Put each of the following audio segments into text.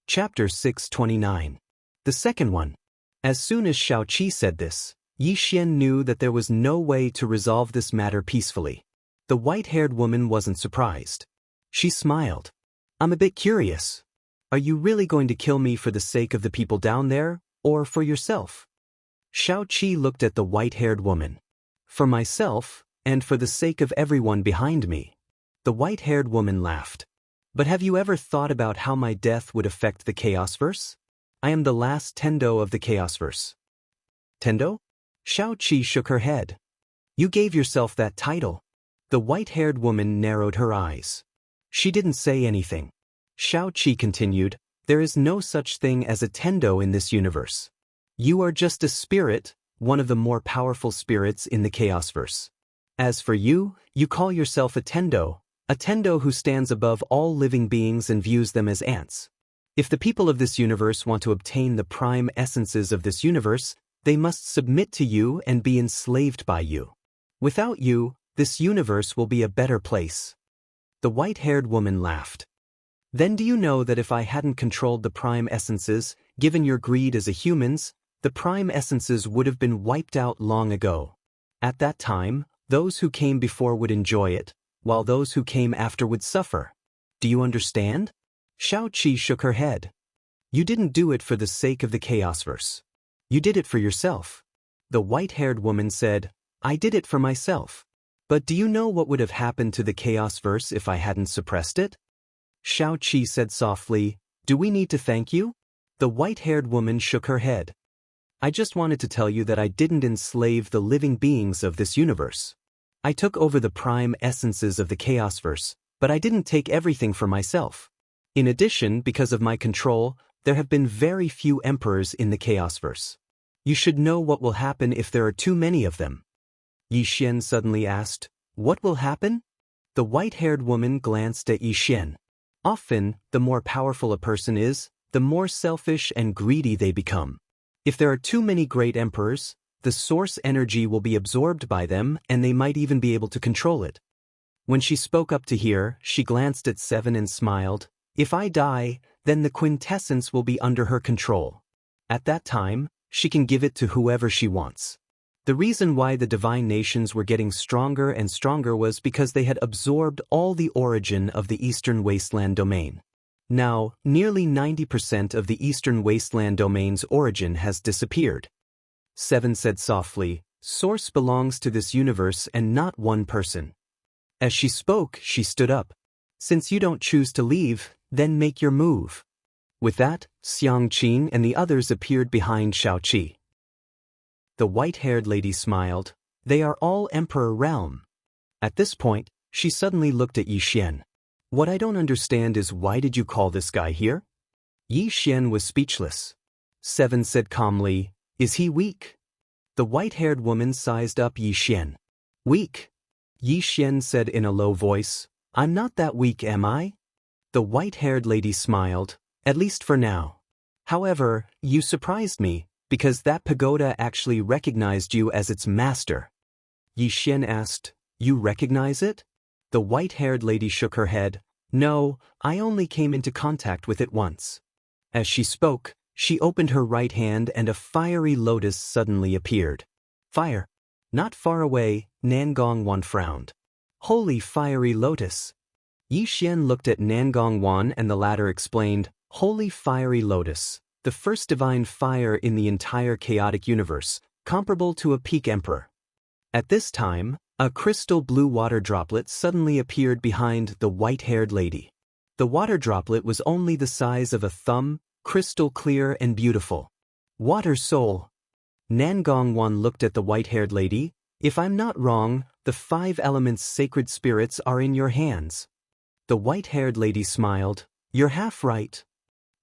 Chapter 629. The second one. As soon as Xiaoqi said this, Yixian knew that there was no way to resolve this matter peacefully. The white-haired woman wasn't surprised. She smiled. I'm a bit curious. Are you really going to kill me for the sake of the people down there, or for yourself? Xiaoqi looked at the white-haired woman. For myself, and for the sake of everyone behind me. The white-haired woman laughed. But have you ever thought about how my death would affect the Chaosverse? I am the last Tendo of the Chaosverse. Tendo? Xiaoqi shook her head. You gave yourself that title. The white-haired woman narrowed her eyes. She didn't say anything. Xiaoqi continued, there is no such thing as a Tendo in this universe. You are just a spirit, one of the more powerful spirits in the Chaosverse. As for you, you call yourself a Tendo who stands above all living beings and views them as ants. If the people of this universe want to obtain the prime essences of this universe, they must submit to you and be enslaved by you. Without you, this universe will be a better place. The white-haired woman laughed. Then do you know that if I hadn't controlled the prime essences, given your greed as a human's, the prime essences would have been wiped out long ago. At that time, those who came before would enjoy it, while those who came after would suffer. Do you understand? Xiaoqi shook her head. You didn't do it for the sake of the Chaosverse. You did it for yourself. The white-haired woman said, I did it for myself. But do you know what would have happened to the Chaosverse if I hadn't suppressed it? Xiaoqi said softly, do we need to thank you? The white-haired woman shook her head. I just wanted to tell you that I didn't enslave the living beings of this universe. I took over the prime essences of the Chaosverse, but I didn't take everything for myself. In addition, because of my control, there have been very few emperors in the Chaosverse. You should know what will happen if there are too many of them. Yixian suddenly asked, what will happen? The white-haired woman glanced at Yixian. Often, the more powerful a person is, the more selfish and greedy they become. If there are too many great emperors, the source energy will be absorbed by them and they might even be able to control it. When she spoke up to hear, she glanced at Seven and smiled. If I die, then the quintessence will be under her control. At that time, she can give it to whoever she wants. The reason why the divine nations were getting stronger and stronger was because they had absorbed all the origin of the Eastern Wasteland domain. Now, nearly 90% of the Eastern Wasteland domain's origin has disappeared. Seven said softly, Source belongs to this universe and not one person. As she spoke, she stood up. Since you don't choose to leave, then make your move. With that, Xiangqing and the others appeared behind Xiaoqi. The white-haired lady smiled. They are all Emperor Realm. At this point, she suddenly looked at Yixian. What I don't understand is why did you call this guy here? Yixian was speechless. Seven said calmly, is he weak? The white-haired woman sized up Yixian. Weak? Yixian said in a low voice, I'm not that weak, am I? The white-haired lady smiled, at least for now. However, you surprised me, because that pagoda actually recognized you as its master. Yixian asked, you recognize it? The white-haired lady shook her head. No, I only came into contact with it once. As she spoke, she opened her right hand and a fiery lotus suddenly appeared. Fire. Not far away, Nangong frowned. Holy fiery lotus. Yixian looked at Nangong and the latter explained, Holy fiery lotus, the first divine fire in the entire chaotic universe, comparable to a peak emperor. At this time, a crystal blue water droplet suddenly appeared behind the white-haired lady. The water droplet was only the size of a thumb, crystal clear and beautiful. Water soul. Nangong looked at the white-haired lady. If I'm not wrong, the 5 elements sacred spirits are in your hands. The white-haired lady smiled. You're half right.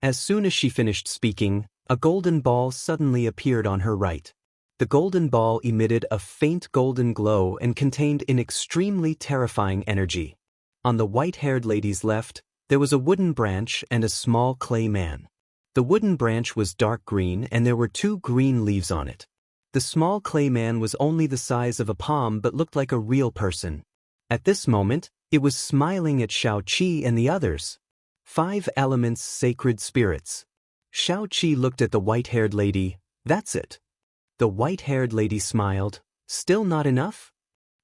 As soon as she finished speaking, a golden ball suddenly appeared on her right. The golden ball emitted a faint golden glow and contained an extremely terrifying energy. On the white-haired lady's left, there was a wooden branch and a small clay man. The wooden branch was dark green and there were 2 green leaves on it. The small clay man was only the size of a palm but looked like a real person. At this moment, it was smiling at Xiaoqi and the others. 5 elements sacred spirits. Xiaoqi looked at the white-haired lady. That's it. The white-haired lady smiled. Still not enough?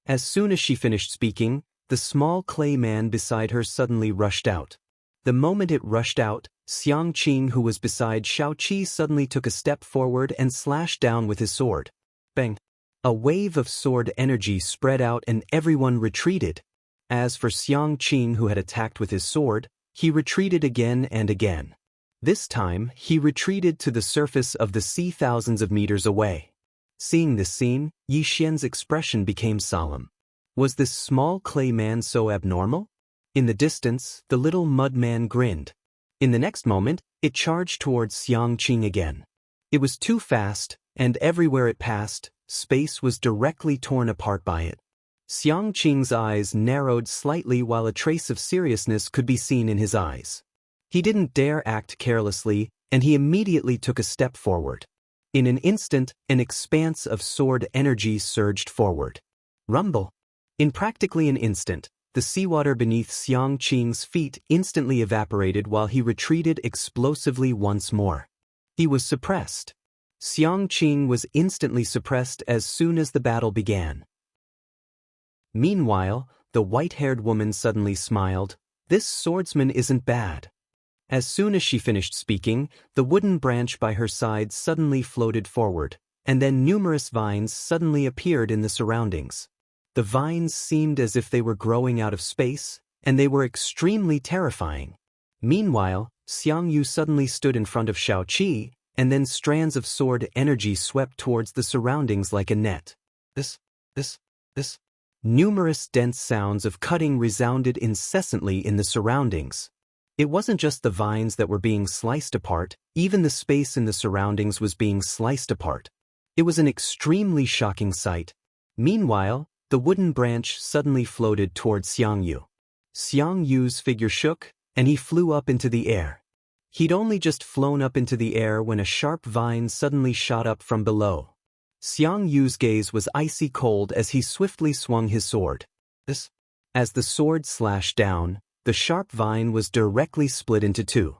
As soon as she finished speaking, the small clay man beside her suddenly rushed out. The moment it rushed out, Xiangqing, who was beside Xiaoqi, suddenly took a step forward and slashed down with his sword. Bang! A wave of sword energy spread out and everyone retreated. As for Xiangqing, who had attacked with his sword, he retreated again and again. This time, he retreated to the surface of the sea thousands of meters away. Seeing this scene, Yi Xian's expression became solemn. Was this small clay man so abnormal? In the distance, the little mud man grinned. In the next moment, it charged towards Xiangqing again. It was too fast, and everywhere it passed, space was directly torn apart by it. Xiangqing's eyes narrowed slightly while a trace of seriousness could be seen in his eyes. He didn't dare act carelessly, and he immediately took a step forward. In an instant, an expanse of sword energy surged forward. Rumble! In practically an instant, the seawater beneath Xiangqing's feet instantly evaporated while he retreated explosively once more. He was suppressed. Xiangqing was instantly suppressed as soon as the battle began. Meanwhile, the white-haired woman suddenly smiled. This swordsman isn't bad. As soon as she finished speaking, the wooden branch by her side suddenly floated forward, and then numerous vines suddenly appeared in the surroundings. The vines seemed as if they were growing out of space, and they were extremely terrifying. Meanwhile, Xiangyu suddenly stood in front of Xiaoqi, and then strands of sword energy swept towards the surroundings like a net. This. Numerous dense sounds of cutting resounded incessantly in the surroundings. It wasn't just the vines that were being sliced apart, even the space in the surroundings was being sliced apart. It was an extremely shocking sight. Meanwhile, the wooden branch suddenly floated towards Xiangyu. Xiangyu's figure shook, and he flew up into the air. He'd only just flown up into the air when a sharp vine suddenly shot up from below. Xiangyu's gaze was icy cold as he swiftly swung his sword. As the sword slashed down, the sharp vine was directly split into two.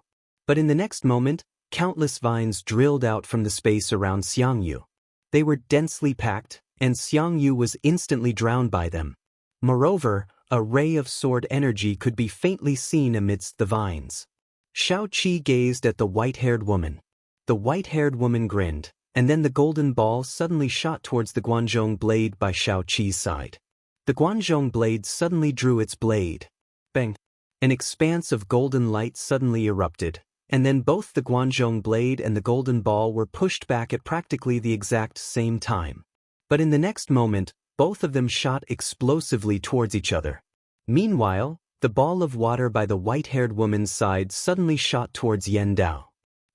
But in the next moment, countless vines drilled out from the space around Xiangyu. They were densely packed, and Xiangyu was instantly drowned by them. Moreover, a ray of sword energy could be faintly seen amidst the vines. Xiaoqi gazed at the white-haired woman. The white-haired woman grinned, and then the golden ball suddenly shot towards the Guanzhong blade by Xiaoqi's side. The Guanzhong blade suddenly drew its blade. Bang! An expanse of golden light suddenly erupted, and then both the Guanzhong blade and the golden ball were pushed back at practically the exact same time. But in the next moment, both of them shot explosively towards each other. Meanwhile, the ball of water by the white-haired woman's side suddenly shot towards Yan Dao.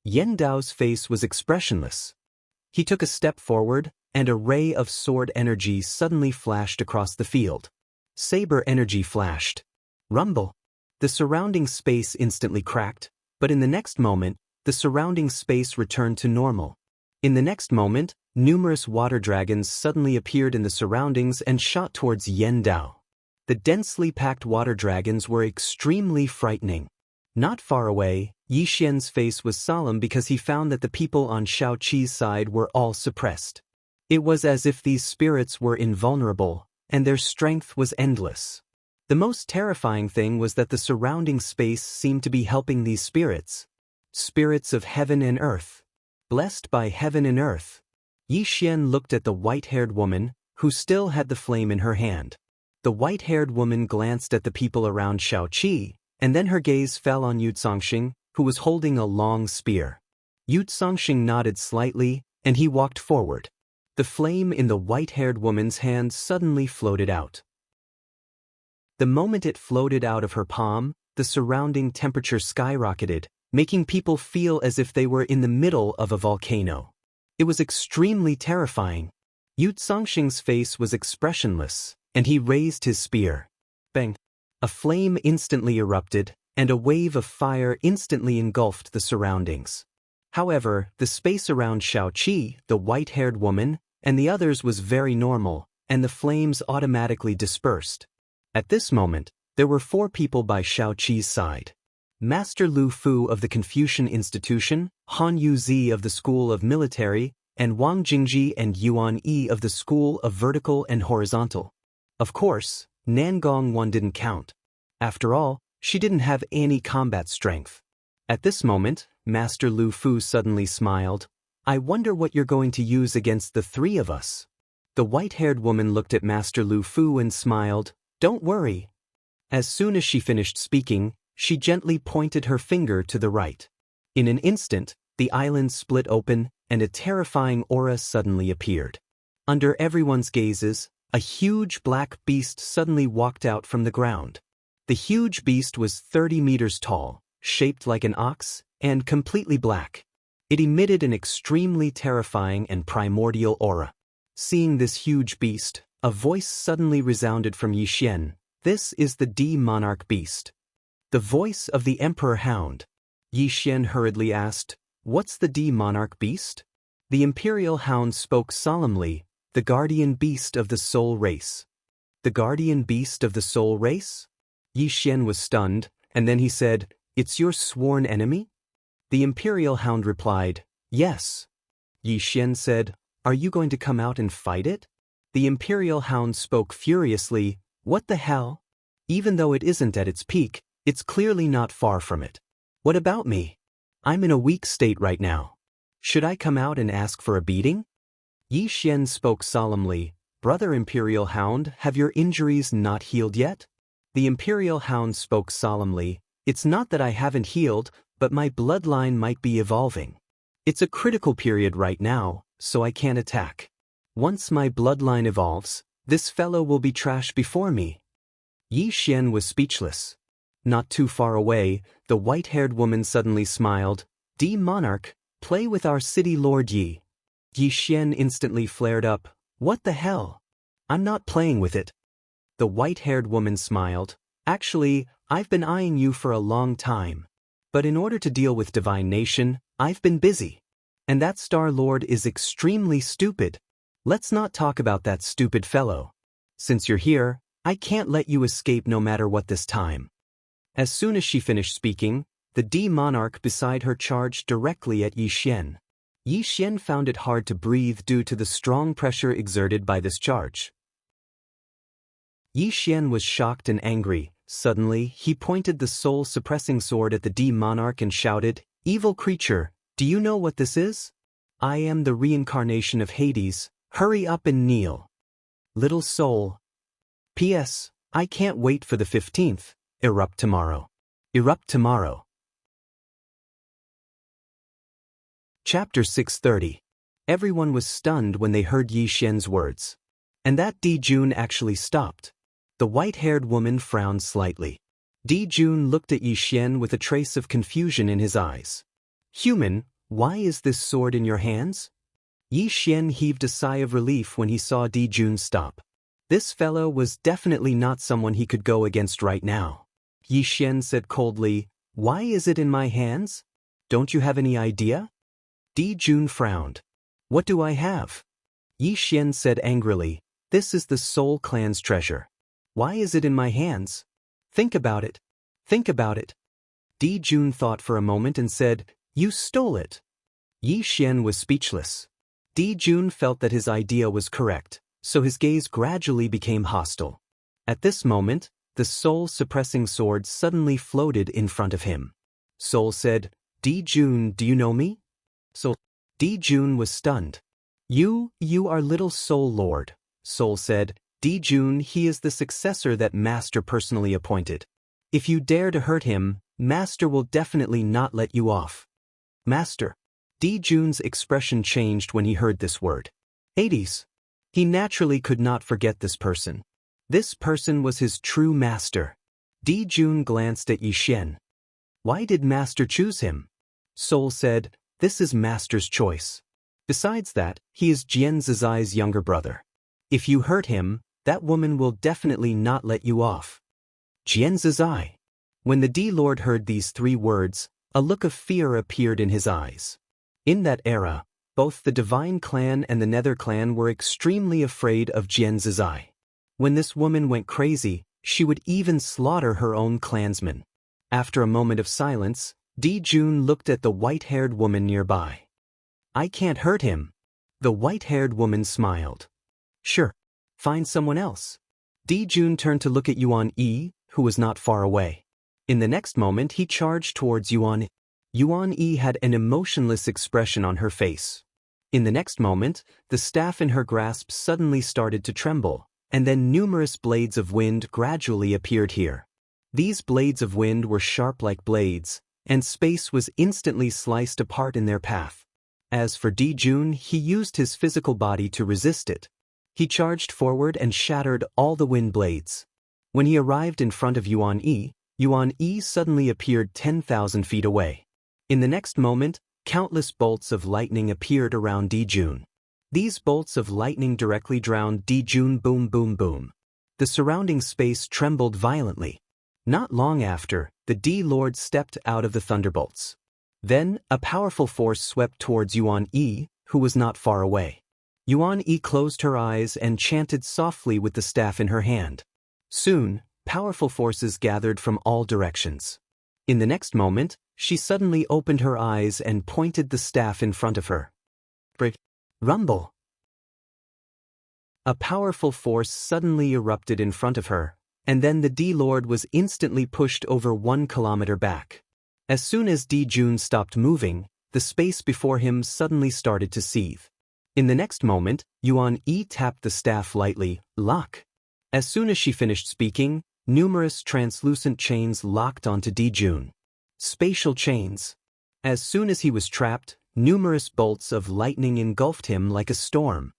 Yan Dao's face was expressionless. He took a step forward, and a ray of sword energy suddenly flashed across the field. Saber energy flashed. Rumble! The surrounding space instantly cracked, but in the next moment, the surrounding space returned to normal. In the next moment, numerous water dragons suddenly appeared in the surroundings and shot towards Yan Dao. The densely packed water dragons were extremely frightening. Not far away, Yi Xian's face was solemn because he found that the people on Xiaoqi's side were all suppressed. It was as if these spirits were invulnerable, and their strength was endless. The most terrifying thing was that the surrounding space seemed to be helping these spirits. Spirits of heaven and earth. Blessed by heaven and earth. Yi Xian looked at the white-haired woman, who still had the flame in her hand. The white-haired woman glanced at the people around Xiaoqi, and then her gaze fell on Yucongxing, who was holding a long spear. Yucongxing nodded slightly, and he walked forward. The flame in the white-haired woman's hand suddenly floated out. The moment it floated out of her palm, the surrounding temperature skyrocketed, making people feel as if they were in the middle of a volcano. It was extremely terrifying. Yucongxing's face was expressionless, and he raised his spear. Bang! A flame instantly erupted, and a wave of fire instantly engulfed the surroundings. However, the space around Xiaoqi, the white-haired woman, and the others was very normal, and the flames automatically dispersed. At this moment, there were 4 people by Xiaoqi's side. Master Lu Fu of the Confucian Institution, Han Yuzi of the School of Military, and Wang Jingji and Yuan Yi of the School of Vertical and Horizontal. Of course, Nangong Wan didn't count. After all, she didn't have any combat strength. At this moment, Master Lu Fu suddenly smiled. I wonder what you're going to use against the three of us. The white-haired woman looked at Master Lu Fu and smiled. Don't worry. As soon as she finished speaking, she gently pointed her finger to the right. In an instant, the island split open, and a terrifying aura suddenly appeared. Under everyone's gazes, a huge black beast suddenly walked out from the ground. The huge beast was 30 meters tall, shaped like an ox, and completely black. It emitted an extremely terrifying and primordial aura. Seeing this huge beast, a voice suddenly resounded from Yixian. This is the D-Monarch beast. The voice of the Emperor Hound. Yixian hurriedly asked, What's the D-Monarch beast? The Imperial Hound spoke solemnly, the guardian beast of the soul race. The guardian beast of the soul race? Yixian was stunned, and then he said, It's your sworn enemy? The Imperial Hound replied, Yes. Yixian said, Are you going to come out and fight it? The Imperial Hound spoke furiously, What the hell? Even though it isn't at its peak, it's clearly not far from it. What about me? I'm in a weak state right now. Should I come out and ask for a beating? Yixian spoke solemnly, Brother Imperial Hound, have your injuries not healed yet? The Imperial Hound spoke solemnly, It's not that I haven't healed, but my bloodline might be evolving. It's a critical period right now, so I can't attack. Once my bloodline evolves, this fellow will be trash before me. Yixian was speechless. Not too far away, the white-haired woman suddenly smiled. D-Monarch, play with our city lord Yi. Yixian instantly flared up. What the hell? I'm not playing with it. The white-haired woman smiled. Actually, I've been eyeing you for a long time. But in order to deal with Divine Nation, I've been busy. And that Star Lord is extremely stupid. Let's not talk about that stupid fellow. Since you're here, I can't let you escape no matter what this time. As soon as she finished speaking, the D-Monarch beside her charged directly at Yixian. Yixian found it hard to breathe due to the strong pressure exerted by this charge. Yixian was shocked and angry. Suddenly, he pointed the soul-suppressing sword at the D-Monarch and shouted, Evil creature, do you know what this is? I am the reincarnation of Hades. Hurry up and kneel. Little soul. P.S. I can't wait for the 15th. Erupt tomorrow. Erupt tomorrow. Chapter 630. Everyone was stunned when they heard Yixian's words. And that Di-Jun actually stopped. The white-haired woman frowned slightly. Di-Jun looked at Yixian with a trace of confusion in his eyes. Human, why is this sword in your hands? Yixian heaved a sigh of relief when he saw Di-Jun stop. This fellow was definitely not someone he could go against right now. Yixian said coldly, Why is it in my hands? Don't you have any idea? Di-Jun frowned. What do I have? Yixian said angrily, This is the Soul Clan's treasure. Why is it in my hands? Think about it. Think about it. Di-Jun thought for a moment and said, You stole it. Yixian was speechless. Di-Jun felt that his idea was correct, so his gaze gradually became hostile. At this moment, the soul-suppressing sword suddenly floated in front of him. Soul said, Di-Jun, do you know me? So, Di-Jun was stunned. You are little Soul Lord. Soul said, Di-Jun, he is the successor that Master personally appointed. If you dare to hurt him, Master will definitely not let you off. Master. Di-Jun's expression changed when he heard this word. Hades. He naturally could not forget this person. This person was his true master. Di-Jun glanced at Yixian. Why did Master choose him? Soul said, This is Master's choice. Besides that, he is Jian Zizai's younger brother. If you hurt him, that woman will definitely not let you off. Jian Zizai. When the D-Lord heard these three words, a look of fear appeared in his eyes. In that era, both the Divine Clan and the Nether Clan were extremely afraid of Jian Zizai. When this woman went crazy, she would even slaughter her own clansmen. After a moment of silence, Jun looked at the white-haired woman nearby. I can't hurt him. The white-haired woman smiled. Sure. Find someone else. Jun turned to look at Yuan Yi, who was not far away. In the next moment he charged towards Yuan. Yuan Yi had an emotionless expression on her face. In the next moment, the staff in her grasp suddenly started to tremble, and then numerous blades of wind gradually appeared here. These blades of wind were sharp like blades, and space was instantly sliced apart in their path. As for Jun, he used his physical body to resist it. He charged forward and shattered all the wind blades. When he arrived in front of Yuan Yi suddenly appeared 10,000 feet away. In the next moment, countless bolts of lightning appeared around Jun. These bolts of lightning directly drowned Jun. Boom, boom, boom. The surrounding space trembled violently. Not long after, the D-Lord stepped out of the thunderbolts. Then, a powerful force swept towards Yuan Yi, who was not far away. Yuan Yi closed her eyes and chanted softly with the staff in her hand. Soon, powerful forces gathered from all directions. In the next moment, she suddenly opened her eyes and pointed the staff in front of her. Rumble! A powerful force suddenly erupted in front of her, and then the D-Lord was instantly pushed over 1 kilometer back. As soon as Jun stopped moving, the space before him suddenly started to seethe. In the next moment, Yuan Yi tapped the staff lightly, lock. As soon as she finished speaking, numerous translucent chains locked onto Jun. Spatial chains. As soon as he was trapped, numerous bolts of lightning engulfed him like a storm.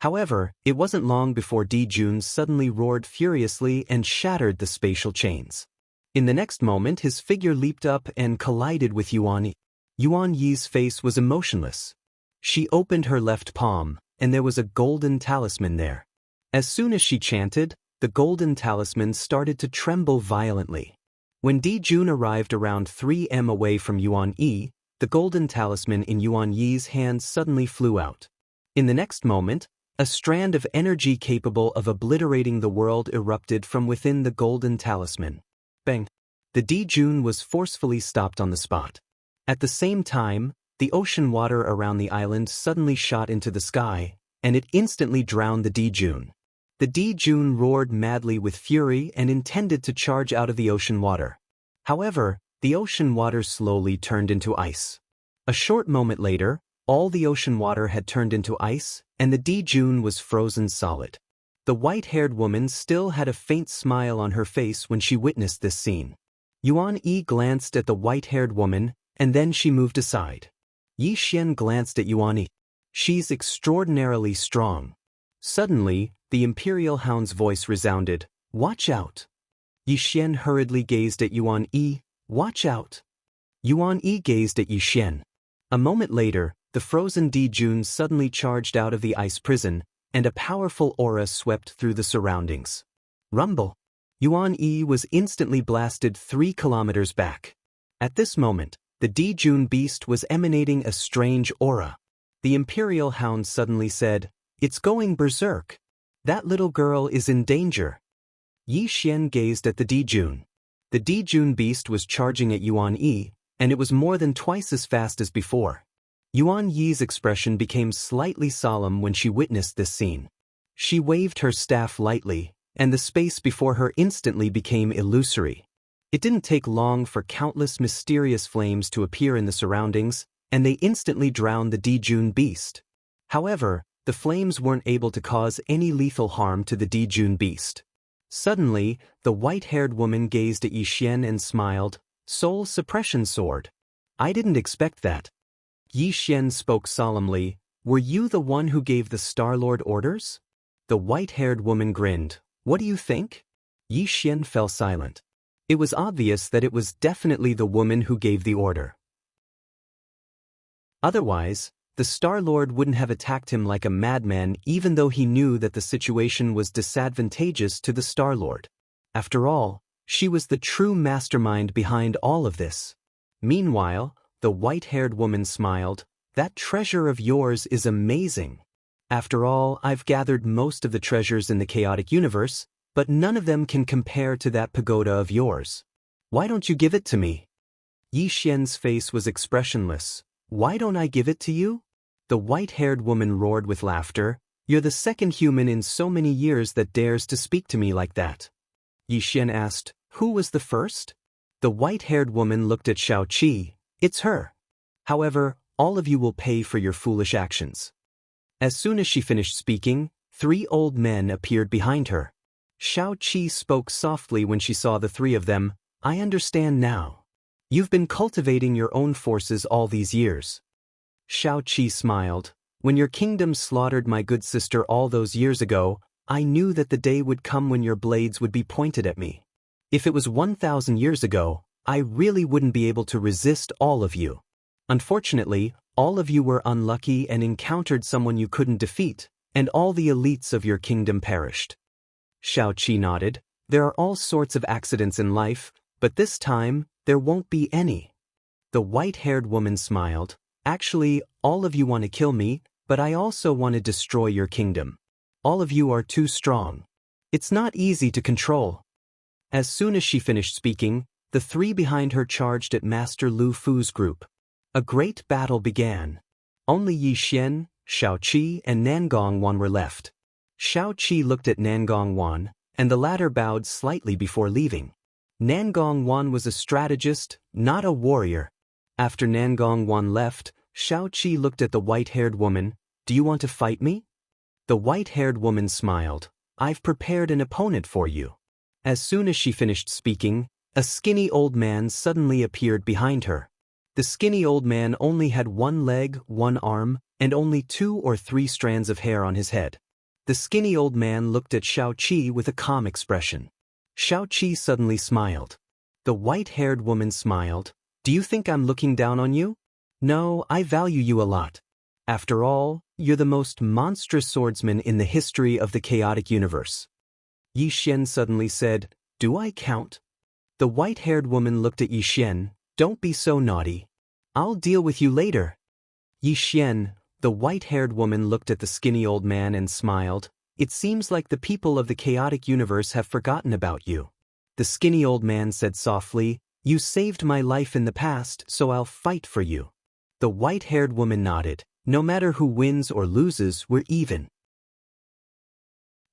However, it wasn't long before Jun suddenly roared furiously and shattered the spatial chains. In the next moment his figure leaped up and collided with Yuan Yi. Yuan Yi's face was emotionless. She opened her left palm, and there was a golden talisman there. As soon as she chanted, the golden talisman started to tremble violently. When Jun arrived around 3 m away from Yuan Yi, the golden talisman in Yuan Yi's hand suddenly flew out. In the next moment, a strand of energy capable of obliterating the world erupted from within the golden talisman. Bang! The Jun was forcefully stopped on the spot. At the same time, the ocean water around the island suddenly shot into the sky, and it instantly drowned the Jun. The Jun roared madly with fury and intended to charge out of the ocean water. However, the ocean water slowly turned into ice. A short moment later, all the ocean water had turned into ice, and the Jun was frozen solid. The white-haired woman still had a faint smile on her face when she witnessed this scene. Yuan Yi glanced at the white-haired woman, and then she moved aside. Yi Xian glanced at Yuan Yi. She's extraordinarily strong. Suddenly, the Imperial Hound's voice resounded, watch out. Yi Xian hurriedly gazed at Yuan Yi, watch out. Yuan Yi gazed at Yi Xian. A moment later, the frozen Jun suddenly charged out of the ice prison, and a powerful aura swept through the surroundings. Rumble! Yuan Yi was instantly blasted 3 kilometers back. At this moment, the Jun beast was emanating a strange aura. The Imperial Hound suddenly said, it's going berserk. That little girl is in danger. Yi Xian gazed at the Jun. The Jun beast was charging at Yuan Yi, and it was more than twice as fast as before. Yuan Yi's expression became slightly solemn when she witnessed this scene. She waved her staff lightly, and the space before her instantly became illusory. It didn't take long for countless mysterious flames to appear in the surroundings, and they instantly drowned the Jun beast. However, the flames weren't able to cause any lethal harm to the Jun beast. Suddenly, the white-haired woman gazed at Yi Xian and smiled, soul suppression sword. I didn't expect that. Yi Xian spoke solemnly, were you the one who gave the Star-Lord orders? The white-haired woman grinned, what do you think? Yi Xian fell silent. It was obvious that it was definitely the woman who gave the order. Otherwise, the Star-Lord wouldn't have attacked him like a madman even though he knew that the situation was disadvantageous to the Star-Lord. After all, she was the true mastermind behind all of this. Meanwhile, the white-haired woman smiled, that treasure of yours is amazing. After all, I've gathered most of the treasures in the chaotic universe, but none of them can compare to that pagoda of yours. Why don't you give it to me? Yi Xian's face was expressionless. Why don't I give it to you? The white-haired woman roared with laughter. You're the second human in so many years that dares to speak to me like that. Yi Xian asked, who was the first? The white-haired woman looked at Xiaoqi. It's her. However, all of you will pay for your foolish actions. As soon as she finished speaking, 3 old men appeared behind her. Xiaoqi spoke softly when she saw the 3 of them. I understand now. You've been cultivating your own forces all these years. Xiaoqi smiled. When your kingdom slaughtered my good sister all those years ago, I knew that the day would come when your blades would be pointed at me. If it was 1,000 years ago, I really wouldn't be able to resist all of you. Unfortunately, all of you were unlucky and encountered someone you couldn't defeat, and all the elites of your kingdom perished. Xiaoqi nodded. There are all sorts of accidents in life, but this time, there won't be any. The white-haired woman smiled. Actually, all of you want to kill me, but I also want to destroy your kingdom. All of you are too strong. It's not easy to control. As soon as she finished speaking, the 3 behind her charged at Master Lu Fu's group. A great battle began. Only Yi Xian, Xiaoqi, and Nangong Wan were left. Xiaoqi looked at Nangong Wan, and the latter bowed slightly before leaving. Nangong Wan was a strategist, not a warrior. After Nangong Wan left, Xiaoqi looked at the white-haired woman. Do you want to fight me? The white-haired woman smiled. I've prepared an opponent for you. As soon as she finished speaking, a skinny old man suddenly appeared behind her. The skinny old man only had 1 leg, 1 arm, and only 2 or 3 strands of hair on his head. The skinny old man looked at Xiaoqi with a calm expression. Xiaoqi suddenly smiled. The white-haired woman smiled. Do you think I'm looking down on you? No, I value you a lot. After all, you're the most monstrous swordsman in the history of the chaotic universe. Yi Xian suddenly said, Do I count? The white-haired woman looked at Yi Xian. Don't be so naughty. I'll deal with you later. Yi Xian, the white-haired woman looked at the skinny old man and smiled. It seems like the people of the chaotic universe have forgotten about you. The skinny old man said softly, You saved my life in the past, so I'll fight for you. The white-haired woman nodded. No matter who wins or loses, we're even.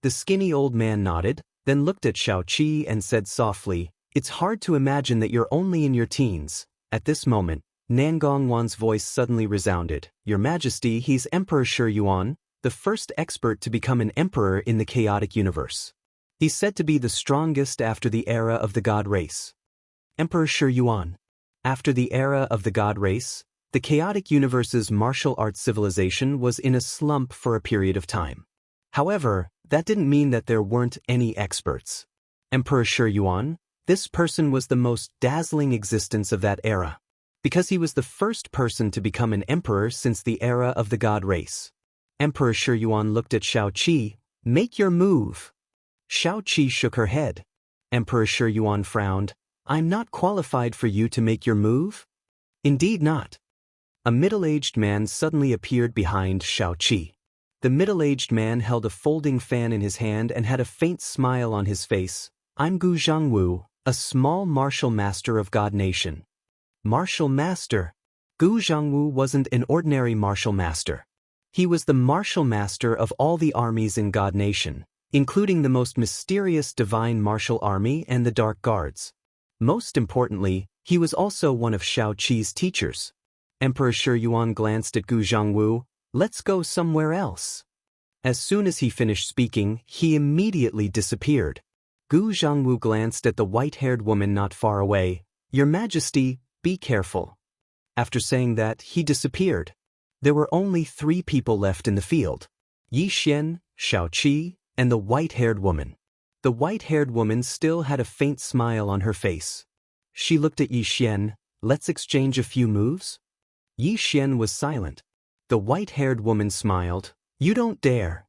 The skinny old man nodded, then looked at Xiaoqi and said softly, It's hard to imagine that you're only in your teens. At this moment, Nangong Wan's voice suddenly resounded. Your Majesty, he's Emperor Shi Yuan, the first expert to become an emperor in the chaotic universe. He's said to be the strongest after the era of the god race. Emperor Shi Yuan. After the era of the god race, the chaotic universe's martial arts civilization was in a slump for a period of time. However, that didn't mean that there weren't any experts. Emperor Shi Yuan, this person was the most dazzling existence of that era, because he was the first person to become an emperor since the era of the god race. Emperor Shi Yuan looked at Xiaoqi. Make your move. Xiaoqi shook her head. Emperor Shi Yuan frowned. I'm not qualified for you to make your move? Indeed not. A middle-aged man suddenly appeared behind Xiaoqi. The middle-aged man held a folding fan in his hand and had a faint smile on his face. I'm Gu Zhangwu, a small martial master of God Nation. Martial master? Gu Zhangwu wasn't an ordinary martial master. He was the martial master of all the armies in God Nation, including the most mysterious divine martial army and the Dark Guards. Most importantly, he was also one of Xiaoqi's teachers. Emperor Shi Yuan glanced at Gu Zhangwu. Let's go somewhere else. As soon as he finished speaking, he immediately disappeared. Gu Zhangwu glanced at the white-haired woman not far away. Your Majesty, be careful. After saying that, he disappeared. There were only 3 people left in the field. Yi Xian, Xiaoqi, and the white-haired woman. The white-haired woman still had a faint smile on her face. She looked at Yi Xian. Let's exchange a few moves? Yi Xian was silent. The white-haired woman smiled. You don't dare.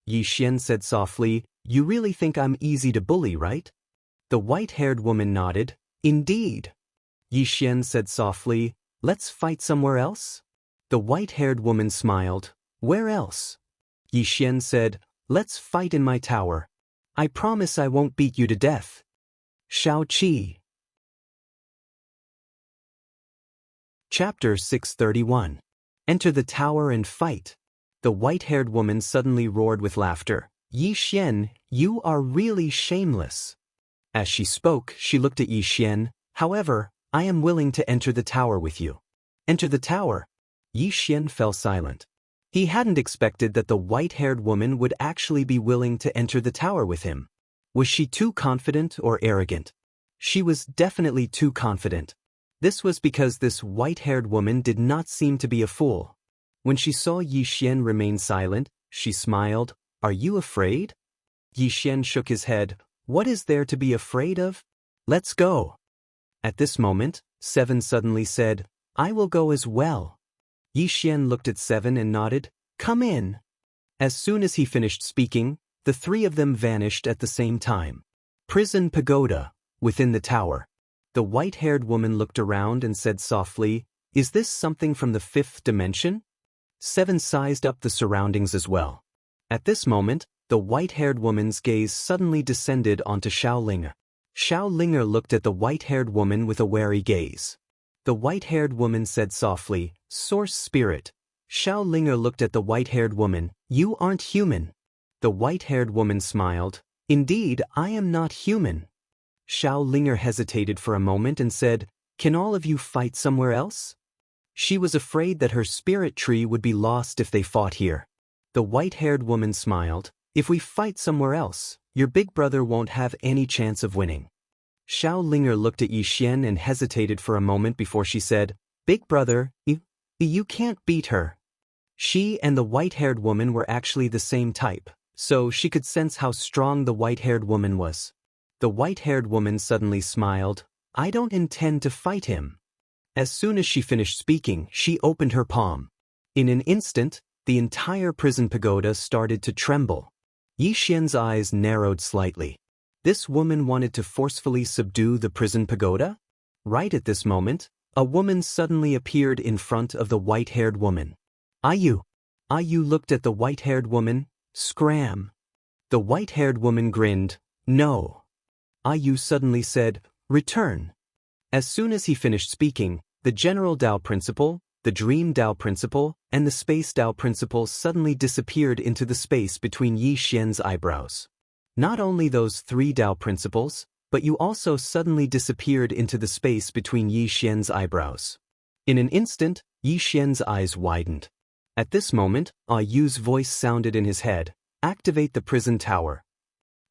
Yi Xian said softly, You really think I'm easy to bully, right? The white-haired woman nodded. Indeed. Yi Xian said softly, Let's fight somewhere else? The white-haired woman smiled. Where else? Yi Xian said, Let's fight in my tower. I promise I won't beat you to death. Xiaoqi. Chapter 631. Enter the tower and fight. The white-haired woman suddenly roared with laughter. Yi Xian, you are really shameless. As she spoke, she looked at Yi Xian. However, I am willing to enter the tower with you. Enter the tower. Yi Xian fell silent. He hadn't expected that the white-haired woman would actually be willing to enter the tower with him. Was she too confident or arrogant? She was definitely too confident. This was because this white-haired woman did not seem to be a fool. When she saw Yi Xian remain silent, she smiled. Are you afraid? Yi Xian shook his head. What is there to be afraid of? Let's go. At this moment, Seven suddenly said, I will go as well. Yi Xian looked at Seven and nodded. Come in. As soon as he finished speaking, the three of them vanished at the same time. Prison pagoda, within the tower. The white-haired woman looked around and said softly, Is this something from the fifth dimension? Seven sized up the surroundings as well. At this moment, the white-haired woman's gaze suddenly descended onto Xiaoling. Xiaoling looked at the white-haired woman with a wary gaze. The white-haired woman said softly, Source Spirit. Xiaoling looked at the white-haired woman. You aren't human. The white-haired woman smiled. Indeed, I am not human. Xiaoling hesitated for a moment and said, Can all of you fight somewhere else? She was afraid that her spirit tree would be lost if they fought here. The white-haired woman smiled. If we fight somewhere else, your big brother won't have any chance of winning. Xiaoling looked at Yi Xian and hesitated for a moment before she said, Big brother, you can't beat her. She and the white-haired woman were actually the same type, so she could sense how strong the white-haired woman was. The white-haired woman suddenly smiled. I don't intend to fight him. As soon as she finished speaking, she opened her palm. In an instant, the entire prison pagoda started to tremble. Yi Xian's eyes narrowed slightly. This woman wanted to forcefully subdue the prison pagoda? Right at this moment, a woman suddenly appeared in front of the white-haired woman. Ayu. Ayu looked at the white-haired woman. Scram. The white-haired woman grinned. No. Ayu suddenly said, Return. As soon as he finished speaking, the General Dao Principle, the Dream Dao Principle, and the Space Dao Principle suddenly disappeared into the space between Yi Xian's eyebrows. Not only those three Dao Principles, but you also suddenly disappeared into the space between Yi Xian's eyebrows. In an instant, Yi Xian's eyes widened. At this moment, Ayu's voice sounded in his head, Activate the prison tower.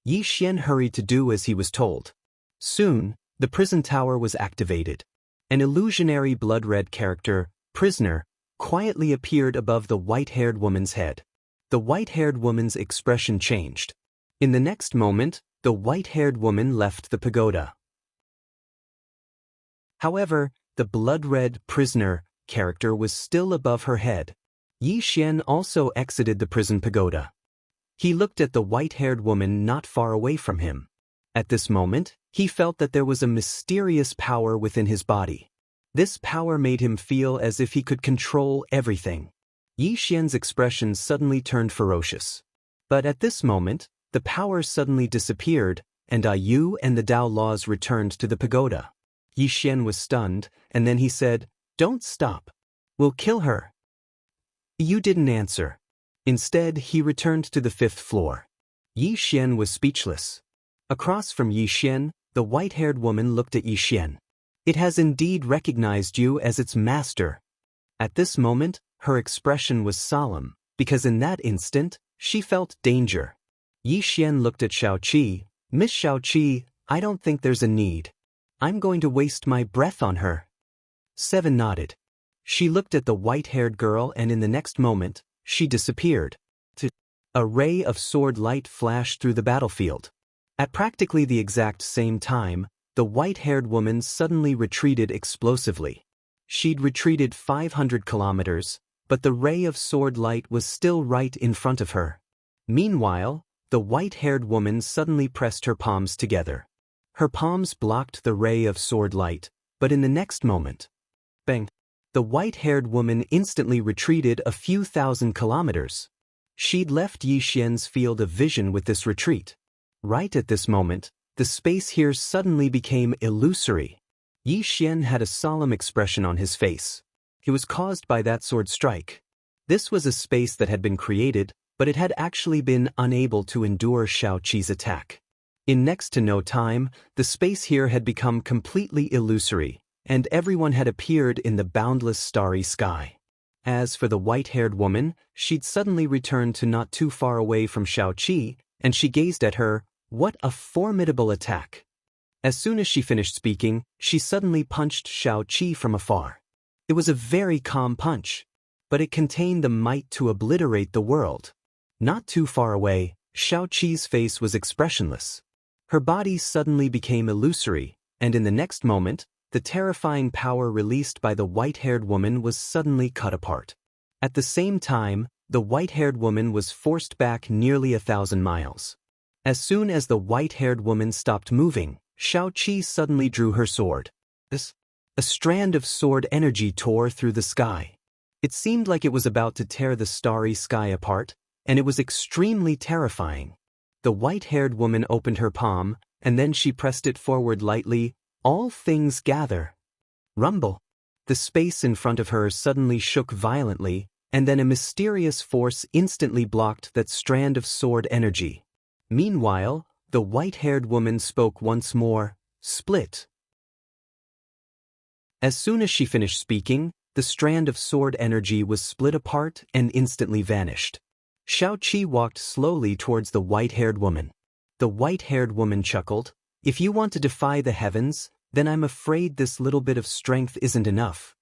Yi Xian hurried to do as he was told. Soon, the prison tower was activated. An illusionary blood-red character, Prisoner, quietly appeared above the white-haired woman's head. The white-haired woman's expression changed. In the next moment, the white-haired woman left the pagoda. However, the blood-red Prisoner character was still above her head. Yi Xian also exited the prison pagoda. He looked at the white-haired woman not far away from him. At this moment, he felt that there was a mysterious power within his body. This power made him feel as if he could control everything. Yi Xian's expression suddenly turned ferocious. But at this moment, the power suddenly disappeared, and Ayu and the Dao laws returned to the pagoda. Yi Xian was stunned, and then he said, Don't stop. We'll kill her. You didn't answer. Instead, he returned to the fifth floor. Yi Xian was speechless. Across from Yi Xian, the white-haired woman looked at Yi Xian. It has indeed recognized you as its master. At this moment, her expression was solemn, because in that instant, she felt danger. Yi Xian looked at Xiaoqi. Miss Xiaoqi, I don't think there's a need. I'm going to waste my breath on her. Seven nodded. She looked at the white-haired girl and in the next moment, she disappeared. A ray of sword light flashed through the battlefield. At practically the exact same time, the white-haired woman suddenly retreated explosively. She'd retreated 500 kilometers, but the ray of sword light was still right in front of her. Meanwhile, the white-haired woman suddenly pressed her palms together. Her palms blocked the ray of sword light, but in the next moment, bang! The white-haired woman instantly retreated a few thousand kilometers. She'd left Yi Xian's field of vision with this retreat. Right at this moment, the space here suddenly became illusory. Yi Xian had a solemn expression on his face. It was caused by that sword strike. This was a space that had been created, but it had actually been unable to endure Xiaoqi's attack. In next to no time, the space here had become completely illusory, and everyone had appeared in the boundless starry sky. As for the white-haired woman, she'd suddenly returned to not too far away from Xiaoqi, and she gazed at her. What a formidable attack! As soon as she finished speaking, she suddenly punched Xiaoqi from afar. It was a very calm punch, but it contained the might to obliterate the world. Not too far away, Xiaoqi's face was expressionless. Her body suddenly became illusory, and in the next moment, the terrifying power released by the white-haired woman was suddenly cut apart. At the same time, the white-haired woman was forced back nearly 1,000 miles. As soon as the white-haired woman stopped moving, Xiaoqi suddenly drew her sword. A strand of sword energy tore through the sky. It seemed like it was about to tear the starry sky apart, and it was extremely terrifying. The white-haired woman opened her palm, and then she pressed it forward lightly. All things gather. Rumble. The space in front of her suddenly shook violently, and then a mysterious force instantly blocked that strand of sword energy. Meanwhile, the white-haired woman spoke once more. Split. As soon as she finished speaking, the strand of sword energy was split apart and instantly vanished. Xiaoqi walked slowly towards the white-haired woman. The white-haired woman chuckled. If you want to defy the heavens, then I'm afraid this little bit of strength isn't enough.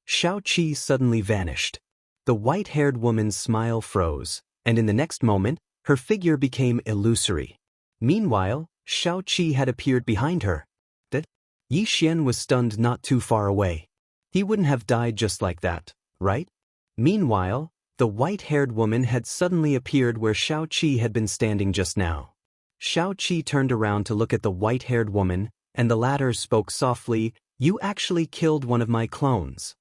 Xiaoqi suddenly vanished. The white-haired woman's smile froze, and in the next moment, her figure became illusory. Meanwhile, Xiaoqi had appeared behind her. Yi Xian was stunned not too far away. He wouldn't have died just like that, right? Meanwhile, the white-haired woman had suddenly appeared where Xiaoqi had been standing just now. Xiaoqi turned around to look at the white-haired woman, and the latter spoke softly. You actually killed one of my clones.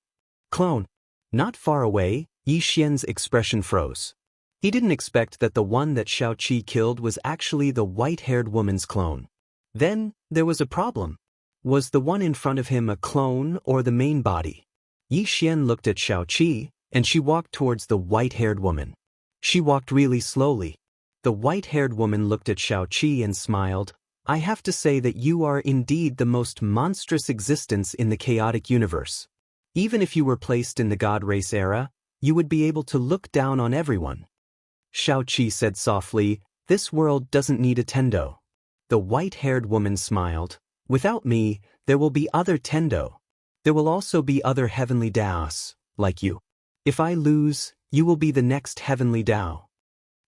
Clone. Not far away, Yi Xian's expression froze. He didn't expect that the one that Xiaoqi killed was actually the white-haired woman's clone. Then, there was a problem. Was the one in front of him a clone or the main body? Yi Xian looked at Xiaoqi, and she walked towards the white-haired woman. She walked really slowly. The white-haired woman looked at Xiaoqi and smiled. I have to say that you are indeed the most monstrous existence in the chaotic universe. Even if you were placed in the God race era, you would be able to look down on everyone. Xiaoqi said softly, this world doesn't need a Tendo. The white-haired woman smiled. Without me, there will be other Tendo. There will also be other heavenly Daoists, like you. If I lose, you will be the next heavenly Dao.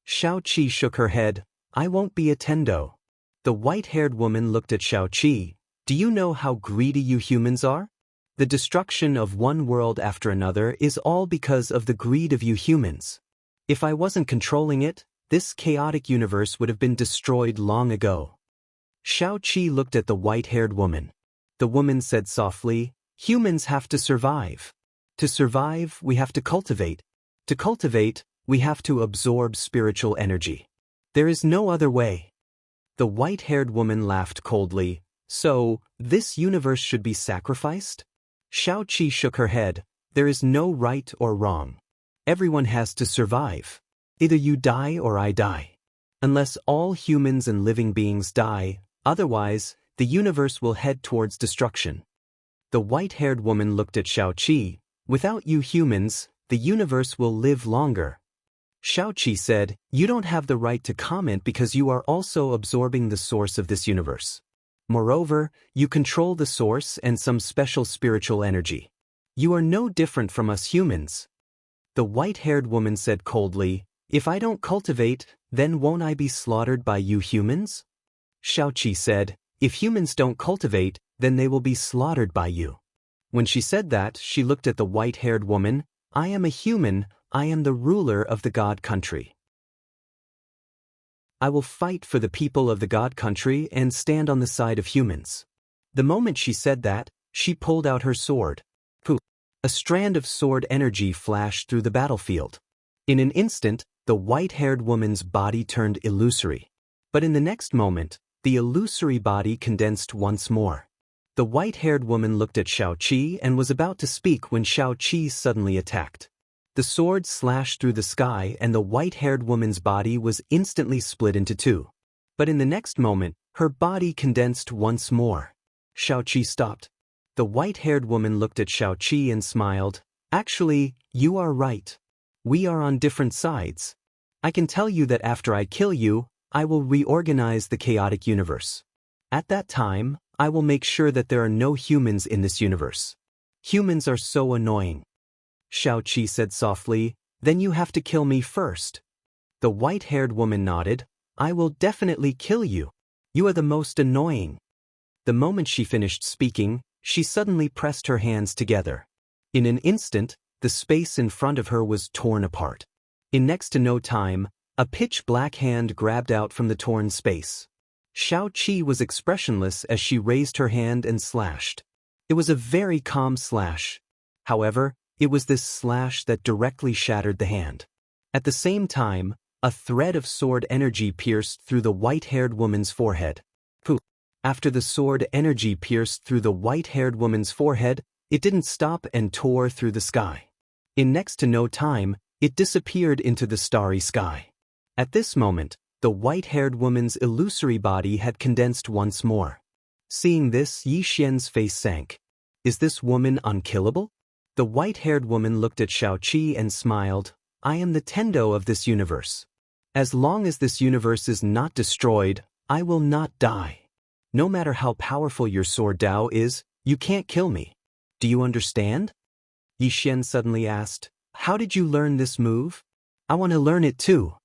Xiaoqi shook her head. I won't be a Tendo. The white-haired woman looked at Xiaoqi. Do you know how greedy you humans are? The destruction of one world after another is all because of the greed of you humans. If I wasn't controlling it, this chaotic universe would have been destroyed long ago. Xiaoqi looked at the white-haired woman. The woman said softly, humans have to survive. To survive, we have to cultivate. To cultivate, we have to absorb spiritual energy. There is no other way. The white-haired woman laughed coldly. So, this universe should be sacrificed? Xiaoqi shook her head. There is no right or wrong. Everyone has to survive. Either you die or I die. Unless all humans and living beings die, otherwise, the universe will head towards destruction. The white-haired woman looked at Xiaoqi. Without you humans, the universe will live longer. Xiaoqi said, you don't have the right to comment because you are also absorbing the source of this universe. Moreover, you control the source and some special spiritual energy. You are no different from us humans. The white-haired woman said coldly, if I don't cultivate, then won't I be slaughtered by you humans? Xiaoqi said, if humans don't cultivate, then they will be slaughtered by you. When she said that, she looked at the white-haired woman. I am a human, I am the ruler of the God country. I will fight for the people of the God country and stand on the side of humans. The moment she said that, she pulled out her sword. Poof! A strand of sword energy flashed through the battlefield. In an instant, the white-haired woman's body turned illusory. But in the next moment, the illusory body condensed once more. The white-haired woman looked at Xiaoqi and was about to speak when Xiaoqi suddenly attacked. The sword slashed through the sky and the white-haired woman's body was instantly split into two. But in the next moment, her body condensed once more. Xiaoqi stopped. The white-haired woman looked at Xiaoqi and smiled. Actually, you are right. We are on different sides. I can tell you that after I kill you, I will reorganize the chaotic universe. At that time, I will make sure that there are no humans in this universe. Humans are so annoying. Xiaoqi said softly, then you have to kill me first. The white-haired woman nodded. I will definitely kill you. You are the most annoying. The moment she finished speaking, she suddenly pressed her hands together. In an instant, the space in front of her was torn apart. In next to no time, a pitch-black hand grabbed out from the torn space. Xiaoqi was expressionless as she raised her hand and slashed. It was a very calm slash. However, it was this slash that directly shattered the hand. At the same time, a thread of sword energy pierced through the white-haired woman's forehead. Poof! After the sword energy pierced through the white-haired woman's forehead, it didn't stop and tore through the sky. In next to no time, it disappeared into the starry sky. At this moment, the white-haired woman's illusory body had condensed once more. Seeing this, Yi Xian's face sank. Is this woman unkillable? The white-haired woman looked at Xiaoqi and smiled. I am the Tendo of this universe. As long as this universe is not destroyed, I will not die. No matter how powerful your sword Dao is, you can't kill me. Do you understand? Yi Xian suddenly asked. How did you learn this move? I want to learn it too.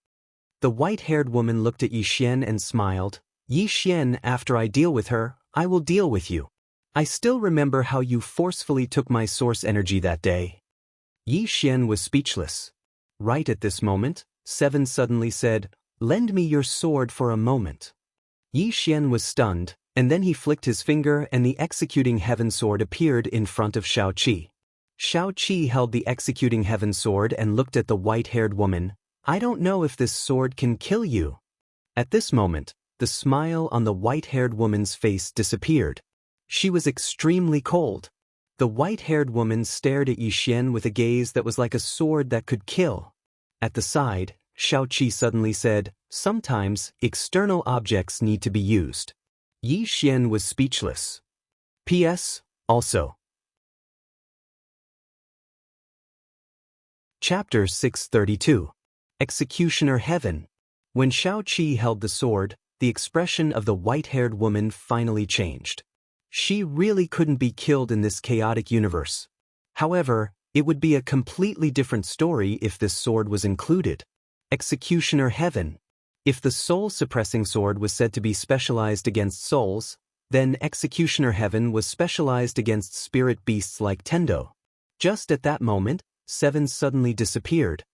The white-haired woman looked at Yi Xian and smiled. Yi Xian, after I deal with her, I will deal with you. I still remember how you forcefully took my source energy that day. Yi Xian was speechless. Right at this moment, Seven suddenly said, Lend me your sword for a moment. Yi Xian was stunned, and then he flicked his finger and the executing heaven sword appeared in front of Xiaoqi. Xiaoqi held the executing heaven sword and looked at the white-haired woman. I don't know if this sword can kill you. At this moment, the smile on the white-haired woman's face disappeared. She was extremely cold. The white-haired woman stared at Yi Xian with a gaze that was like a sword that could kill. At the side, Xiaoqi suddenly said, Sometimes, external objects need to be used. Yi Xian was speechless. P.S. Also. Chapter 632. Executioner Heaven. When Xiaoqi held the sword, the expression of the white-haired woman finally changed. She really couldn't be killed in this chaotic universe. However, it would be a completely different story if this sword was included. Executioner Heaven. If the soul-suppressing sword was said to be specialized against souls, then Executioner Heaven was specialized against spirit beasts like Tendo. Just at that moment, Seven suddenly disappeared.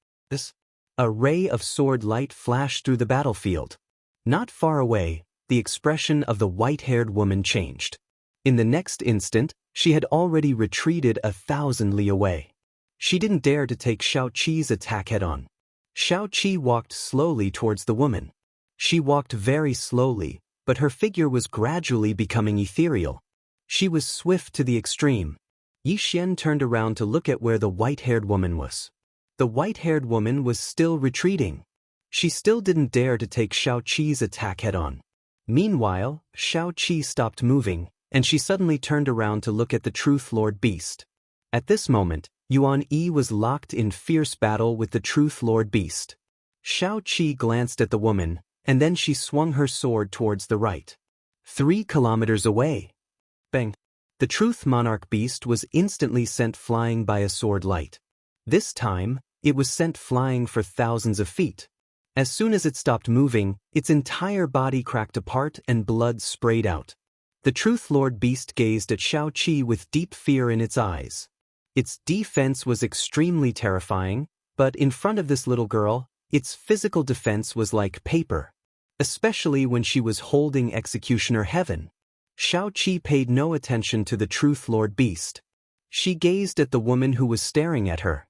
A ray of sword light flashed through the battlefield. Not far away, the expression of the white-haired woman changed. In the next instant, she had already retreated 1,000 li away. She didn't dare to take Xiaoqi's attack head-on. Xiaoqi walked slowly towards the woman. She walked very slowly, but her figure was gradually becoming ethereal. She was swift to the extreme. Yi Xian turned around to look at where the white-haired woman was. The white-haired woman was still retreating. She still didn't dare to take Xiaoqi's attack head-on. Meanwhile, Xiaoqi stopped moving, and she suddenly turned around to look at the Truth Lord Beast. At this moment, Yuan Yi was locked in fierce battle with the Truth Lord Beast. Xiaoqi glanced at the woman, and then she swung her sword towards the right. 3 kilometers away. Bang! The Truth Monarch Beast was instantly sent flying by a sword light. This time, it was sent flying for thousands of feet. As soon as it stopped moving, its entire body cracked apart and blood sprayed out. The Truth Lord Beast gazed at Xiaoqi with deep fear in its eyes. Its defense was extremely terrifying, but in front of this little girl, its physical defense was like paper. Especially when she was holding Executioner Heaven. Xiaoqi paid no attention to the Truth Lord Beast. She gazed at the woman who was staring at her.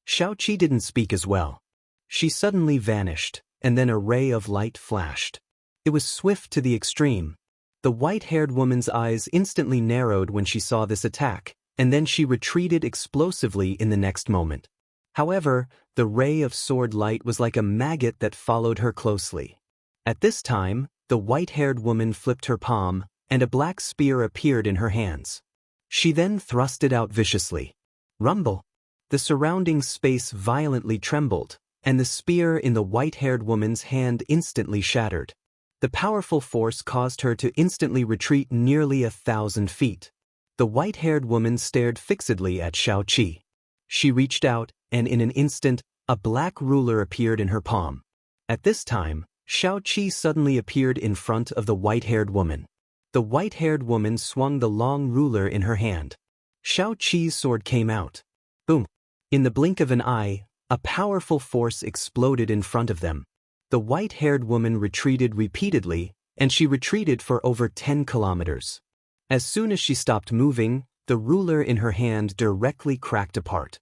Xiaoqi didn't speak as well. She suddenly vanished, and then a ray of light flashed. It was swift to the extreme. The white-haired woman's eyes instantly narrowed when she saw this attack, and then she retreated explosively in the next moment. However, the ray of sword light was like a maggot that followed her closely. At this time, the white-haired woman flipped her palm, and a black spear appeared in her hands. She then thrust it out viciously. Rumble! The surrounding space violently trembled, and the spear in the white-haired woman's hand instantly shattered. The powerful force caused her to instantly retreat nearly 1,000 feet. The white-haired woman stared fixedly at Xiaoqi. She reached out, and in an instant, a black ruler appeared in her palm. At this time, Xiaoqi suddenly appeared in front of the white-haired woman. The white-haired woman swung the long ruler in her hand. Xiaoqi's sword came out. Boom! In the blink of an eye, a powerful force exploded in front of them. The white-haired woman retreated repeatedly, and she retreated for over 10 kilometers. As soon as she stopped moving, the ruler in her hand directly cracked apart.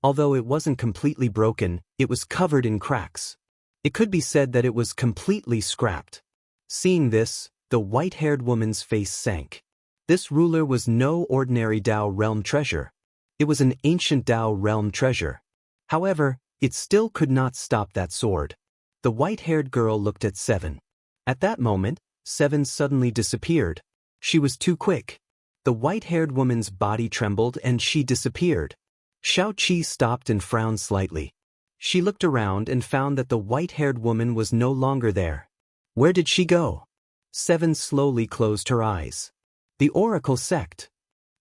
Although it wasn't completely broken, it was covered in cracks. It could be said that it was completely scrapped. Seeing this, the white-haired woman's face sank. This ruler was no ordinary Dao realm treasure. It was an ancient Dao realm treasure. However, it still could not stop that sword. The white-haired girl looked at Seven. At that moment, Seven suddenly disappeared. She was too quick. The white-haired woman's body trembled and she disappeared. Xiaoqi stopped and frowned slightly. She looked around and found that the white-haired woman was no longer there. Where did she go? Seven slowly closed her eyes. The Oracle sect.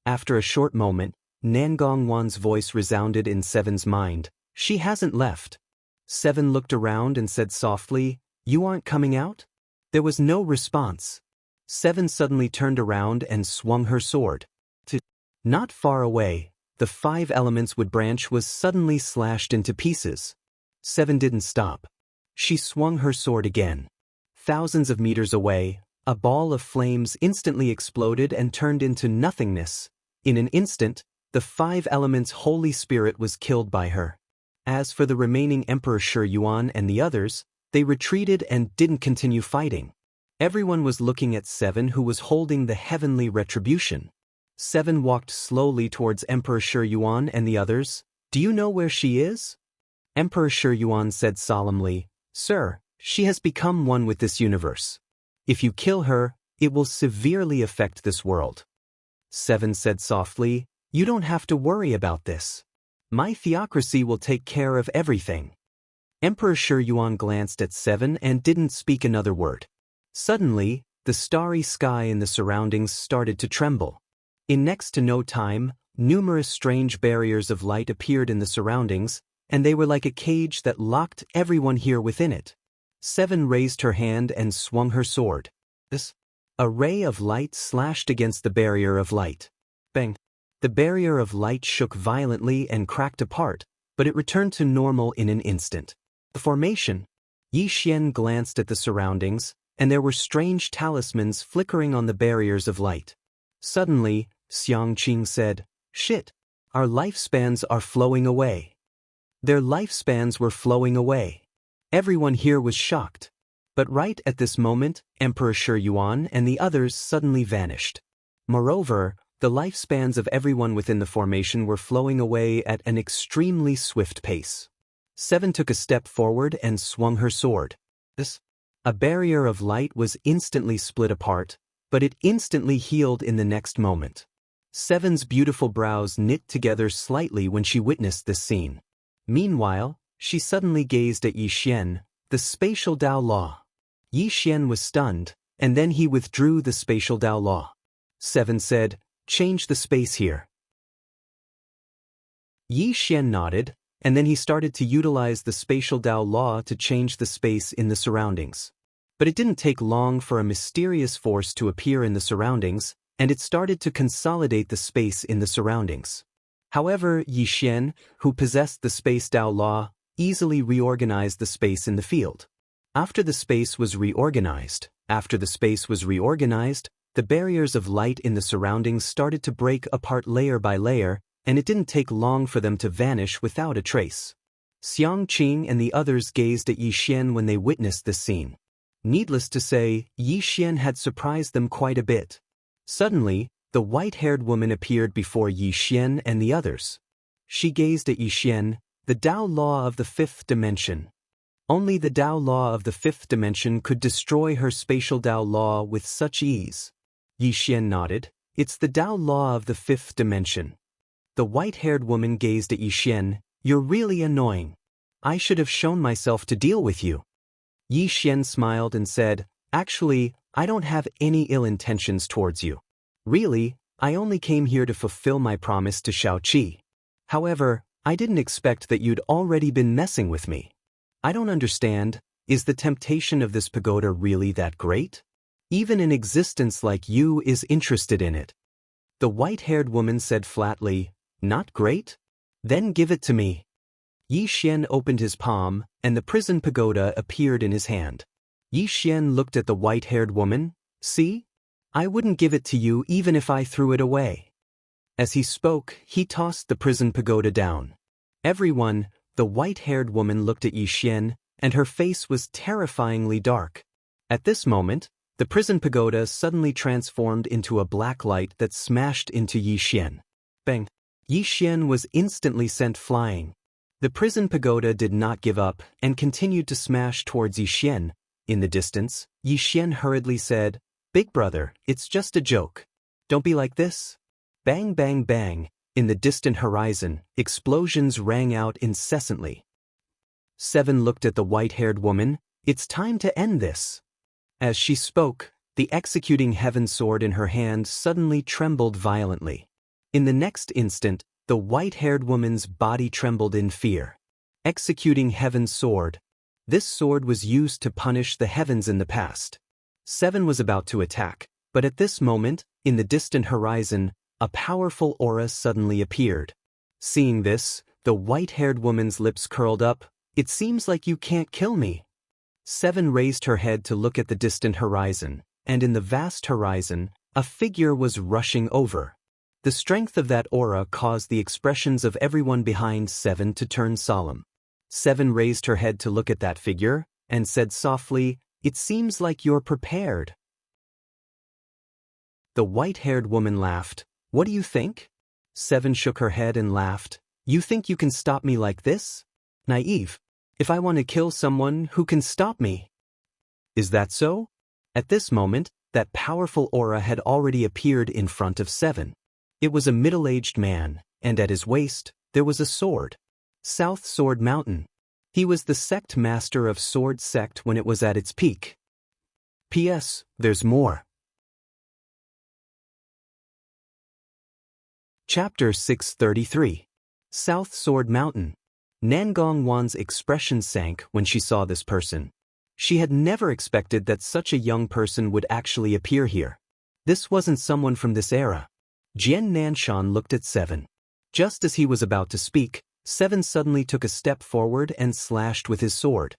After a short moment, Nangongwan's voice resounded in Seven's mind. She hasn't left. Seven looked around and said softly, "You aren't coming out?" There was no response. Seven suddenly turned around and swung her sword. Not far away, the 5 elements wood branch was suddenly slashed into pieces. Seven didn't stop. She swung her sword again. Thousands of meters away, a ball of flames instantly exploded and turned into nothingness. In an instant, the 5 elements' holy spirit was killed by her. As for the remaining Emperor Shi Yuan and the others, they retreated and didn't continue fighting. Everyone was looking at Seven, who was holding the heavenly retribution. Seven walked slowly towards Emperor Shi Yuan and the others. "Do you know where she is?" Emperor Shi Yuan said solemnly, "Sir, she has become one with this universe. If you kill her, it will severely affect this world." Seven said softly, "You don't have to worry about this. My theocracy will take care of everything." Emperor Shi Yuan glanced at Seven and didn't speak another word. Suddenly, the starry sky in the surroundings started to tremble. In next to no time, numerous strange barriers of light appeared in the surroundings, and they were like a cage that locked everyone here within it. Seven raised her hand and swung her sword. A ray of light slashed against the barrier of light. Bang! The barrier of light shook violently and cracked apart, but it returned to normal in an instant. The formation. Yi Xian glanced at the surroundings, and there were strange talismans flickering on the barriers of light. Suddenly, Xiangqing said, "Shit! Our lifespans are flowing away." Their lifespans were flowing away. Everyone here was shocked. But right at this moment, Emperor Shi Yuan and the others suddenly vanished. Moreover, the lifespans of everyone within the formation were flowing away at an extremely swift pace. Seven took a step forward and swung her sword. A barrier of light was instantly split apart, but it instantly healed in the next moment. Seven's beautiful brows knit together slightly when she witnessed this scene. Meanwhile, she suddenly gazed at Yi Xian, the spatial Dao Law. Yi Xian was stunned, and then he withdrew the spatial Dao Law. Seven said, "Change the space here." Yi Xian nodded, and then he started to utilize the spatial Dao Law to change the space in the surroundings. But it didn't take long for a mysterious force to appear in the surroundings, and it started to consolidate the space in the surroundings. However, Yi Xian, who possessed the space Dao Law, easily reorganized the space in the field. After the space was reorganized, the barriers of light in the surroundings started to break apart layer by layer, and it didn't take long for them to vanish without a trace. Xiangqing and the others gazed at Yi Xian when they witnessed this scene. Needless to say, Yi Xian had surprised them quite a bit. Suddenly, the white-haired woman appeared before Yi Xian and the others. She gazed at Yi Xian, the Tao law of the fifth dimension. Only the Tao law of the fifth dimension could destroy her spatial Tao law with such ease. Yi Xian nodded. It's the Tao law of the fifth dimension. The white-haired woman gazed at Yi Xian. You're really annoying. I should have shown myself to deal with you. Yi Xian smiled and said, Actually, I don't have any ill intentions towards you. Really, I only came here to fulfill my promise to Xiaoqi. However, I didn't expect that you'd already been messing with me. I don't understand, is the temptation of this pagoda really that great? Even an existence like you is interested in it. The white-haired woman said flatly, Not great? Then give it to me. Yi Xian opened his palm, and the prison pagoda appeared in his hand. Yi Xian looked at the white-haired woman. See? I wouldn't give it to you even if I threw it away. As he spoke, he tossed the prison pagoda down. Everyone, the white-haired woman looked at Yi Xian, and her face was terrifyingly dark. At this moment, the prison pagoda suddenly transformed into a black light that smashed into Yi Xian. Bang! Yi Xian was instantly sent flying. The prison pagoda did not give up and continued to smash towards Yi Xian. In the distance, Yi Xian hurriedly said, Big brother, it's just a joke. Don't be like this. Bang bang bang, in the distant horizon, explosions rang out incessantly. Seven looked at the white-haired woman. It's time to end this. As she spoke, the executing heaven sword in her hand suddenly trembled violently. In the next instant, the white-haired woman's body trembled in fear. Executing heaven sword. This sword was used to punish the heavens in the past. Seven was about to attack, but at this moment, in the distant horizon, a powerful aura suddenly appeared. Seeing this, the white-haired woman's lips curled up. It seems like you can't kill me. Seven raised her head to look at the distant horizon, and in the vast horizon, a figure was rushing over. The strength of that aura caused the expressions of everyone behind Seven to turn solemn. Seven raised her head to look at that figure, and said softly, It seems like you're prepared. The white-haired woman laughed. What do you think? Seven shook her head and laughed. You think you can stop me like this? Naive. If I want to kill someone, who can stop me? Is that so? At this moment, that powerful aura had already appeared in front of Seven. It was a middle-aged man, and at his waist, there was a sword. South Sword Mountain. He was the sect master of Sword Sect when it was at its peak. P.S. There's more. Chapter 633. South Sword Mountain. Nangong Wan's expression sank when she saw this person. She had never expected that such a young person would actually appear here. This wasn't someone from this era. Jian Nanshan looked at Seven. Just as he was about to speak, Seven suddenly took a step forward and slashed with his sword.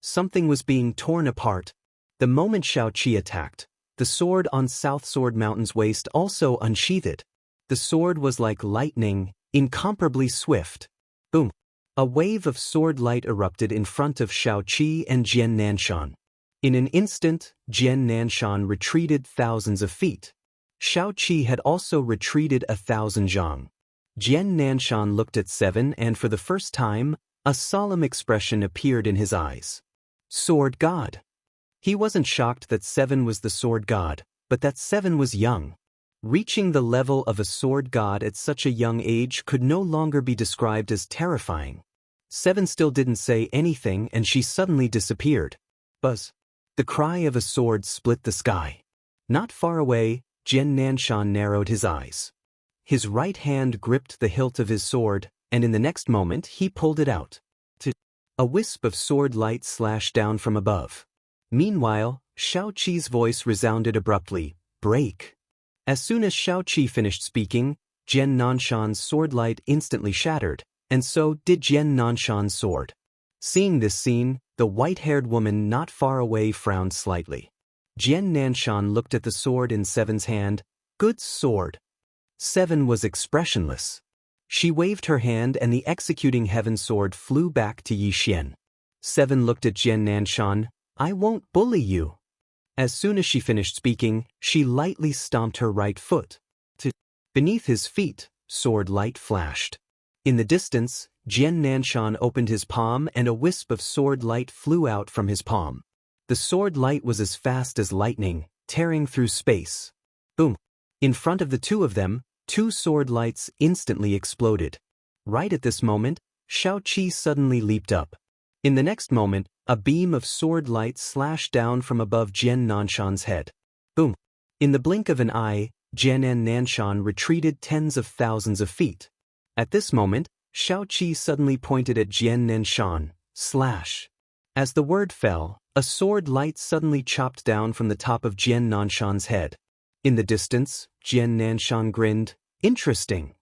Something was being torn apart. The moment Xiaoqi attacked, the sword on South Sword Mountain's waist also unsheathed. The sword was like lightning, incomparably swift. Boom! A wave of sword light erupted in front of Xiaoqi and Jian Nanshan. In an instant, Jian Nanshan retreated thousands of feet. Xiaoqi had also retreated 1,000 zhang. Jian Nanshan looked at Seven and for the first time, a solemn expression appeared in his eyes. Sword God. He wasn't shocked that Seven was the sword god, but that Seven was young. Reaching the level of a sword god at such a young age could no longer be described as terrifying. Seven still didn't say anything and she suddenly disappeared. Buzz. The cry of a sword split the sky. Not far away, Jian Nanshan narrowed his eyes. His right hand gripped the hilt of his sword, and in the next moment he pulled it out. A wisp of sword light slashed down from above. Meanwhile, Xiaoqi's voice resounded abruptly, Break. As soon as Xiaoqi finished speaking, Jian Nanshan's sword light instantly shattered, and so did Jian Nanshan's sword. Seeing this scene, the white-haired woman not far away frowned slightly. Jian Nanshan looked at the sword in Seven's hand. Good sword. Seven was expressionless. She waved her hand and the executing heaven sword flew back to Yi Xian. Seven looked at Jian Nanshan. I won't bully you. As soon as she finished speaking, she lightly stomped her right foot. Beneath his feet, sword light flashed. In the distance, Jian Nanshan opened his palm and a wisp of sword light flew out from his palm. The sword light was as fast as lightning, tearing through space. Boom! In front of the two of them, two sword lights instantly exploded. Right at this moment, Xiaoqi suddenly leaped up. In the next moment, a beam of sword light slashed down from above Jian Nanshan's head. Boom! In the blink of an eye, Jian Nanshan retreated tens of thousands of feet. At this moment, Xiaoqi suddenly pointed at Jian Nanshan, slash. As the word fell, a sword light suddenly chopped down from the top of Jian Nanshan's head. In the distance, Jian Nanshan grinned, interesting.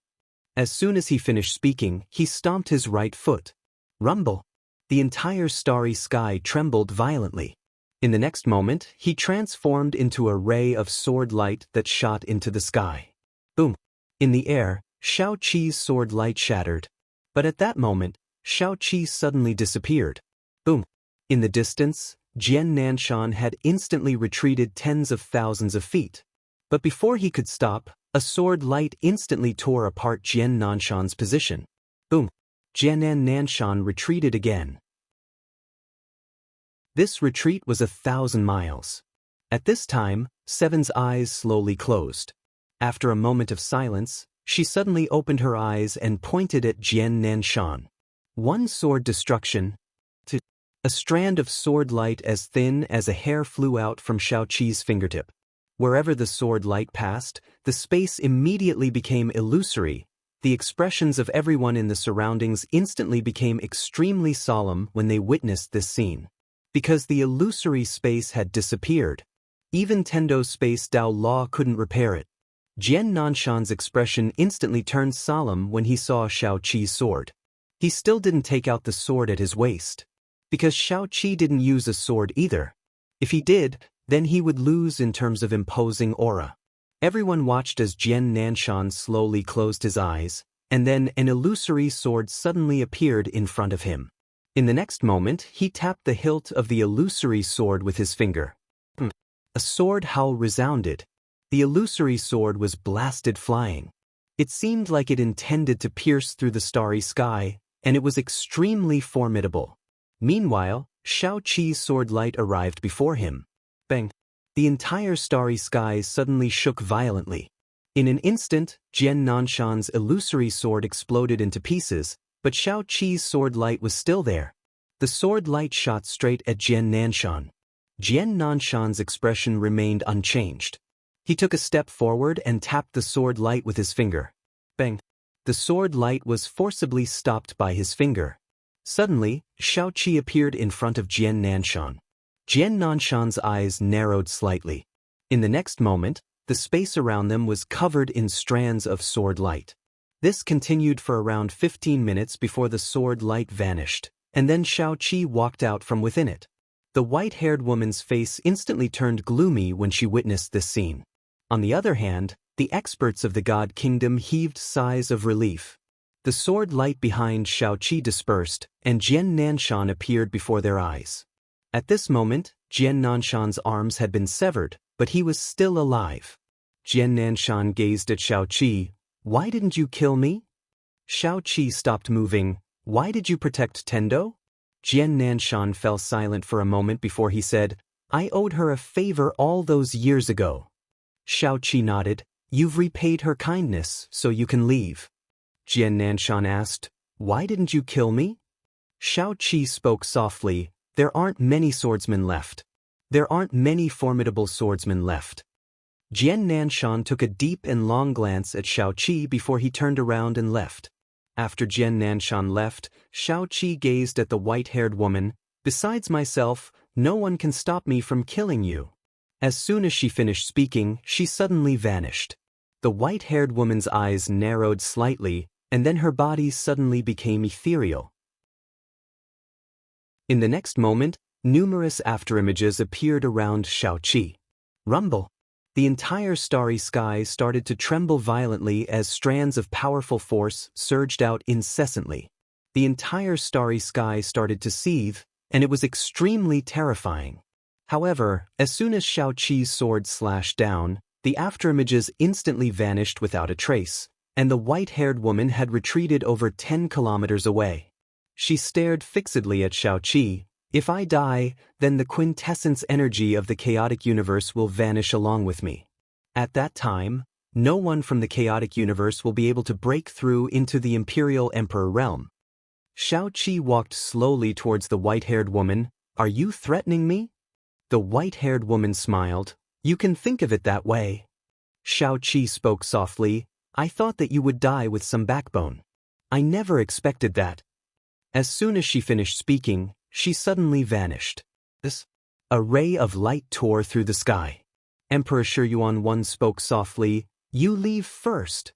As soon as he finished speaking, he stomped his right foot. Rumble! The entire starry sky trembled violently. In the next moment, he transformed into a ray of sword light that shot into the sky. Boom! In the air, Xiaoqi's sword light shattered. But at that moment, Xiaoqi suddenly disappeared. Boom! In the distance, Jian Nanshan had instantly retreated tens of thousands of feet. But before he could stop, a sword light instantly tore apart Jian Nanshan's position. Boom! Jian Nanshan retreated again. This retreat was 1,000 miles. At this time, Seven's eyes slowly closed. After a moment of silence, she suddenly opened her eyes and pointed at Jian Nanshan. One sword destruction. A strand of sword light as thin as a hair flew out from Xiaoqi's fingertip. Wherever the sword light passed, the space immediately became illusory. The expressions of everyone in the surroundings instantly became extremely solemn when they witnessed this scene. Because the illusory space had disappeared. Even Tendo's space Dao Law couldn't repair it. Jian Nanshan's expression instantly turned solemn when he saw Xiaoqi's sword. He still didn't take out the sword at his waist. Because Xiaoqi didn't use a sword either. If he did, then he would lose in terms of imposing aura. Everyone watched as Jian Nanshan slowly closed his eyes, and then an illusory sword suddenly appeared in front of him. In the next moment, he tapped the hilt of the illusory sword with his finger. A sword howl resounded. The illusory sword was blasted flying. It seemed like it intended to pierce through the starry sky, and it was extremely formidable. Meanwhile, Xiaoqi's sword light arrived before him. Bang! The entire starry sky suddenly shook violently. In an instant, Jian Nanshan's illusory sword exploded into pieces, but Xiaoqi's sword light was still there. The sword light shot straight at Jian Nanshan. Jian Nanshan's expression remained unchanged. He took a step forward and tapped the sword light with his finger. Bang! The sword light was forcibly stopped by his finger. Suddenly, Xiaoqi appeared in front of Jian Nanshan. Jian Nanshan's eyes narrowed slightly. In the next moment, the space around them was covered in strands of sword light. This continued for around 15 minutes before the sword light vanished, and then Xiaoqi walked out from within it. The white-haired woman's face instantly turned gloomy when she witnessed this scene. On the other hand, the experts of the God Kingdom heaved sighs of relief. The sword light behind Xiaoqi dispersed, and Jian Nanshan appeared before their eyes. At this moment, Jian Nanshan's arms had been severed, but he was still alive. Jian Nanshan gazed at Xiaoqi. Why didn't you kill me? Xiaoqi stopped moving. Why did you protect Tendo? Jian Nanshan fell silent for a moment before he said, I owed her a favor all those years ago. Xiaoqi nodded. You've repaid her kindness, so you can leave. Jian Nanshan asked, Why didn't you kill me? Xiaoqi spoke softly. There aren't many swordsmen left. There aren't many formidable swordsmen left. Jian Nanshan took a deep and long glance at Xiaoqi before he turned around and left. After Jian Nanshan left, Xiaoqi gazed at the white-haired woman. Besides myself, no one can stop me from killing you. As soon as she finished speaking, she suddenly vanished. The white-haired woman's eyes narrowed slightly, and then her body suddenly became ethereal. In the next moment, numerous afterimages appeared around Xiaoqi. Rumble! The entire starry sky started to tremble violently as strands of powerful force surged out incessantly. The entire starry sky started to seethe, and it was extremely terrifying. However, as soon as Xiao Qi's sword slashed down, the afterimages instantly vanished without a trace, and the white-haired woman had retreated over 10 kilometers away. She stared fixedly at Xiao Qi. If I die, then the quintessence energy of the chaotic universe will vanish along with me. At that time, no one from the chaotic universe will be able to break through into the Imperial Emperor realm. Xiao Qi walked slowly towards the white-haired woman. Are you threatening me? The white-haired woman smiled. You can think of it that way. Xiao Qi spoke softly. I thought that you would die with some backbone. I never expected that. As soon as she finished speaking, she suddenly vanished. A ray of light tore through the sky. Emperor Shi Yuan 1 spoke softly. You leave first.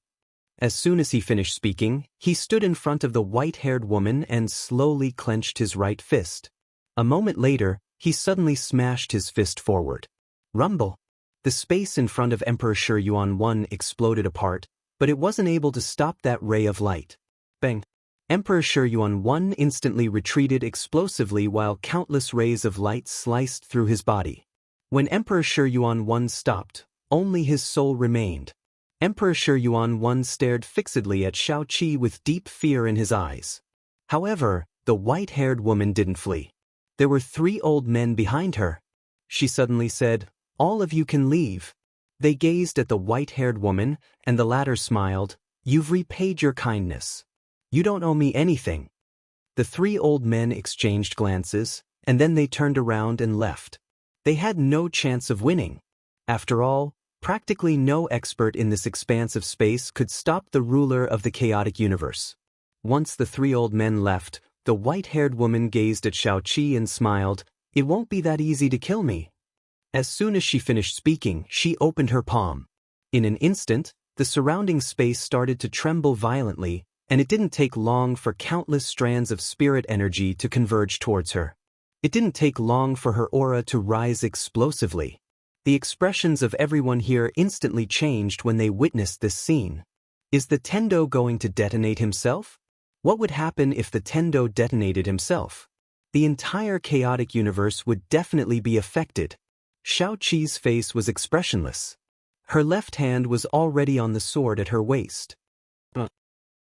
As soon as he finished speaking, he stood in front of the white-haired woman and slowly clenched his right fist. A moment later, he suddenly smashed his fist forward. Rumble. The space in front of Emperor Shi Yuan 1 exploded apart, but it wasn't able to stop that ray of light. Bang. Emperor Shi Yuan 1 instantly retreated explosively while countless rays of light sliced through his body. When Emperor Shi Yuan 1 stopped, only his soul remained. Emperor Shi Yuan 1 stared fixedly at Xiao Qi with deep fear in his eyes. However, the white-haired woman didn't flee. There were 3 old men behind her. She suddenly said, All of you can leave. They gazed at the white-haired woman, and the latter smiled. You've repaid your kindness. You don't owe me anything. The 3 old men exchanged glances, and then they turned around and left. They had no chance of winning. After all, practically no expert in this expanse of space could stop the ruler of the chaotic universe. Once the 3 old men left, the white-haired woman gazed at Xiao Qi and smiled. It won't be that easy to kill me. As soon as she finished speaking, she opened her palm. In an instant, the surrounding space started to tremble violently, and it didn't take long for countless strands of spirit energy to converge towards her. It didn't take long for her aura to rise explosively. The expressions of everyone here instantly changed when they witnessed this scene. Is the Tendo going to detonate himself? What would happen if the Tendo detonated himself? The entire chaotic universe would definitely be affected. Xiao Qi's face was expressionless. Her left hand was already on the sword at her waist.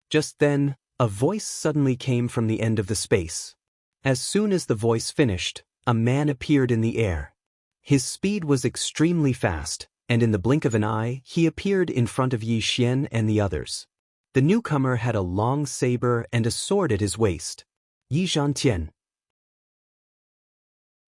Just then, a voice suddenly came from the end of the space. As soon as the voice finished, a man appeared in the air. His speed was extremely fast, and in the blink of an eye, he appeared in front of Yi Xian and the others. The newcomer had a long saber and a sword at his waist. Yi Zhantian.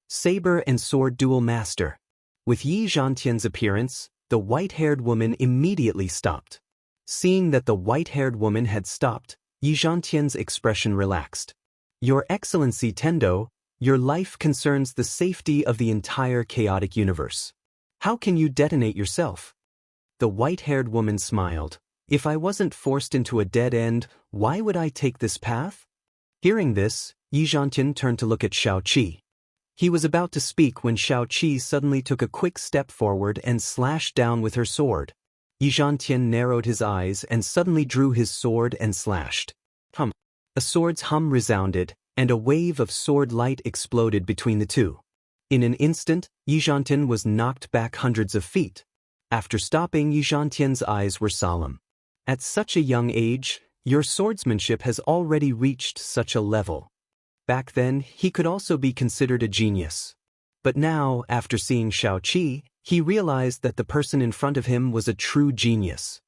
Saber and sword duel master. With Yi Zhantian's appearance, the white-haired woman immediately stopped. Seeing that the white-haired woman had stopped, Yi Zhantian's expression relaxed. Your Excellency Tendo, your life concerns the safety of the entire chaotic universe. How can you detonate yourself? The white-haired woman smiled. If I wasn't forced into a dead end, why would I take this path? Hearing this, Yi Zhantian turned to look at Xiao Qi. He was about to speak when Xiao Qi suddenly took a quick step forward and slashed down with her sword. Yi Zhantian narrowed his eyes and suddenly drew his sword and slashed. Hum. A sword's hum resounded, and a wave of sword light exploded between the two. In an instant, Yi Zhantian was knocked back hundreds of feet. After stopping, Yi Zhantian's eyes were solemn. At such a young age, your swordsmanship has already reached such a level. Back then, he could also be considered a genius. But now, after seeing Xiao Qi, he realized that the person in front of him was a true genius.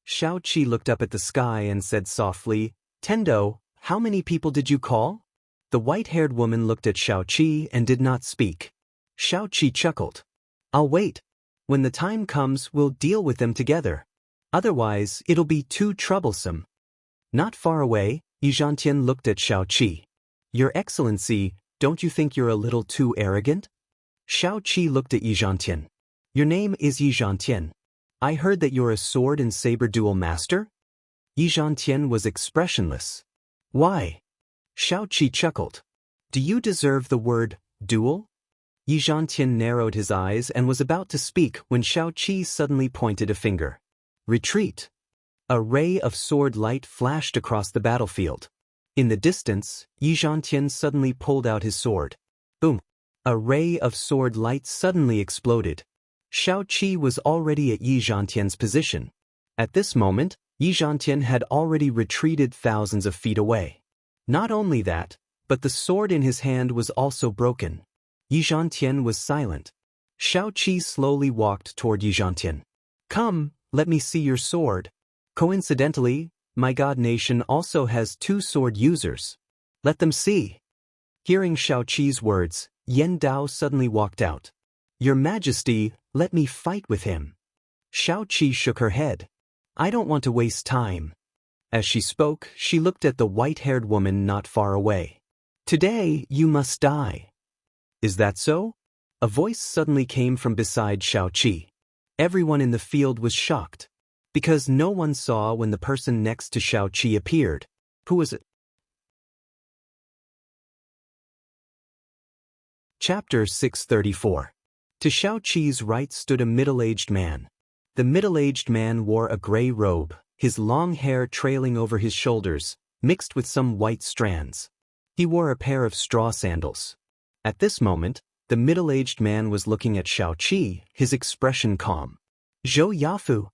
Xiao Qi looked up at the sky and said softly, Tendo, how many people did you call? The white-haired woman looked at Xiao Qi and did not speak. Xiao Qi chuckled. I'll wait. When the time comes, we'll deal with them together. Otherwise, it'll be too troublesome. Not far away, Yi Zhantian looked at Xiao Qi. Your Excellency, don't you think you're a little too arrogant? Xiao Qi looked at Yi Zhantian. Your name is Yi Zhantian. I heard that you're a sword and saber duel master? Yi Zhantian was expressionless. Why? Xiao Qi chuckled. Do you deserve the word duel? Yi Zhantian narrowed his eyes and was about to speak when Xiao Qi suddenly pointed a finger. Retreat. A ray of sword light flashed across the battlefield. In the distance, Yi Zhantian suddenly pulled out his sword. Boom! A ray of sword light suddenly exploded. Xiaoqi was already at Yi Zhantian's position. At this moment, Yi Zhantian had already retreated thousands of feet away. Not only that, but the sword in his hand was also broken. Yi Zhantian was silent. Xiaoqi slowly walked toward Yi Zhantian. Come, let me see your sword. Coincidentally, my god nation also has 2 sword users. Let them see. Hearing Xiaoqi's words, Yan Dao suddenly walked out. Your Majesty, let me fight with him. Xiaoqi shook her head. I don't want to waste time. As she spoke, she looked at the white-haired woman not far away. Today, you must die. Is that so? A voice suddenly came from beside Xiaoqi. Everyone in the field was shocked, because no one saw when the person next to Xiaoqi appeared. Who was it? Chapter 634. To Xiaoqi's right stood a middle-aged man. The middle-aged man wore a gray robe, his long hair trailing over his shoulders, mixed with some white strands. He wore a pair of straw sandals. At this moment, the middle-aged man was looking at Xiaoqi, his expression calm. Zhou Yafu.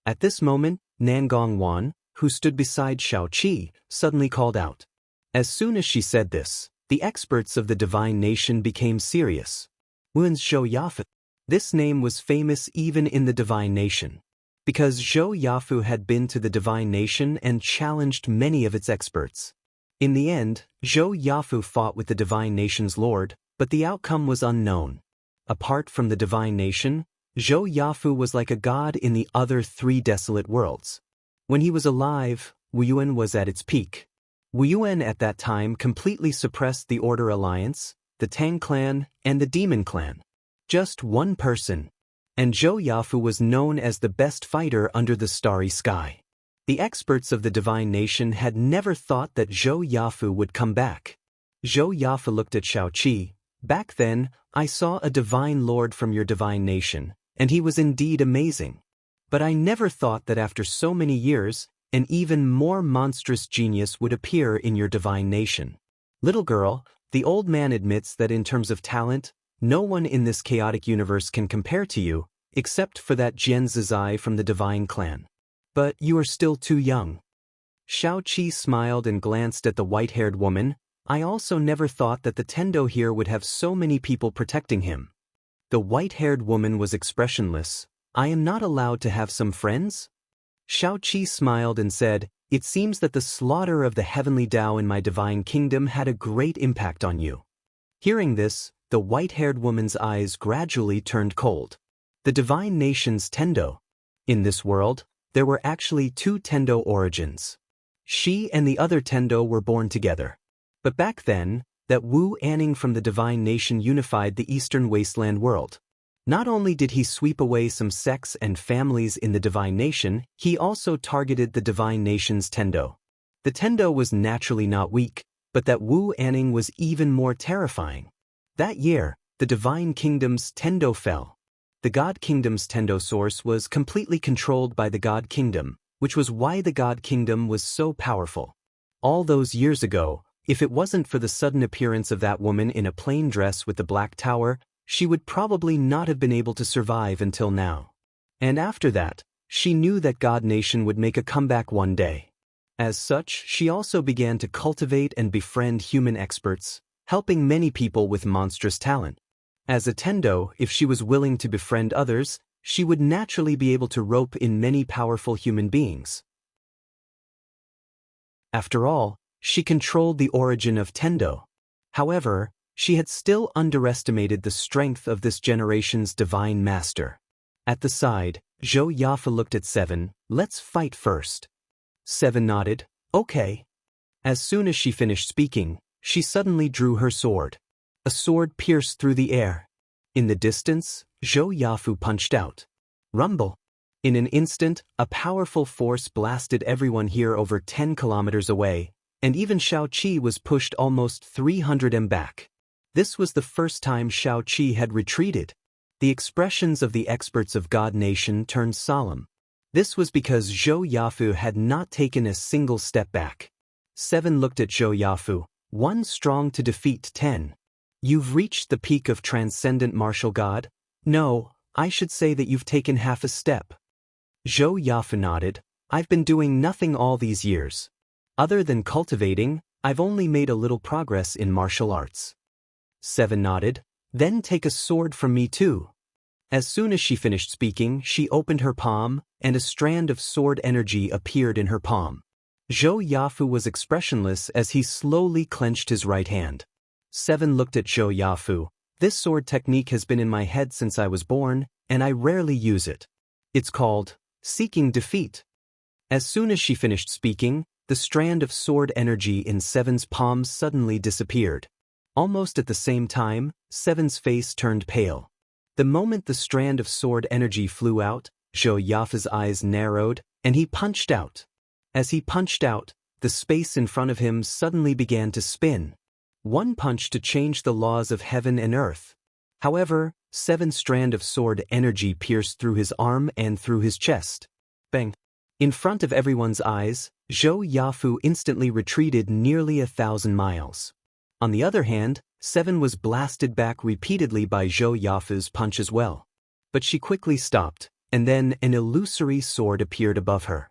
At this moment, Nangong Wan, who stood beside Xiaoqi, suddenly called out. As soon as she said this, the experts of the divine nation became serious. Wu's Zhou Yafu. This name was famous even in the divine nation, because Zhou Yafu had been to the divine nation and challenged many of its experts. In the end, Zhou Yafu fought with the divine nation's lord, but the outcome was unknown. Apart from the divine nation, Zhou Yafu was like a god in the other 3 desolate worlds. When he was alive, Wuyuan was at its peak. Wuyuan at that time completely suppressed the Order Alliance, the Tang clan, and the Demon clan. Just one person. And Zhou Yafu was known as the best fighter under the starry sky. The experts of the divine nation had never thought that Zhou Yafu would come back. Zhou Yafu looked at Xiaoqi. Back then, I saw a divine lord from your divine nation, and he was indeed amazing. But I never thought that after so many years, an even more monstrous genius would appear in your divine nation. Little girl, the old man admits that in terms of talent, no one in this chaotic universe can compare to you, except for that Jian Zizai from the divine clan. But you are still too young. Xiaoqi smiled and glanced at the white-haired woman. I also never thought that the Tendo here would have so many people protecting him. The white-haired woman was expressionless. I am not allowed to have some friends? Xiaoqi smiled and said, It seems that the slaughter of the heavenly Dao in my divine kingdom had a great impact on you. Hearing this, the white-haired woman's eyes gradually turned cold. The divine nation's Tendo. In this world, there were actually 2 Tendo origins. She and the other Tendo were born together. But back then, that Wu Anning from the divine nation unified the eastern wasteland world. Not only did he sweep away some sects and families in the divine nation, he also targeted the divine nation's Tendo. The Tendo was naturally not weak, but that Wu Anning was even more terrifying. That year, the divine kingdom's Tendo fell. The god kingdom's Tendo source was completely controlled by the god kingdom, which was why the god kingdom was so powerful. All those years ago, if it wasn't for the sudden appearance of that woman in a plain dress with the black tower, she would probably not have been able to survive until now. And after that, she knew that God Nation would make a comeback one day. As such, she also began to cultivate and befriend human experts, helping many people with monstrous talent. As a Tendo, if she was willing to befriend others, she would naturally be able to rope in many powerful human beings. After all, she controlled the origin of Tendo. However, she had still underestimated the strength of this generation's divine master. At the side, Zhou Yafa looked at Seven. Let's fight first. Seven nodded. Okay. As soon as she finished speaking, she suddenly drew her sword. A sword pierced through the air. In the distance, Zhou Yafu punched out. Rumble. In an instant, a powerful force blasted everyone here over 10 kilometers away, and even Xiao Qi was pushed almost 300 m back. This was the first time Xiao Qi had retreated. The expressions of the experts of God Nation turned solemn. This was because Zhou Yafu had not taken a single step back. Seven looked at Zhou Yafu, 1 strong to defeat 10. You've reached the peak of transcendent martial god? No, I should say that you've taken half a step. Zhou Yafu nodded. I've been doing nothing all these years. Other than cultivating, I've only made a little progress in martial arts. 7 nodded. Then take a sword from me too. As soon as she finished speaking, she opened her palm, and a strand of sword energy appeared in her palm. Zhou Yafu was expressionless as he slowly clenched his right hand. 7 looked at Zhou Yafu. This sword technique has been in my head since I was born, and I rarely use it. It's called seeking defeat. As soon as she finished speaking, the strand of sword energy in 7's palm suddenly disappeared. Almost at the same time, 7's face turned pale. The moment the strand of sword energy flew out, Zhou Yafu's eyes narrowed, and he punched out. As he punched out, the space in front of him suddenly began to spin. One punch to change the laws of heaven and earth. However, 7's strand of sword energy pierced through his arm and through his chest. Bang! In front of everyone's eyes, Zhou Yafu instantly retreated nearly 1,000 miles. On the other hand, 7 was blasted back repeatedly by Zhou Yafu's punch as well. But she quickly stopped, and then an illusory sword appeared above her.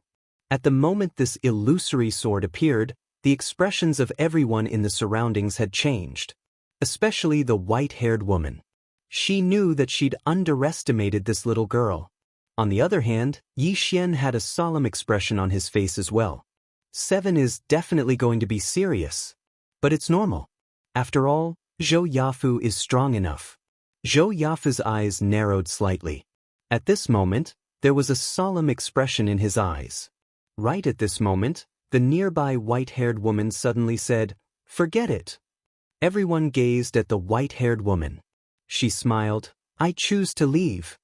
At the moment this illusory sword appeared, the expressions of everyone in the surroundings had changed. Especially the white-haired woman. She knew that she'd underestimated this little girl. On the other hand, Yi Xian had a solemn expression on his face as well. 7 is definitely going to be serious. But it's normal. After all, Zhou Yafu is strong enough. Zhou Yafu's eyes narrowed slightly. At this moment, there was a solemn expression in his eyes. Right at this moment, the nearby white-haired woman suddenly said, "Forget it." Everyone gazed at the white-haired woman. She smiled, "I choose to leave."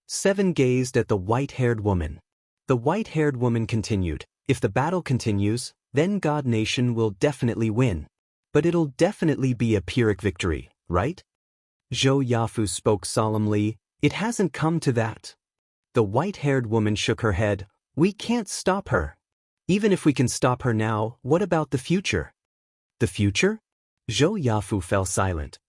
7 gazed at the white-haired woman. The white-haired woman continued, "If the battle continues, then God Nation will definitely win. But it'll definitely be a Pyrrhic victory, right?" Zhou Yafu spoke solemnly, "It hasn't come to that." The white-haired woman shook her head, "We can't stop her. Even if we can stop her now, what about the future?" "The future?" Zhou Yafu fell silent.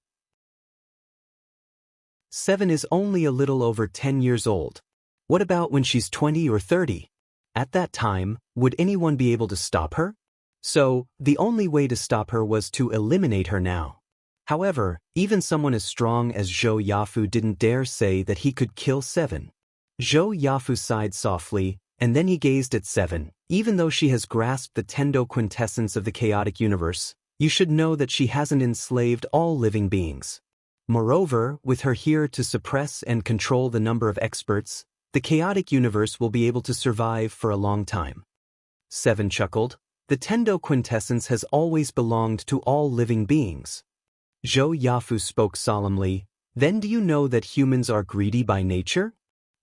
7 is only a little over 10 years old. What about when she's 20 or 30? At that time, would anyone be able to stop her? So, the only way to stop her was to eliminate her now. However, even someone as strong as Zhou Yafu didn't dare say that he could kill 7. Zhou Yafu sighed softly, and then he gazed at 7. "Even though she has grasped the Tendo quintessence of the chaotic universe, you should know that she hasn't enslaved all living beings. Moreover, with her here to suppress and control the number of experts, the chaotic universe will be able to survive for a long time." 7 chuckled. "The Tendo quintessence has always belonged to all living beings." Zhou Yafu spoke solemnly, "Then do you know that humans are greedy by nature?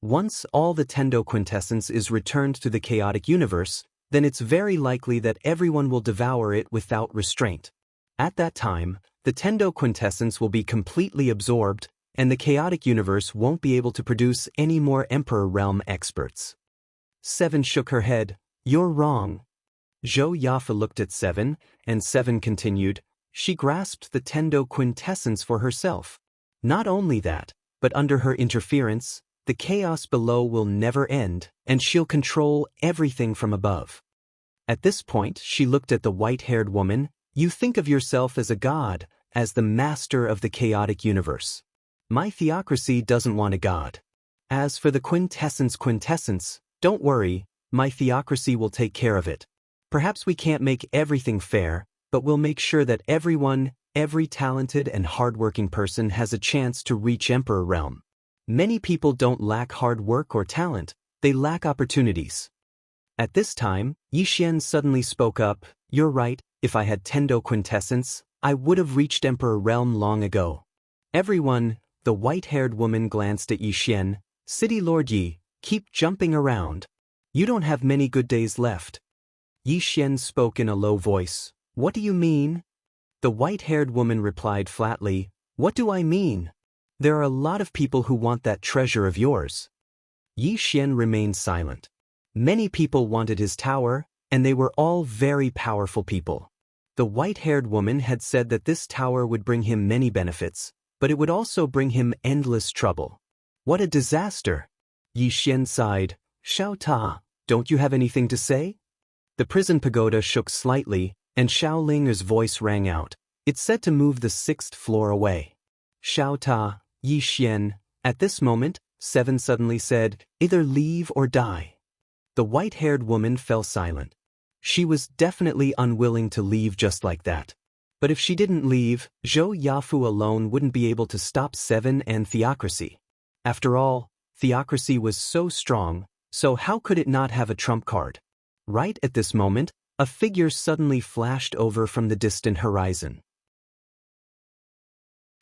Once all the Tendo quintessence is returned to the chaotic universe, then it's very likely that everyone will devour it without restraint. At that time, the Tendo quintessence will be completely absorbed, and the chaotic universe won't be able to produce any more Emperor Realm experts." 7 shook her head, "You're wrong." Zhou Yafu looked at 7, and 7 continued, "She grasped the Tendo quintessence for herself. Not only that, but under her interference, the chaos below will never end, and she'll control everything from above." At this point, she looked at the white-haired woman. "You think of yourself as a god, as the master of the chaotic universe. My theocracy doesn't want a god. As for the quintessence, don't worry, my theocracy will take care of it. Perhaps we can't make everything fair, but we'll make sure that every talented and hardworking person has a chance to reach Emperor Realm. Many people don't lack hard work or talent, they lack opportunities." At this time, Yi Xian suddenly spoke up, "You're right, if I had Tendo quintessence, I would have reached Emperor Realm long ago." Everyone, the white-haired woman glanced at Yi Xian, "City Lord Yi, keep jumping around. You don't have many good days left." Yi Xian spoke in a low voice, "What do you mean?" The white-haired woman replied flatly, "What do I mean? There are a lot of people who want that treasure of yours." Yi Xian remained silent. Many people wanted his tower, and they were all very powerful people. The white-haired woman had said that this tower would bring him many benefits, but it would also bring him endless trouble. What a disaster! Yi Xian sighed. Xiao Ta, don't you have anything to say? The prison pagoda shook slightly, and Xiao Linger's voice rang out. It said to move the 6th floor away. Xiao Ta, Yi Xian. At this moment, 7 suddenly said, either leave or die. The white-haired woman fell silent. She was definitely unwilling to leave just like that. But if she didn't leave, Zhou Yafu alone wouldn't be able to stop 7 and theocracy. After all, theocracy was so strong, so how could it not have a trump card? Right at this moment, a figure suddenly flashed over from the distant horizon.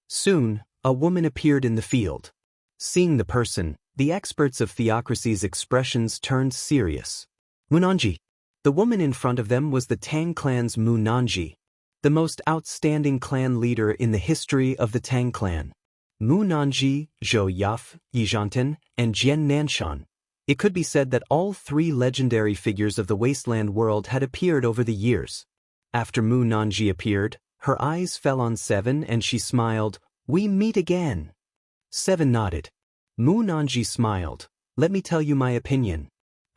Soon, a woman appeared in the field. Seeing the person, the experts of theocracy's expressions turned serious. Munanji. The woman in front of them was the Tang clan's Munanji, the most outstanding clan leader in the history of the Tang clan. Munanji, Zhou Yaf, Yizhanten, and Jian Nanshan. It could be said that all 3 legendary figures of the wasteland world had appeared over the years. After Munanji appeared, her eyes fell on 7 and she smiled. We meet again. 7 nodded. Munanji smiled. Let me tell you my opinion.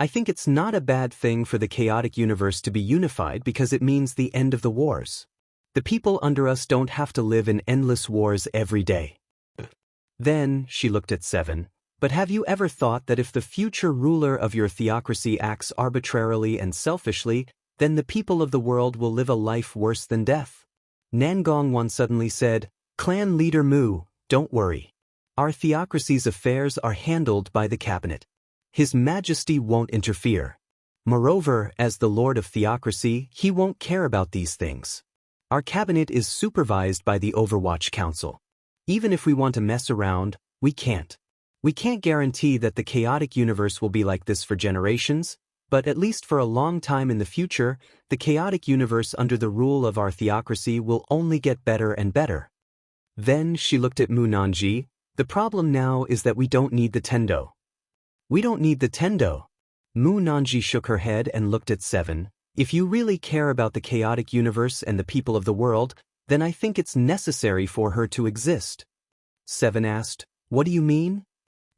I think it's not a bad thing for the chaotic universe to be unified because it means the end of the wars. The people under us don't have to live in endless wars every day. Then, she looked at 7, but have you ever thought that if the future ruler of your theocracy acts arbitrarily and selfishly, then the people of the world will live a life worse than death? Nangong Wan suddenly said, Clan leader Mu, don't worry. Our theocracy's affairs are handled by the cabinet. His Majesty won't interfere. Moreover, as the Lord of Theocracy, he won't care about these things. Our cabinet is supervised by the Overwatch Council. Even if we want to mess around, we can't. We can't guarantee that the chaotic universe will be like this for generations, but at least for a long time in the future, the chaotic universe under the rule of our theocracy will only get better and better. Then she looked at Munanji. The problem now is that we don't need the Tendo. We don't need the Tendo. Munanji shook her head and looked at 7. If you really care about the chaotic universe and the people of the world, then I think it's necessary for her to exist. 7 asked, what do you mean?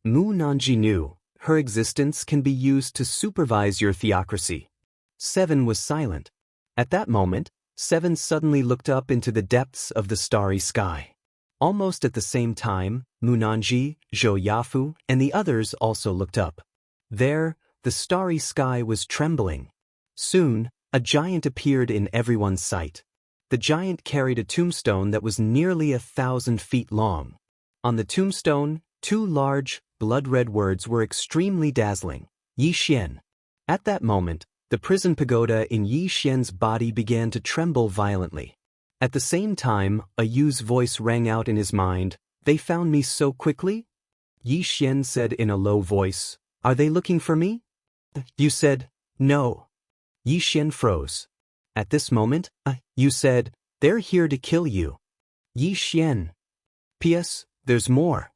Munanji knew, her existence can be used to supervise your theocracy. 7 was silent. At that moment, 7 suddenly looked up into the depths of the starry sky. Almost at the same time, Munanji, Zhou Yafu, and the others also looked up. There, the starry sky was trembling. Soon, a giant appeared in everyone's sight. The giant carried a tombstone that was nearly 1,000 feet long. On the tombstone, 2 large, blood-red words were extremely dazzling. Yi Xian. At that moment, the prison pagoda in Yi Xian's body began to tremble violently. At the same time, a Yu's voice rang out in his mind. They found me so quickly? Yi Xian said in a low voice. Are they looking for me? You said, no. Yi Xian froze. At this moment, you said, they're here to kill you. Yi Xian. P.S. There's more.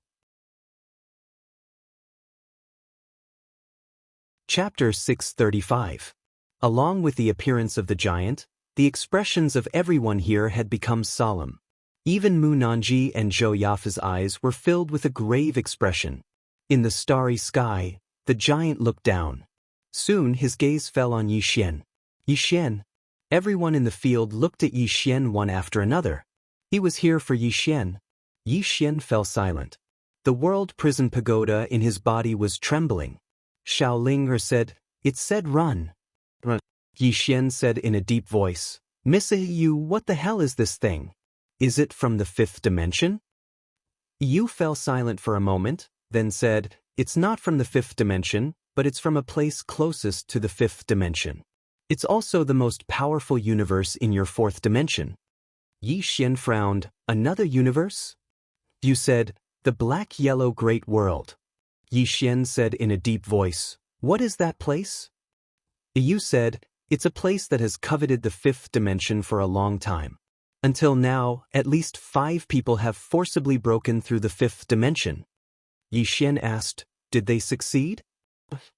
Chapter 635. Along with the appearance of the giant, the expressions of everyone here had become solemn. Even Munanji and Zhou Yafu's eyes were filled with a grave expression. In the starry sky, the giant looked down. Soon his gaze fell on Yi Xian. Yi Xian. Everyone in the field looked at Yi Xian one after another. He was here for Yi Xian. Yi Xian fell silent. The world prison pagoda in his body was trembling. Xiao Linger said, it said run. Run. Yi Xian said in a deep voice, Miss Yu, what the hell is this thing? Is it from the 5th dimension? Yu fell silent for a moment, then said, it's not from the 5th dimension, but it's from a place closest to the 5th dimension. It's also the most powerful universe in your 4th dimension. Yi Xian frowned, another universe? You said, the black-yellow great world. Yi Xian said in a deep voice, what is that place? Yu said, it's a place that has coveted the 5th dimension for a long time. Until now, at least 5 people have forcibly broken through the 5th dimension. Yi Xian asked, did they succeed?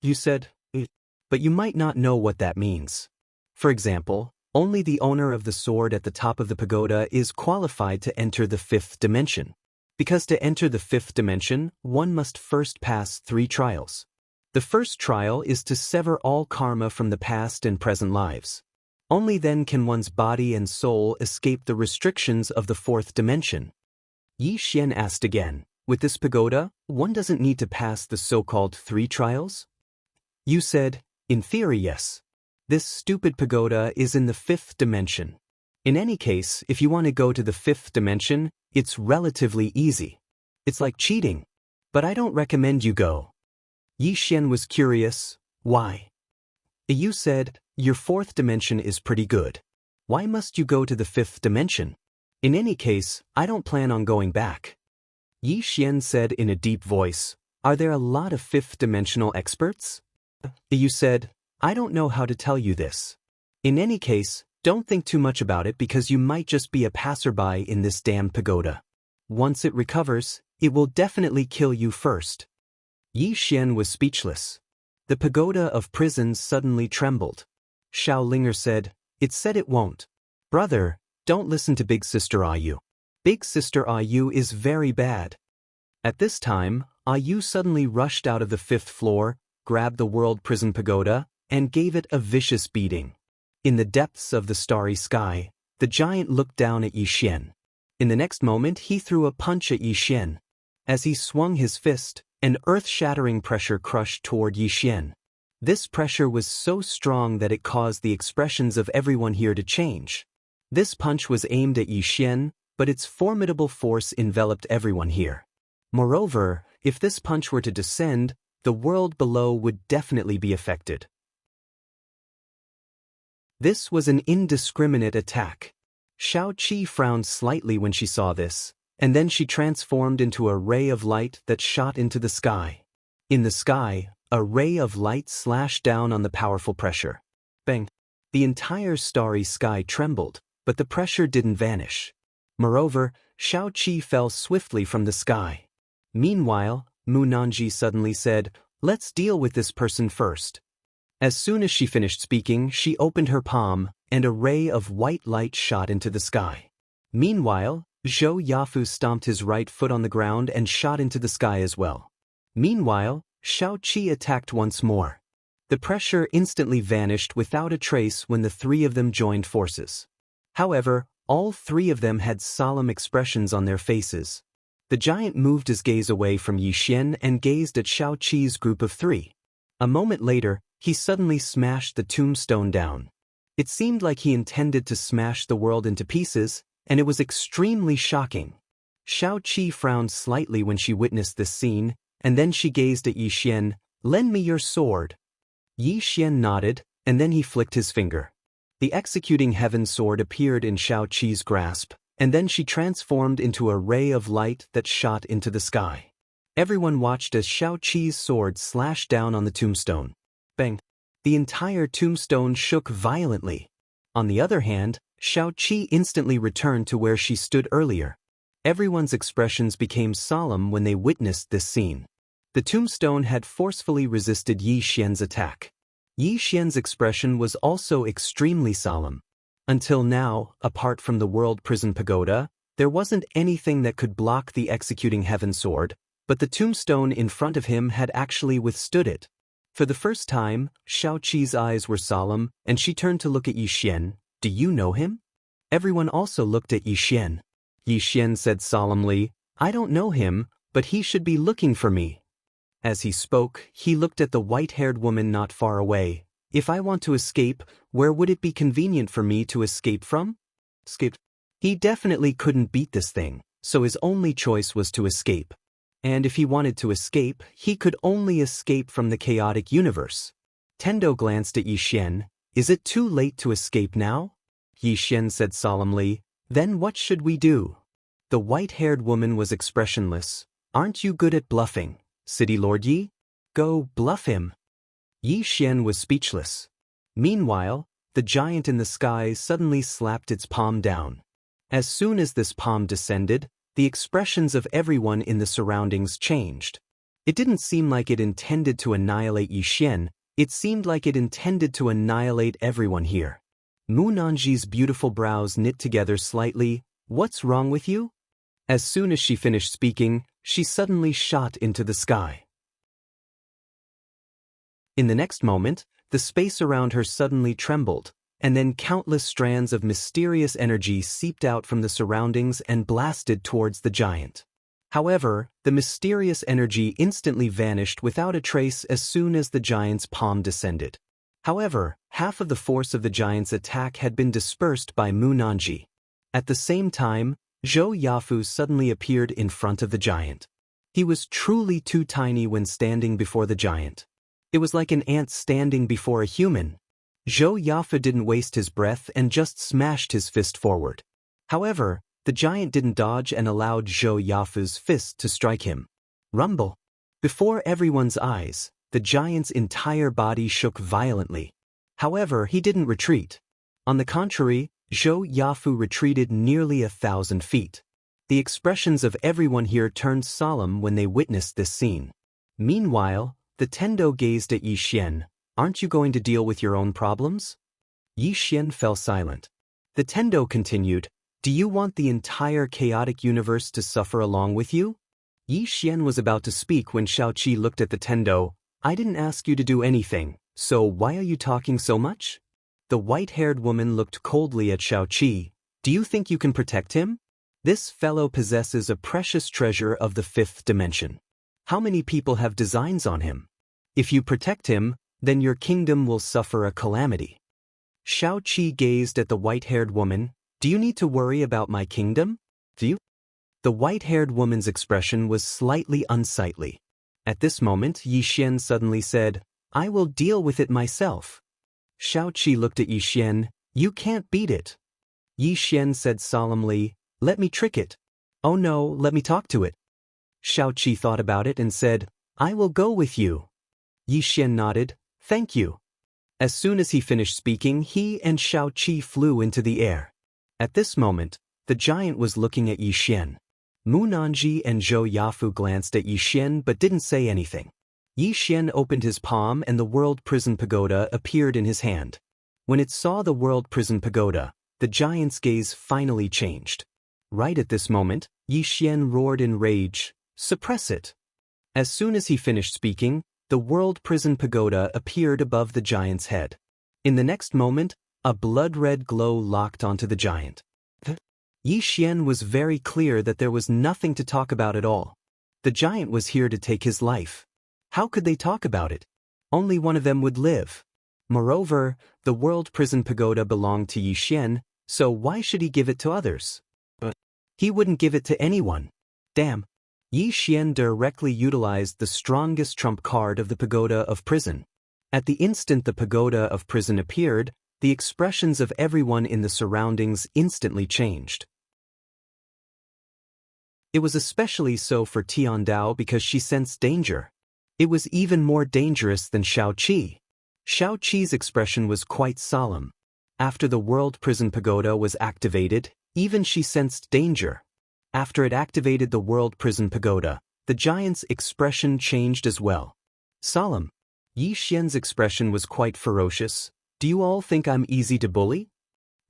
You said, but you might not know what that means. For example, Only the owner of the sword at the top of the pagoda is qualified to enter the fifth dimension. Because to enter the fifth dimension, one must first pass 3 trials. The first trial is to sever all karma from the past and present lives. Only then can one's body and soul escape the restrictions of the fourth dimension. Yi Xian asked again, with this pagoda, one doesn't need to pass the so-called 3 trials? You said, in theory yes. This stupid pagoda is in the fifth dimension. In any case, if you want to go to the fifth dimension, it's relatively easy. It's like cheating. But I don't recommend you go. Yi Xian was curious, why? You said, your fourth dimension is pretty good. Why must you go to the fifth dimension? In any case, I don't plan on going back. Yi Xian said in a deep voice, are there a lot of fifth-dimensional experts? You said, I don't know how to tell you this. In any case, don't think too much about it because you might just be a passerby in this damned pagoda. Once it recovers, it will definitely kill you first. Yi Xian was speechless. The pagoda of prisons suddenly trembled. Xiao Linger said, it said it won't. Brother, don't listen to Big Sister Ayu. Big Sister Ayu is very bad. At this time, Ayu suddenly rushed out of the 5th floor, grabbed the world prison pagoda, and gave it a vicious beating. In the depths of the starry sky, the giant looked down at Yi Xian. In the next moment he threw a punch at Yi Xian. As he swung his fist, an earth-shattering pressure crushed toward Yi Xian. This pressure was so strong that it caused the expressions of everyone here to change. This punch was aimed at Yi Xian, but its formidable force enveloped everyone here. Moreover, if this punch were to descend, the world below would definitely be affected. This was an indiscriminate attack. Xiao Qi frowned slightly when she saw this, and then she transformed into a ray of light that shot into the sky. In the sky, a ray of light slashed down on the powerful pressure. Bang! The entire starry sky trembled, but the pressure didn't vanish. Moreover, Xiao Qi fell swiftly from the sky. Meanwhile, Mu Nanji suddenly said, let's deal with this person first. As soon as she finished speaking, she opened her palm, and a ray of white light shot into the sky. Meanwhile, Zhou Yafu stomped his right foot on the ground and shot into the sky as well. Meanwhile, Xiao Qi attacked once more. The pressure instantly vanished without a trace when the 3 of them joined forces. However, all 3 of them had solemn expressions on their faces. The giant moved his gaze away from Yi Xian and gazed at Xiao Qi's group of 3. A moment later, he suddenly smashed the tombstone down. It seemed like he intended to smash the world into pieces, and it was extremely shocking. Xiao Qi frowned slightly when she witnessed this scene, and then she gazed at Yi Xian, lend me your sword. Yi Xian nodded, and then he flicked his finger. The executing heaven sword appeared in Xiao Qi's grasp, and then she transformed into a ray of light that shot into the sky. Everyone watched as Xiao Qi's sword slashed down on the tombstone. Bang! The entire tombstone shook violently. On the other hand, Xiao Qi instantly returned to where she stood earlier. Everyone's expressions became solemn when they witnessed this scene. The tombstone had forcefully resisted Yi Xian's attack. Yi Xian's expression was also extremely solemn. Until now, apart from the World Prison Pagoda, there wasn't anything that could block the executing heaven sword, but the tombstone in front of him had actually withstood it. For the first time, Xiao Qi's eyes were solemn, and she turned to look at Yi Xian. Do you know him? Everyone also looked at Yi Xian. Yi Xian said solemnly, I don't know him, but he should be looking for me. As he spoke, he looked at the white-haired woman not far away. If I want to escape, where would it be convenient for me to escape from? He definitely couldn't beat this thing, so his only choice was to escape. And if he wanted to escape, he could only escape from the chaotic universe. Tendo glanced at Yi Xian. Is it too late to escape now? Yi Xian said solemnly, then what should we do? The white-haired woman was expressionless. Aren't you good at bluffing, City Lord Yi? Go bluff him. Yi Xian was speechless. Meanwhile, the giant in the sky suddenly slapped its palm down. As soon as this palm descended, the expressions of everyone in the surroundings changed. It didn't seem like it intended to annihilate Yi Xian, it seemed like it intended to annihilate everyone here. Mu Nanji's beautiful brows knit together slightly. What's wrong with you? As soon as she finished speaking, she suddenly shot into the sky. In the next moment, the space around her suddenly trembled, and then countless strands of mysterious energy seeped out from the surroundings and blasted towards the giant. However, the mysterious energy instantly vanished without a trace as soon as the giant's palm descended. However, half of the force of the giant's attack had been dispersed by Mu Nanji. At the same time, Zhou Yafu suddenly appeared in front of the giant. He was truly too tiny when standing before the giant. It was like an ant standing before a human. Zhou Yafu didn't waste his breath and just smashed his fist forward. However, the giant didn't dodge and allowed Zhou Yafu's fist to strike him. Rumble! Before everyone's eyes, the giant's entire body shook violently. However, he didn't retreat. On the contrary, Zhou Yafu retreated nearly 1,000 feet. The expressions of everyone here turned solemn when they witnessed this scene. Meanwhile, the Tendo gazed at Yi Xian. Aren't you going to deal with your own problems? Yi Xian fell silent. The Tendo continued, do you want the entire chaotic universe to suffer along with you? Yi Xian was about to speak when Xiaoqi looked at the Tendo. I didn't ask you to do anything, so why are you talking so much? The white-haired woman looked coldly at Xiaoqi. Do you think you can protect him? This fellow possesses a precious treasure of the fifth dimension. How many people have designs on him? If you protect him, then your kingdom will suffer a calamity. Xiaoqi gazed at the white-haired woman. Do you need to worry about my kingdom? Do you? The white-haired woman's expression was slightly unsightly. At this moment, Yi Xian suddenly said, I will deal with it myself. Xiaoqi looked at Yi Xian. You can't beat it. Yi Xian said solemnly, let me trick it. Oh no, let me talk to it. Xiaoqi thought about it and said, I will go with you. Yi Xian nodded, thank you. As soon as he finished speaking, he and Xiaoqi flew into the air. At this moment, the giant was looking at Yi Xian. Mu Nanji and Zhou Yafu glanced at Yi Xian but didn't say anything. Yi Xian opened his palm and the World Prison Pagoda appeared in his hand. When it saw the World Prison Pagoda, the giant's gaze finally changed. Right at this moment, Yi Xian roared in rage, suppress it. As soon as he finished speaking, the World Prison Pagoda appeared above the giant's head. In the next moment, a blood-red glow locked onto the giant. Yi Xian was very clear that there was nothing to talk about at all. The giant was here to take his life. How could they talk about it? Only one of them would live. Moreover, the World Prison Pagoda belonged to Yi Xian, so why should he give it to others? But he wouldn't give it to anyone. Damn. Yi Xian directly utilized the strongest trump card of the Pagoda of Prison. At the instant the Pagoda of Prison appeared, the expressions of everyone in the surroundings instantly changed. It was especially so for Tiandao because she sensed danger. It was even more dangerous than Xiaoqi. Xiaoqi's expression was quite solemn. After the World Prison Pagoda was activated, even she sensed danger. After it activated the World Prison Pagoda, the giant's expression changed as well. Solemn. Yi Xian's expression was quite ferocious. Do you all think I'm easy to bully?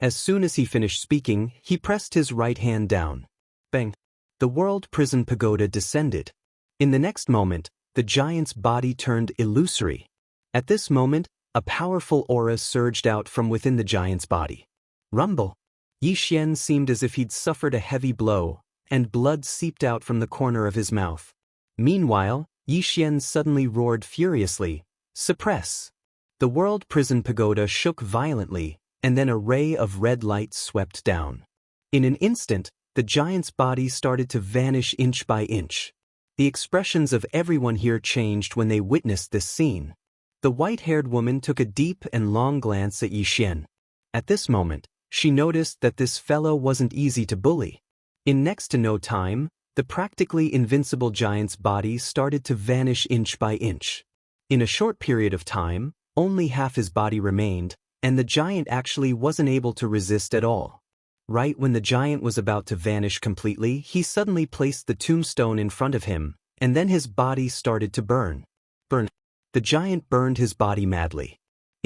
As soon as he finished speaking, he pressed his right hand down. Bang! The World Prison Pagoda descended. In the next moment, the giant's body turned illusory. At this moment, a powerful aura surged out from within the giant's body. Rumble! Yi Xian seemed as if he'd suffered a heavy blow, and blood seeped out from the corner of his mouth. Meanwhile, Yi Xian suddenly roared furiously, suppress! The World Prison Pagoda shook violently, and then a ray of red light swept down. In an instant, the giant's body started to vanish inch by inch. The expressions of everyone here changed when they witnessed this scene. The white-haired woman took a deep and long glance at Yi Xian. At this moment, she noticed that this fellow wasn't easy to bully. In next to no time, the practically invincible giant's body started to vanish inch by inch. In a short period of time, only half his body remained, and the giant actually wasn't able to resist at all. Right when the giant was about to vanish completely, he suddenly placed the tombstone in front of him, and then his body started to burn. The giant burned his body madly.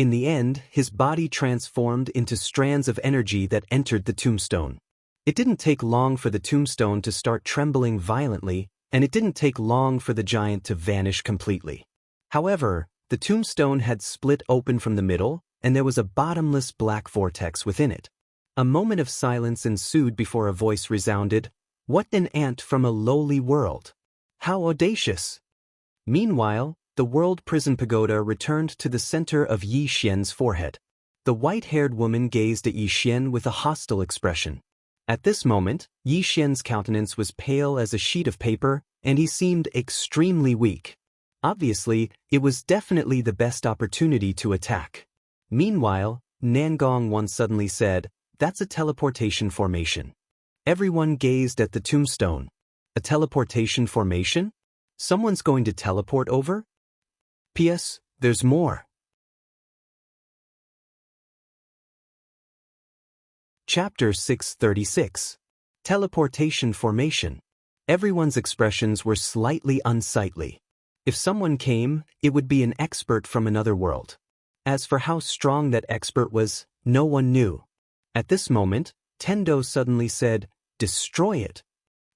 In the end, his body transformed into strands of energy that entered the tombstone. It didn't take long for the tombstone to start trembling violently, and it didn't take long for the giant to vanish completely. However, the tombstone had split open from the middle, and there was a bottomless black vortex within it. A moment of silence ensued before a voice resounded, "What an ant from a lowly world! How audacious!" Meanwhile, the world prison pagoda returned to the center of Yi Xian's forehead. The white-haired woman gazed at Yi Xian with a hostile expression. At this moment, Yi Xian's countenance was pale as a sheet of paper, and he seemed extremely weak. Obviously, it was definitely the best opportunity to attack. Meanwhile, Nangong Wan suddenly said, "That's a teleportation formation." Everyone gazed at the tombstone. A teleportation formation? Someone's going to teleport over? P.S. There's more. Chapter 636. Teleportation Formation. Everyone's expressions were slightly unsightly. If someone came, it would be an expert from another world. As for how strong that expert was, no one knew. At this moment, Tendo suddenly said, "Destroy it."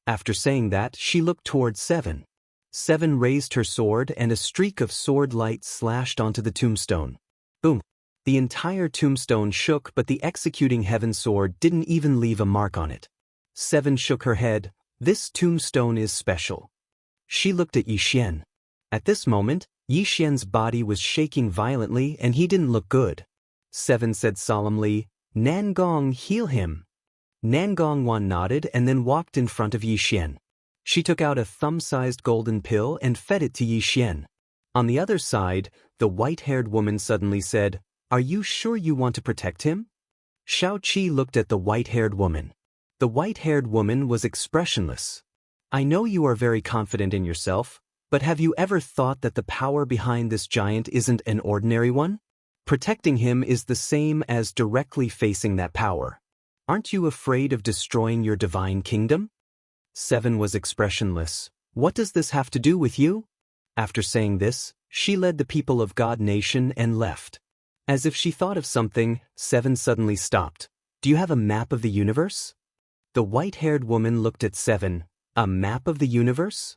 After saying that, she looked toward Seven. Seven raised her sword and a streak of sword light slashed onto the tombstone. Boom! The entire tombstone shook, but the executing heaven sword didn't even leave a mark on it. Seven shook her head. "This tombstone is special." She looked at Yi Xian. At this moment, Yi Xian's body was shaking violently and he didn't look good. Seven said solemnly, "Nangong, heal him." Nangong Wan nodded and then walked in front of Yi Xian. She took out a thumb-sized golden pill and fed it to Yi Xian. On the other side, the white-haired woman suddenly said, "Are you sure you want to protect him?" Xiao Qi looked at the white-haired woman. The white-haired woman was expressionless. "I know you are very confident in yourself, but have you ever thought that the power behind this giant isn't an ordinary one? Protecting him is the same as directly facing that power. Aren't you afraid of destroying your divine kingdom?" Seven was expressionless. "What does this have to do with you?" After saying this, she led the people of God Nation and left. As if she thought of something, Seven suddenly stopped. "Do you have a map of the universe?" The white-haired woman looked at Seven. "A map of the universe?"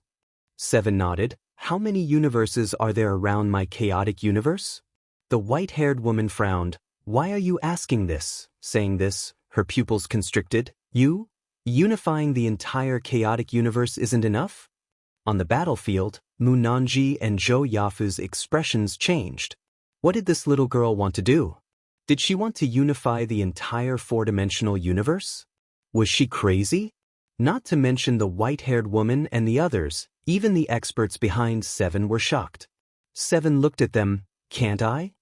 Seven nodded. "How many universes are there around my chaotic universe?" The white-haired woman frowned. "Why are you asking this?" Saying this, her pupils constricted. "You? Unifying the entire chaotic universe isn't enough?" On the battlefield, Mu Nanji and Zhou Yafu's expressions changed. What did this little girl want to do? Did she want to unify the entire four-dimensional universe? Was she crazy? Not to mention the white-haired woman and the others, even the experts behind Seven were shocked. Seven looked at them. "Can't I?"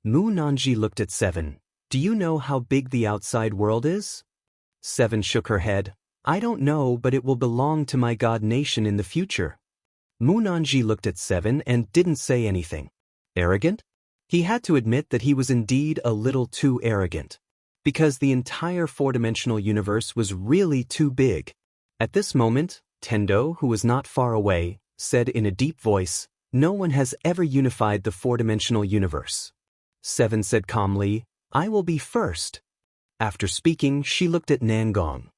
Mu Nanji looked at Seven. "Do you know how big the outside world is?" Seven shook her head. "I don't know, but it will belong to my God Nation in the future." Mu Nanji looked at Seven and didn't say anything. Arrogant? He had to admit that he was indeed a little too arrogant. Because the entire four-dimensional universe was really too big. At this moment, Tendo, who was not far away, said in a deep voice, "No one has ever unified the four-dimensional universe." Seven said calmly, "I will be first." After speaking, she looked at Nangong.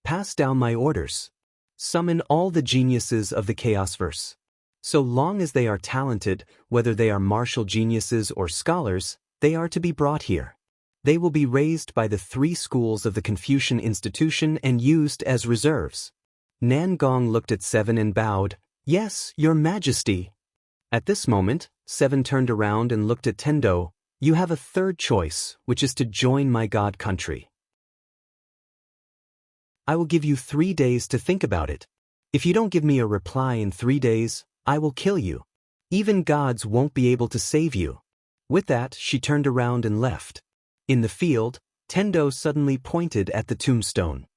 "Pass down my orders. Summon all the geniuses of the Chaosverse. So long as they are talented, whether they are martial geniuses or scholars, they are to be brought here. They will be raised by the 3 schools of the Confucian institution and used as reserves." Nangong looked at Seven and bowed. "Yes, Your Majesty." At this moment, Seven turned around and looked at Tendo. "You have a third choice, which is to join my god country. I will give you 3 days to think about it. If you don't give me a reply in 3 days, I will kill you. Even gods won't be able to save you." With that, she turned around and left. In the field, Tendo suddenly pointed at the tombstone.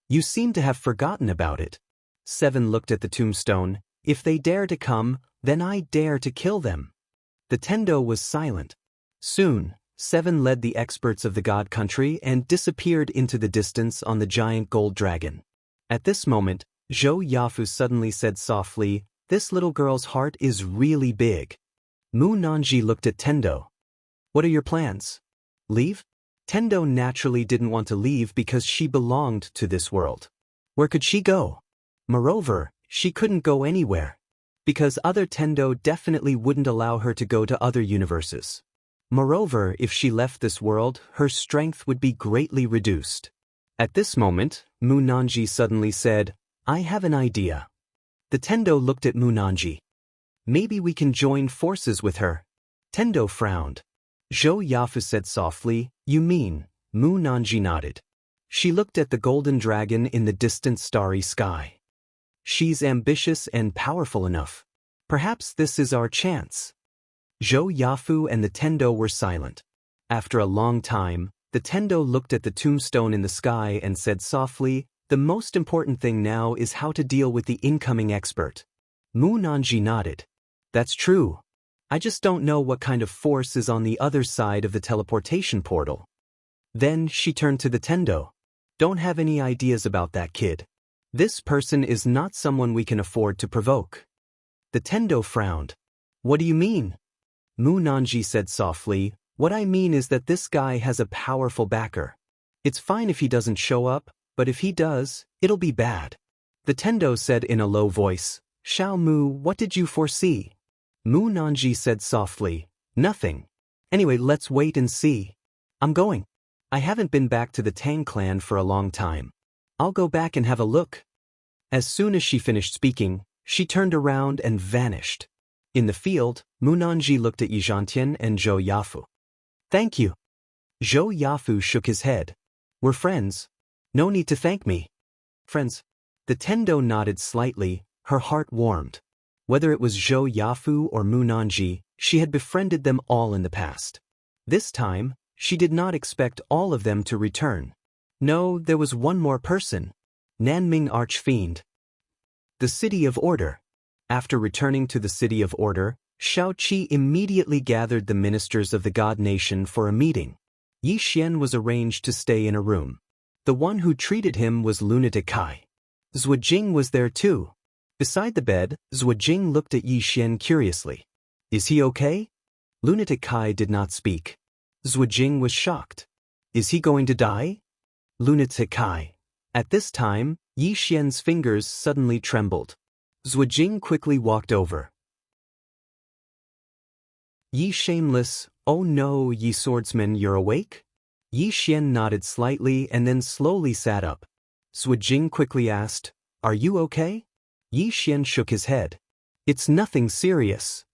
"You seem to have forgotten about it." Seven looked at the tombstone. "If they dare to come, then I dare to kill them." The Tendo was silent. Soon, Seven led the experts of the god country and disappeared into the distance on the giant gold dragon. At this moment, Zhou Yafu suddenly said softly, "This little girl's heart is really big." Mu Nanji looked at Tendo. What are your plans? Leave? Tendo naturally didn't want to leave because she belonged to this world. Where could she go? Moreover, she couldn't go anywhere, because other Tendo definitely wouldn't allow her to go to other universes. Moreover, if she left this world, her strength would be greatly reduced. At this moment, Munanji suddenly said, I have an idea. The Tendo looked at Munanji. Maybe we can join forces with her. Tendo frowned. Zhou Yafu said softly, You mean? Munanji nodded. She looked at the golden dragon in the distant starry sky. She's ambitious and powerful enough. Perhaps this is our chance. Zhou Yafu and the Tendo were silent. After a long time, the Tendo looked at the tombstone in the sky and said softly, The most important thing now is how to deal with the incoming expert. Munanji nodded. That's true. I just don't know what kind of force is on the other side of the teleportation portal. Then she turned to the Tendo. Don't have any ideas about that kid. This person is not someone we can afford to provoke. The Tendo frowned. What do you mean? Munanji said softly, What I mean is that this guy has a powerful backer. It's fine if he doesn't show up, but if he does, it'll be bad. The Tendo said in a low voice, Xiao Mu, what did you foresee? Munanji said softly, Nothing. Anyway, let's wait and see. I'm going. I haven't been back to the Tang clan for a long time. I'll go back and have a look. As soon as she finished speaking, she turned around and vanished. In the field, Munanji looked at Yizhantian and Zhou Yafu. Thank you. Zhou Yafu shook his head. We're friends. No need to thank me. Friends. The Tendo nodded slightly, her heart warmed. Whether it was Zhou Yafu or Munanji, she had befriended them all in the past. This time, she did not expect all of them to return. No, there was one more person. Nanming Archfiend. The City of Order. After returning to the City of Order, Shaoqi immediately gathered the ministers of the God Nation for a meeting. Yi Xian was arranged to stay in a room. The one who treated him was Lunatic Kai. Zuojing was there too. Beside the bed, Zuojing looked at Yi Xian curiously. Is he okay? Lunatic Kai did not speak. Zuojing was shocked. Is he going to die? Lunatic Kai. At this time, Yi Xian's fingers suddenly trembled. Zuojing quickly walked over. Yi shameless, oh no, Yi swordsman, you're awake? Yi Xian nodded slightly and then slowly sat up. Zuojing quickly asked, Are you okay? Yi Xian shook his head. It's nothing serious.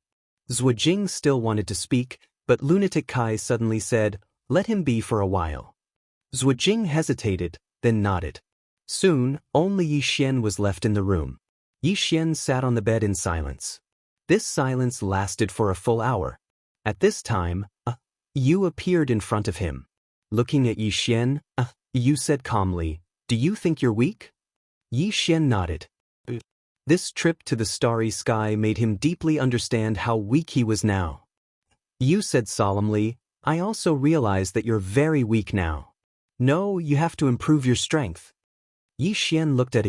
Zuojing still wanted to speak, but Lunatic Kai suddenly said, Let him be for a while. Zuojing hesitated, then nodded. Soon, only Yi Xian was left in the room. Yi Xian sat on the bed in silence. This silence lasted for a full hour. At this time, Yu appeared in front of him. Looking at Yi Xian, Yu said calmly, Do you think you're weak? Yi Xian nodded. This trip to the starry sky made him deeply understand how weak he was now. Yu said solemnly, I also realize that you're very weak now. No, you have to improve your strength. Yi Xian looked at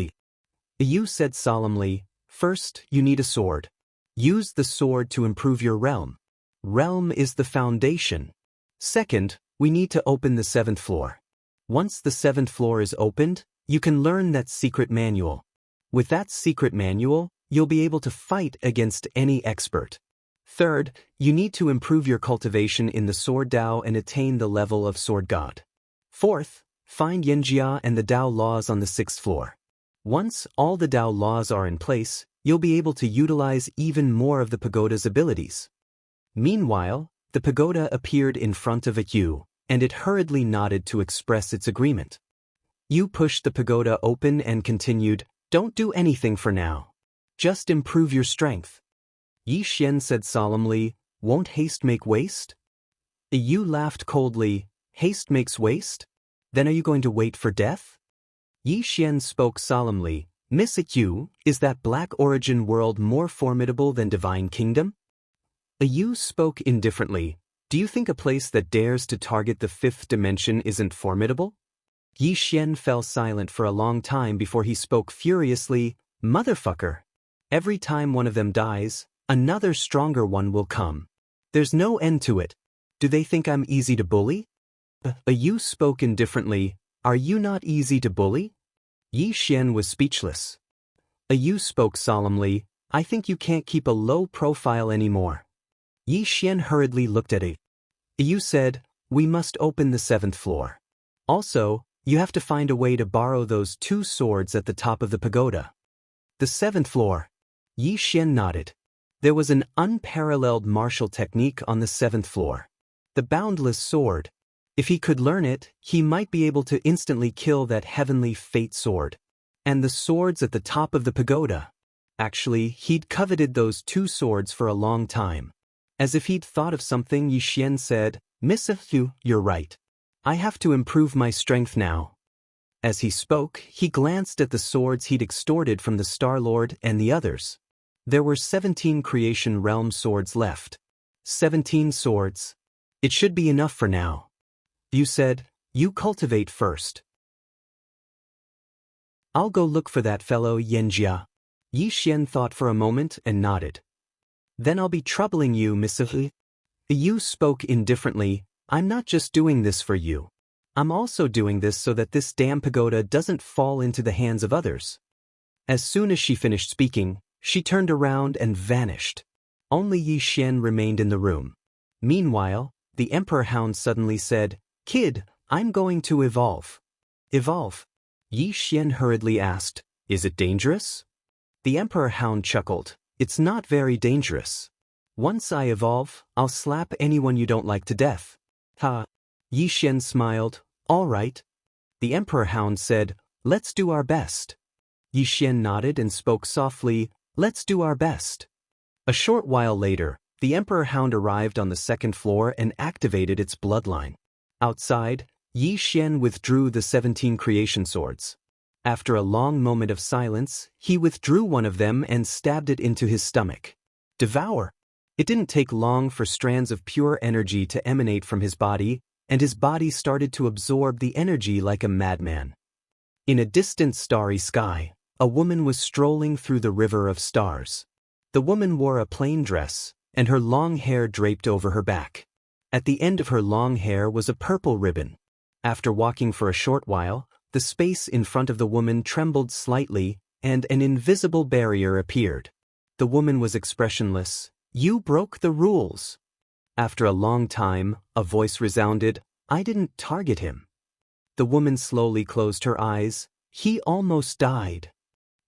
Yu said solemnly, First, you need a sword. Use the sword to improve your realm. Realm is the foundation. Second, we need to open the 7th floor. Once the 7th floor is opened, you can learn that secret manual. With that secret manual, you'll be able to fight against any expert. Third, you need to improve your cultivation in the Sword Dao and attain the level of Sword God. Fourth, find Yanjia and the Dao laws on the 6th floor. Once all the Dao laws are in place, you'll be able to utilize even more of the pagoda's abilities. Meanwhile, the pagoda appeared in front of Yu, and it hurriedly nodded to express its agreement. Yu pushed the pagoda open and continued, Don't do anything for now. Just improve your strength. Yi Xian said solemnly, Won't haste make waste? Yu laughed coldly, Haste makes waste? Then are you going to wait for death? Yi Xian spoke solemnly, Miss Yu, is that Black Origin world more formidable than Divine Kingdom? Yu spoke indifferently, Do you think a place that dares to target the 5th dimension isn't formidable? Yi Xian fell silent for a long time before he spoke furiously, Motherfucker! Every time one of them dies, another stronger one will come. There's no end to it. Do they think I'm easy to bully? Yu spoke indifferently. Are you not easy to bully? Yi Xian was speechless. Yu spoke solemnly. I think you can't keep a low profile anymore. Yi Xian hurriedly looked at it. Yu said, we must open the 7th floor. Also, you have to find a way to borrow those 2 swords at the top of the pagoda. The 7th floor. Yi Xian nodded. There was an unparalleled martial technique on the 7th floor. The boundless sword. If he could learn it, he might be able to instantly kill that heavenly fate sword. And the swords at the top of the pagoda. Actually, he'd coveted those 2 swords for a long time. As if he'd thought of something, Yi Xian said, Miss Hu, you're right. I have to improve my strength now. As he spoke, he glanced at the swords he'd extorted from the Star-Lord and the others. There were 17 Creation Realm swords left. 17 swords. It should be enough for now. You said, you cultivate first. I'll go look for that fellow Yanjia. Yi Xian thought for a moment and nodded. Then I'll be troubling you, Miss Hu. Yu spoke indifferently. I'm not just doing this for you. I'm also doing this so that this damn pagoda doesn't fall into the hands of others. As soon as she finished speaking, she turned around and vanished. Only Yi Xian remained in the room. Meanwhile, the Emperor Hound suddenly said, Kid, I'm going to evolve. Evolve? Yi Xian hurriedly asked, Is it dangerous? The Emperor Hound chuckled. It's not very dangerous. Once I evolve, I'll slap anyone you don't like to death. Ha! Yi Xian smiled. All right. The Emperor Hound said, Let's do our best. Yi Xian nodded and spoke softly, Let's do our best. A short while later, the Emperor Hound arrived on the 2nd floor and activated its bloodline. Outside, Yi Xian withdrew the 17 creation swords. After a long moment of silence, he withdrew one of them and stabbed it into his stomach. Devour! It didn't take long for strands of pure energy to emanate from his body, and his body started to absorb the energy like a madman. In a distant starry sky, a woman was strolling through the river of stars. The woman wore a plain dress, and her long hair draped over her back. At the end of her long hair was a purple ribbon. After walking for a short while, the space in front of the woman trembled slightly, and an invisible barrier appeared. The woman was expressionless. You broke the rules. After a long time, a voice resounded, I didn't target him. The woman slowly closed her eyes. He almost died.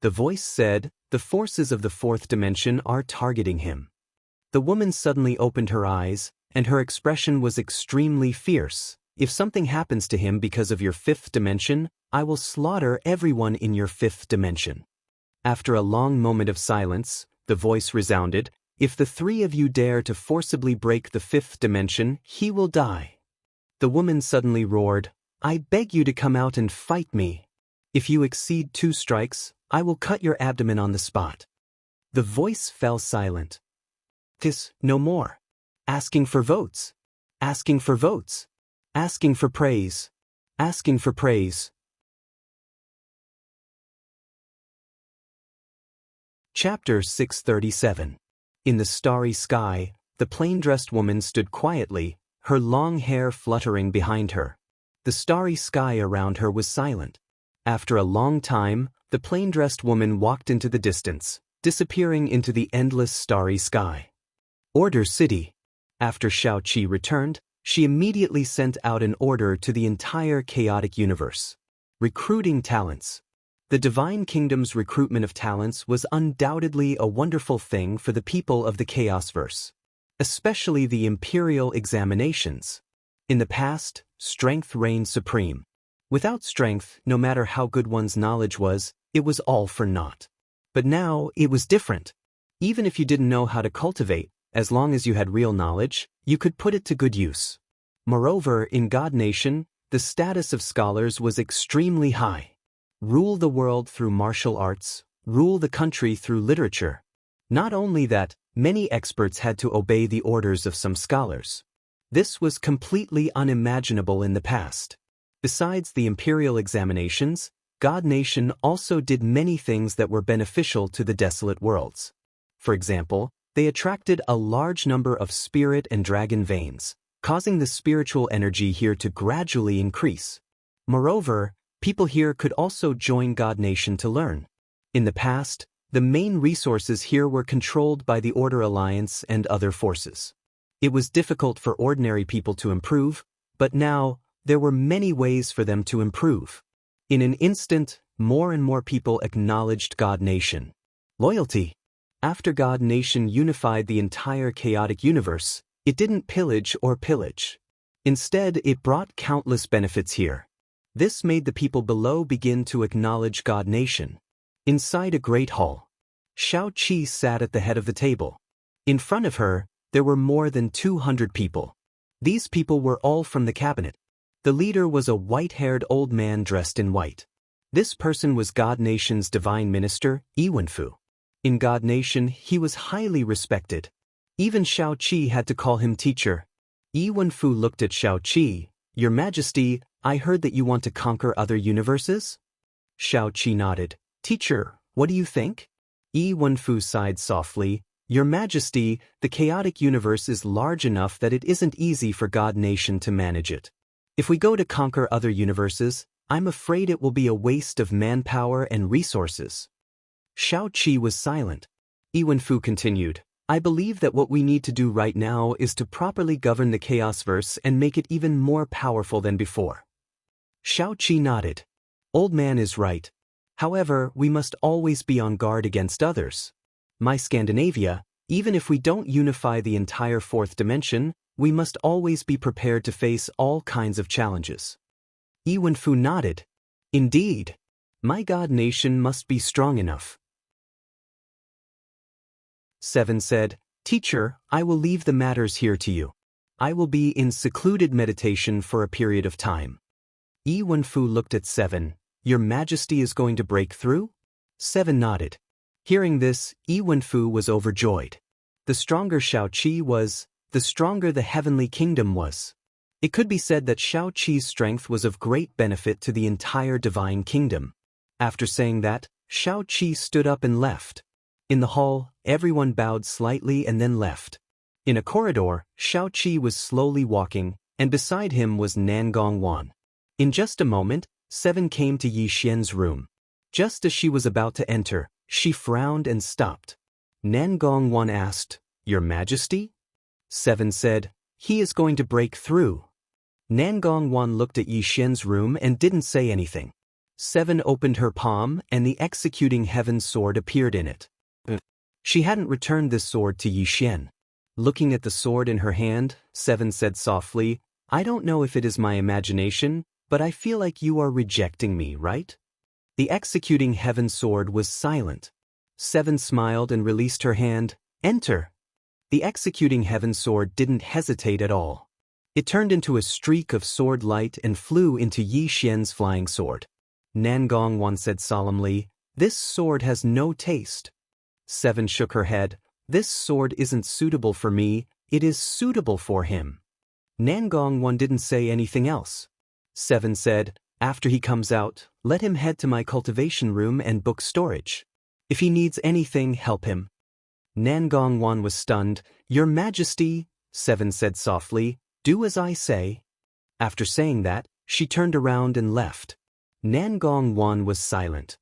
The voice said, the forces of the 4th dimension are targeting him. The woman suddenly opened her eyes, and her expression was extremely fierce. If something happens to him because of your 5th dimension, I will slaughter everyone in your 5th dimension. After a long moment of silence, the voice resounded, If the 3 of you dare to forcibly break the 5th dimension, he will die. The woman suddenly roared, I beg you to come out and fight me. If you exceed 2 strikes, I will cut your abdomen on the spot. The voice fell silent. No more. Asking for votes. Asking for votes. Asking for praise. Asking for praise. Chapter 637. In the starry sky, the plain-dressed woman stood quietly, her long hair fluttering behind her. The starry sky around her was silent. After a long time, the plain-dressed woman walked into the distance, disappearing into the endless starry sky. Order City. After Xiaoqi returned, she immediately sent out an order to the entire chaotic universe. Recruiting talents. The Divine Kingdom's recruitment of talents was undoubtedly a wonderful thing for the people of the Chaosverse, especially the Imperial examinations. In the past, strength reigned supreme. Without strength, no matter how good one's knowledge was, it was all for naught. But now, it was different. Even if you didn't know how to cultivate, as long as you had real knowledge, you could put it to good use. Moreover, in God Nation, the status of scholars was extremely high. Rule the world through martial arts, rule the country through literature. Not only that, many experts had to obey the orders of some scholars. This was completely unimaginable in the past. Besides the imperial examinations, God Nation also did many things that were beneficial to the desolate worlds. For example, they attracted a large number of spirit and dragon veins. causing the spiritual energy here to gradually increase. Moreover, people here could also join God Nation to learn. In the past, the main resources here were controlled by the Order Alliance and other forces. It was difficult for ordinary people to improve, but now, there were many ways for them to improve. In an instant, more and more people acknowledged God Nation. Loyalty. After God Nation unified the entire chaotic universe, it didn't pillage or pillage. Instead, it brought countless benefits here. This made the people below begin to acknowledge God Nation. Inside a great hall, Xiaoqi sat at the head of the table. In front of her, there were more than 200 people. These people were all from the cabinet. The leader was a white-haired old man dressed in white. This person was God Nation's divine minister, Yiwenfu. In God Nation, he was highly respected. Even Xiaoqi had to call him teacher. Yiwenfu looked at Xiaoqi. Your Majesty, I heard that you want to conquer other universes? Xiaoqi nodded. Teacher, what do you think? Yiwenfu sighed softly. Your Majesty, the chaotic universe is large enough that it isn't easy for God Nation to manage it. If we go to conquer other universes, I'm afraid it will be a waste of manpower and resources. Xiaoqi was silent. Yiwenfu continued. I believe that what we need to do right now is to properly govern the Chaosverse and make it even more powerful than before. Xiaoqi nodded. Old man is right. However, we must always be on guard against others. My Scandinavia, even if we don't unify the entire fourth dimension, we must always be prepared to face all kinds of challenges. Yiwenfu nodded. Indeed. My God Nation must be strong enough. 7 said, Teacher, I will leave the matters here to you. I will be in secluded meditation for a period of time. Yiwenfu looked at 7. Your Majesty is going to break through? 7 nodded. Hearing this, Yiwenfu was overjoyed. The stronger Xiaoqi was, the stronger the heavenly kingdom was. It could be said that Xiaoqi's strength was of great benefit to the entire divine kingdom. After saying that, Xiaoqi stood up and left. In the hall, everyone bowed slightly and then left. In a corridor, Xiaoqi was slowly walking, and beside him was Nangongwan. In just a moment, 7 came to Yi Xian's room. Just as she was about to enter, she frowned and stopped. Nangongwan asked, Your Majesty? 7 said, He is going to break through. Nangongwan looked at Yi Xian's room and didn't say anything. 7 opened her palm and the executing heaven's sword appeared in it. She hadn't returned this sword to Yi Xian. Looking at the sword in her hand, 7 said softly, I don't know if it is my imagination, but I feel like you are rejecting me, right? The executing heaven's sword was silent. 7 smiled and released her hand. Enter. The executing heaven's sword didn't hesitate at all. It turned into a streak of sword light and flew into Yi Xian's flying sword. Nangongwan said solemnly, This sword has no taste. 7 shook her head. This sword isn't suitable for me, it is suitable for him. Nangongwan didn't say anything else. 7 said, After he comes out, let him head to my cultivation room and book storage. If he needs anything, help him. Nangongwan was stunned. Your Majesty, 7 said softly, do as I say. After saying that, she turned around and left. Nangongwan was silent.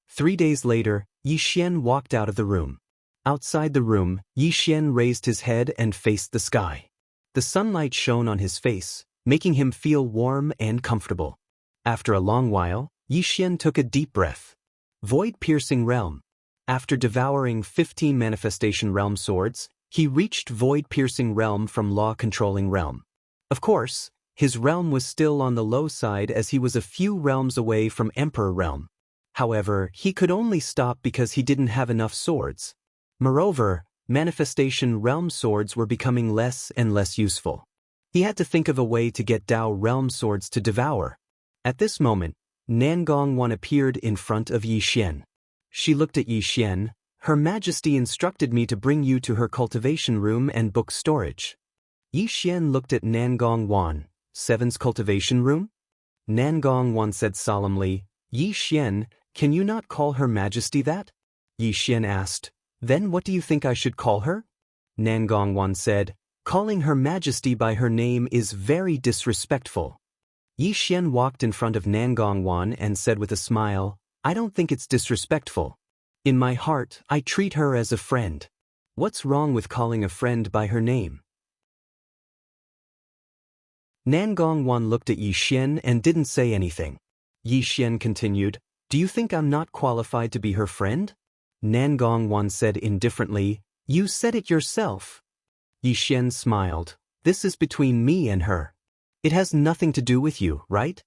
3 days later, Yi Xian walked out of the room. Outside the room, Yi Xian raised his head and faced the sky. The sunlight shone on his face, making him feel warm and comfortable. After a long while, Yi Xian took a deep breath. Void-piercing realm. After devouring 15 manifestation realm swords, he reached void-piercing realm from law-controlling realm. Of course, his realm was still on the low side as he was a few realms away from Emperor realm. However, he could only stop because he didn't have enough swords. Moreover, manifestation realm swords were becoming less and less useful. He had to think of a way to get Dao realm swords to devour. At this moment, Nangongwan appeared in front of Yi Xian. She looked at Yi Xian. Her Majesty instructed me to bring you to her cultivation room and book storage. Yi Xian looked at Nangongwan. 7's cultivation room? Nangongwan said solemnly, Yi Xian, can you not call Her Majesty that? Yi Xian asked, Then what do you think I should call her? Nangongwan said, Calling Her Majesty by her name is very disrespectful. Yi Xian walked in front of Nangongwan and said with a smile, I don't think it's disrespectful. In my heart, I treat her as a friend. What's wrong with calling a friend by her name? Nangongwan looked at Yi Xian and didn't say anything. Yi Xian continued, Do you think I'm not qualified to be her friend? Nangongwan said indifferently, You said it yourself. Yi Xian smiled, This is between me and her. It has nothing to do with you, right?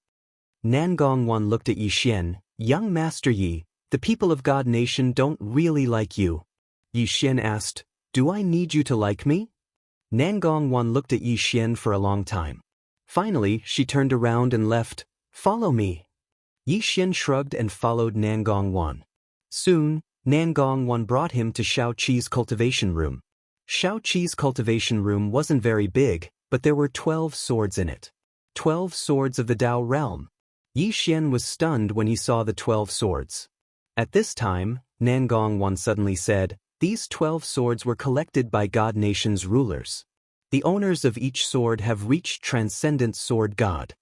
Nangongwan looked at Yi Xian, Young Master Yi, the people of God Nation don't really like you. Yi Xian asked, Do I need you to like me? Nangongwan looked at Yi Xian for a long time. Finally, she turned around and left, Follow me. Yi Xian shrugged and followed Nangongwan. Soon, Nangongwan brought him to Xiao Qi's cultivation room. Xiao Qi's cultivation room wasn't very big, but there were 12 swords in it. 12 swords of the Dao realm. Yi Xian was stunned when he saw the 12 swords. At this time, Nangongwan suddenly said, These 12 swords were collected by God Nation's rulers. The owners of each sword have reached transcendent sword god.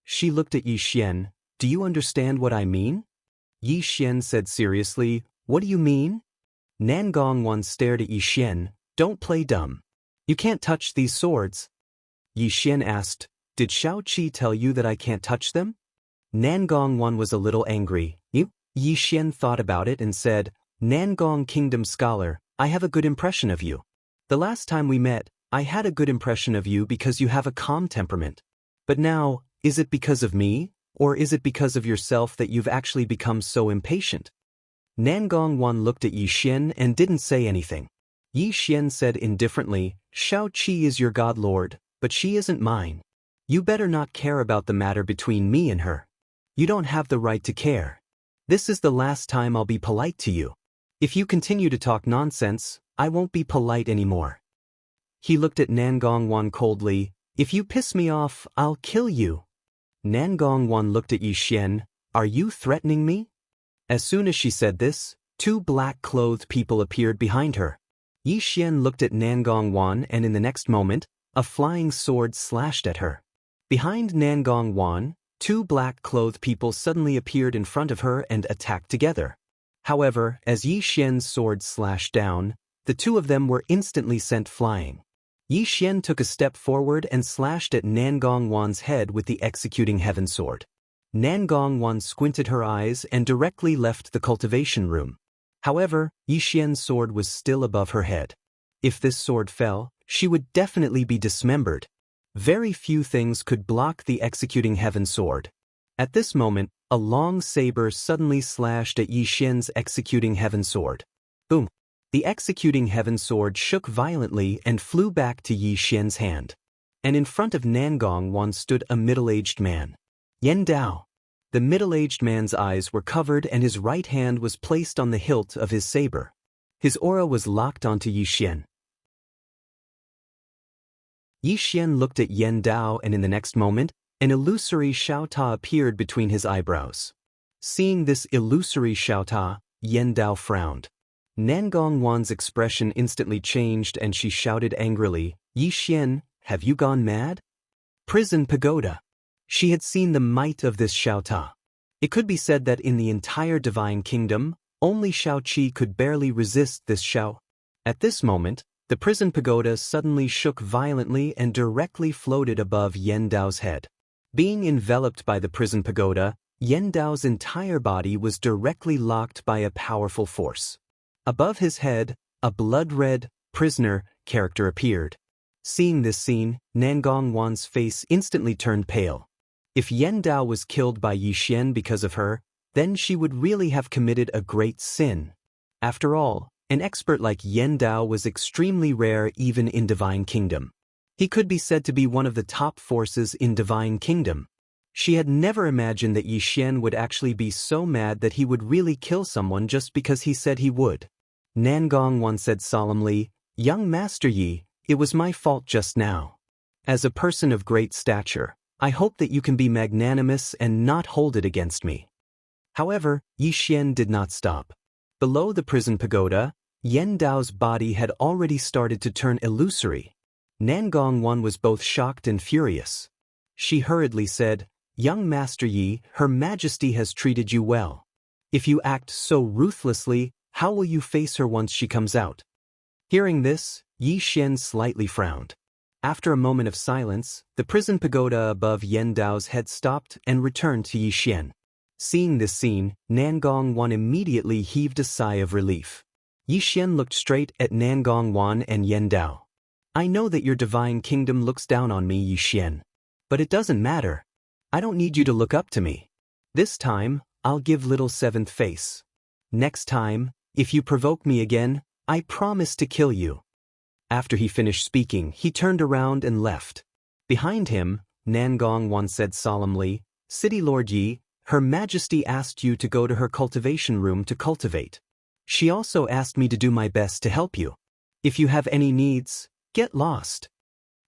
She looked at Yi Xian, Do you understand what I mean? Yi Xian said seriously, What do you mean? Nangongwan stared at Yi Xian, Don't play dumb. You can't touch these swords. Yi Xian asked, Did Xiao Qi tell you that I can't touch them? Nangongwan was a little angry. Yi Xian thought about it and said, Nangong Kingdom Scholar, I have a good impression of you. The last time we met, I had a good impression of you because you have a calm temperament. But now, is it because of me, or is it because of yourself that you've actually become so impatient? Nangongwan looked at Yi Xian and didn't say anything. Yi Xian said indifferently, Xiao Qi is your god lord, but she isn't mine. You better not care about the matter between me and her. You don't have the right to care. This is the last time I'll be polite to you. If you continue to talk nonsense, I won't be polite anymore. He looked at Nangongwan coldly, If you piss me off, I'll kill you. Nangongwan looked at Yi Xian, Are you threatening me? As soon as she said this, 2 black-clothed people appeared behind her. Yi Xian looked at Nangongwan and in the next moment, a flying sword slashed at her. Behind Nangongwan, 2 black-clothed people suddenly appeared in front of her and attacked together. However, as Yi Xian's sword slashed down, the 2 of them were instantly sent flying. Yi Xian took a step forward and slashed at Nangongwan's head with the executing heaven sword. Nangongwan squinted her eyes and directly left the cultivation room. However, Yi Xian's sword was still above her head. If this sword fell, she would definitely be dismembered. Very few things could block the executing heaven sword. At this moment, a long saber suddenly slashed at Yi Xian's executing heaven sword. Boom! The executing heaven sword shook violently and flew back to Yi Xian's hand. And in front of Nangongwan stood a middle-aged man. Yen Dao. The middle-aged man's eyes were covered and his right hand was placed on the hilt of his saber. His aura was locked onto Yi Xian. Yi Xian looked at Yen Dao and in the next moment, an illusory Xiaota appeared between his eyebrows. Seeing this illusory Xiaota, Yen Dao frowned. Nangongwan's expression instantly changed and she shouted angrily, Yi Xian, have you gone mad? Prison pagoda. She had seen the might of this Xiaota. It could be said that in the entire divine kingdom, only Xiao Qi could barely resist this Xiao. At this moment, the prison pagoda suddenly shook violently and directly floated above Yen Dao's head. Being enveloped by the prison pagoda, Yen Dao's entire body was directly locked by a powerful force. Above his head, a blood-red, prisoner, character appeared. Seeing this scene, Nangongwan's face instantly turned pale. If Yen Dao was killed by Yi Xian because of her, then she would really have committed a great sin. After all, an expert like Yen Dao was extremely rare even in Divine Kingdom. He could be said to be one of the top forces in Divine Kingdom. She had never imagined that Yi Xian would actually be so mad that he would really kill someone just because he said he would. Nangongwan said solemnly, Young Master Yi, it was my fault just now. As a person of great stature, I hope that you can be magnanimous and not hold it against me. However, Yi Xian did not stop. Below the prison pagoda, Yen Dao's body had already started to turn illusory. Nangong was both shocked and furious. She hurriedly said, "Young Master Yi, Her Majesty has treated you well. If you act so ruthlessly, how will you face her once she comes out?" Hearing this, Yi Xian slightly frowned. After a moment of silence, the prison pagoda above Yan Dao's head stopped and returned to Yi Xian. Seeing this scene, Nangong immediately heaved a sigh of relief. Yi Xian looked straight at Nangong and Yan Dao. "I know that your divine kingdom looks down on me, Yi Xian. But it doesn't matter. I don't need you to look up to me. This time, I'll give little seventh face. Next time, if you provoke me again, I promise to kill you." After he finished speaking, he turned around and left. Behind him, Nangong said solemnly, "City Lord Yi, Her Majesty asked you to go to her cultivation room to cultivate. She also asked me to do my best to help you. If you have any needs, get lost."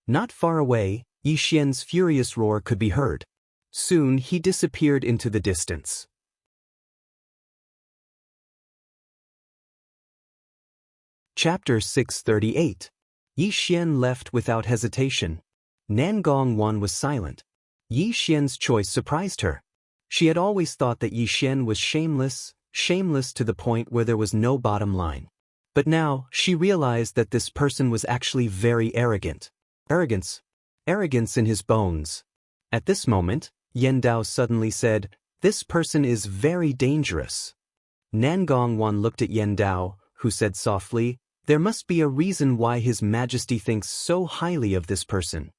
Not far away, Yi Xian's furious roar could be heard. Soon he disappeared into the distance. Chapter 638. Yi Xian left without hesitation. Nangong was silent. Yi Xian's choice surprised her. She had always thought that Yi Xian was shameless to the point where there was no bottom line. But now, she realized that this person was actually very arrogant. Arrogance in his bones. At this moment, Yan Dao suddenly said, "This person is very dangerous." Nangong looked at Yan Dao, who said softly, "There must be a reason why His Majesty thinks so highly of this person."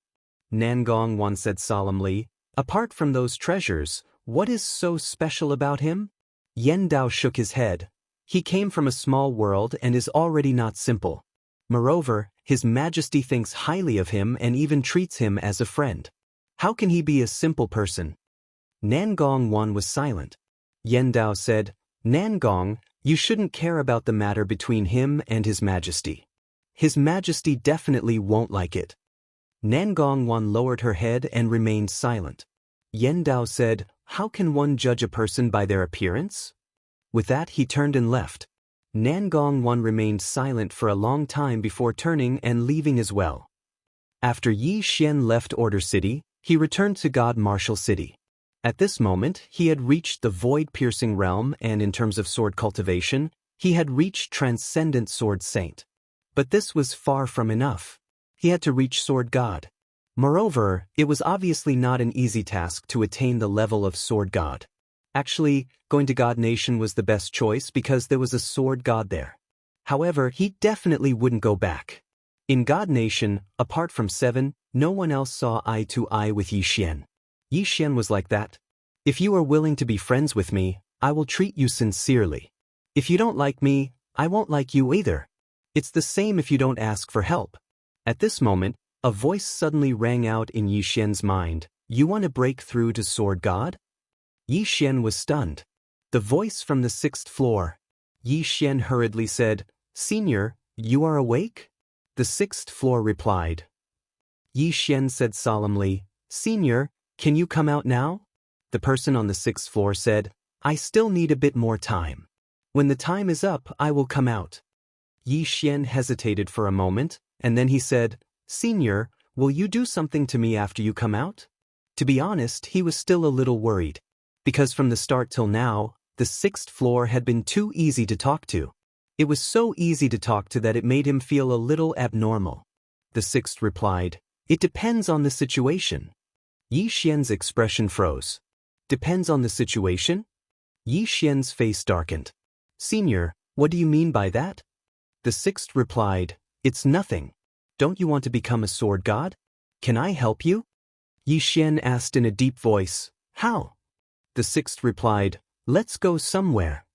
Nangong said solemnly, "Apart from those treasures, what is so special about him?" Yan Dao shook his head. "He came from a small world and is already not simple. Moreover, His Majesty thinks highly of him and even treats him as a friend. How can he be a simple person?" Nangong was silent. Yan Dao said, "Nangong, you shouldn't care about the matter between him and His Majesty. His Majesty definitely won't like it." Nangong lowered her head and remained silent. Yan Dao said, "How can one judge a person by their appearance?" With that he turned and left. Nangong remained silent for a long time before turning and leaving as well. After Yi Xian left Order City, he returned to God Martial City. At this moment, he had reached the void-piercing realm and in terms of sword cultivation, he had reached Transcendent Sword Saint. But this was far from enough. He had to reach Sword God. Moreover, it was obviously not an easy task to attain the level of Sword God. Actually, going to God Nation was the best choice because there was a Sword God there. However, he definitely wouldn't go back. In God Nation, apart from 7, no one else saw eye to eye with Yi Xian. Yi Xian was like that. "If you are willing to be friends with me, I will treat you sincerely. If you don't like me, I won't like you either. It's the same if you don't ask for help." At this moment, a voice suddenly rang out in Yi Xian's mind, "You want to break through to Sword God?" Yi Xian was stunned. The voice from the 6th floor. Yi Xian hurriedly said, "Senior, you are awake?" The 6th floor replied. Yi Xian said solemnly, "Senior, can you come out now?" The person on the 6th floor said, "I still need a bit more time. When the time is up, I will come out." Yi Xian hesitated for a moment, and then he said, "Senior, will you do something to me after you come out?" To be honest, he was still a little worried. Because from the start till now, the 6th floor had been too easy to talk to. It was so easy to talk to that it made him feel a little abnormal. The 6th replied, "It depends on the situation." Yi Xian's expression froze. "Depends on the situation?" Yi Xian's face darkened. "Senior, what do you mean by that?" The 6th replied, "It's nothing. Don't you want to become a sword god? Can I help you?" Yi Xian asked in a deep voice, "How?" The 6th replied, "Let's go somewhere."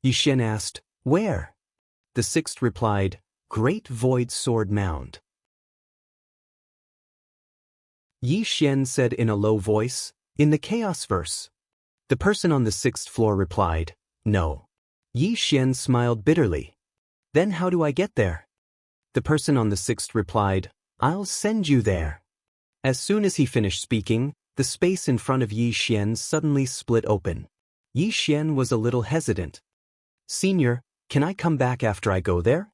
Yi Xian asked, "Where?" The 6th replied, "Great Void Sword Mound." Yi Xian said in a low voice, "In the Chaos Verse." The person on the 6th floor replied, "No." Yi Xian smiled bitterly. "Then how do I get there?" The person on the 6th replied, "I'll send you there." As soon as he finished speaking, the space in front of Yi Xian suddenly split open. Yi Xian was a little hesitant. "Senior, can I come back after I go there?"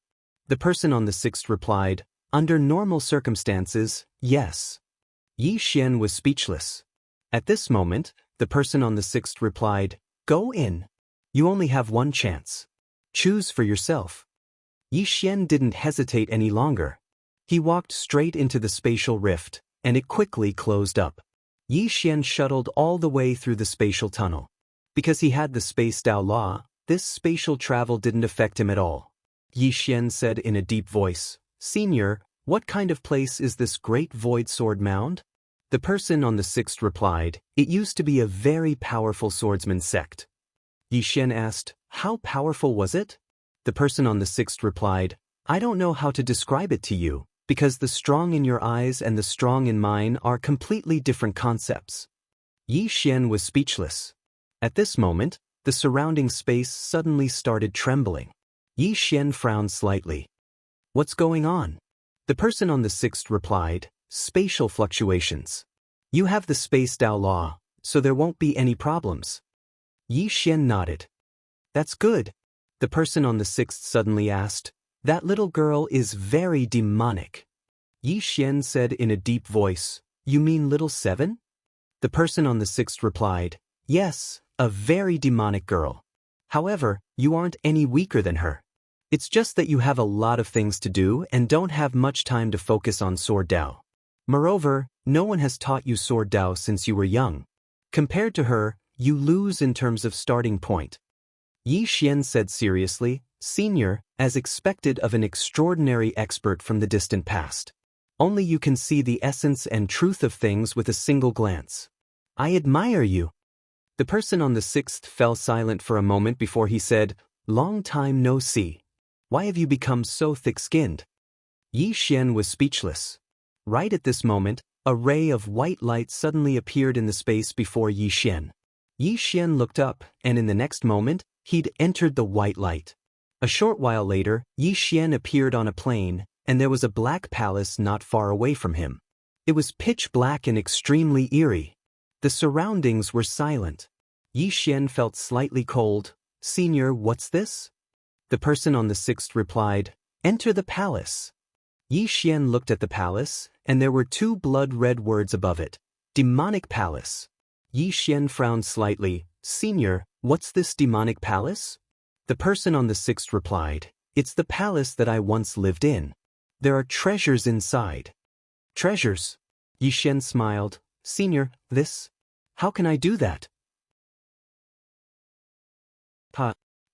The person on the 6th replied, Under normal circumstances, yes. Yi Xian was speechless. At this moment, the person on the sixth replied, "Go in. You only have one chance. Choose for yourself." Yi Xian didn't hesitate any longer. He walked straight into the spatial rift, and it quickly closed up. Yi Xian shuttled all the way through the spatial tunnel. Because he had the Space Dao Law, this spatial travel didn't affect him at all. Yi Xian said in a deep voice, "Senior, what kind of place is this great void sword mound?" The person on the sixth replied, "It used to be a very powerful swordsman sect." Yi Xian asked, "How powerful was it?" The person on the sixth replied, "I don't know how to describe it to you, because the strong in your eyes and the strong in mine are completely different concepts." Yi Xian was speechless. At this moment, the surrounding space suddenly started trembling. Yi Xian frowned slightly. "What's going on?" The person on the sixth replied, "Spatial fluctuations. You have the Space Dao Law, so there won't be any problems." Yi Xian nodded. "That's good." The person on the sixth suddenly asked, "That little girl is very demonic." Yi Xian said in a deep voice, "You mean little seven?" The person on the sixth replied, "Yes, a very demonic girl. However, you aren't any weaker than her. It's just that you have a lot of things to do and don't have much time to focus on Sword Dao. Moreover, no one has taught you Sword Dao since you were young. Compared to her, you lose in terms of starting point." Yi Xian said seriously, "Senior, as expected of an extraordinary expert from the distant past. Only you can see the essence and truth of things with a single glance. I admire you." The person on the sixth fell silent for a moment before he said, "Long time no see. Why have you become so thick-skinned?" Yi Xian was speechless. Right at this moment, a ray of white light suddenly appeared in the space before Yi Xian. Yi Xian looked up, and in the next moment, he'd entered the white light. A short while later, Yi Xian appeared on a plain, and there was a black palace not far away from him. It was pitch black and extremely eerie. The surroundings were silent. Yi Xian felt slightly cold. "Senior, what's this?" The person on the sixth replied, "Enter the palace." Yi Xian looked at the palace, and there were two blood-red words above it, "Demonic Palace." Yi Xian frowned slightly. "Senior, what's this demonic palace?" The person on the sixth replied, "It's the palace that I once lived in. There are treasures inside." "Treasures?" Yi Xian smiled. "Senior, this? How can I do that?"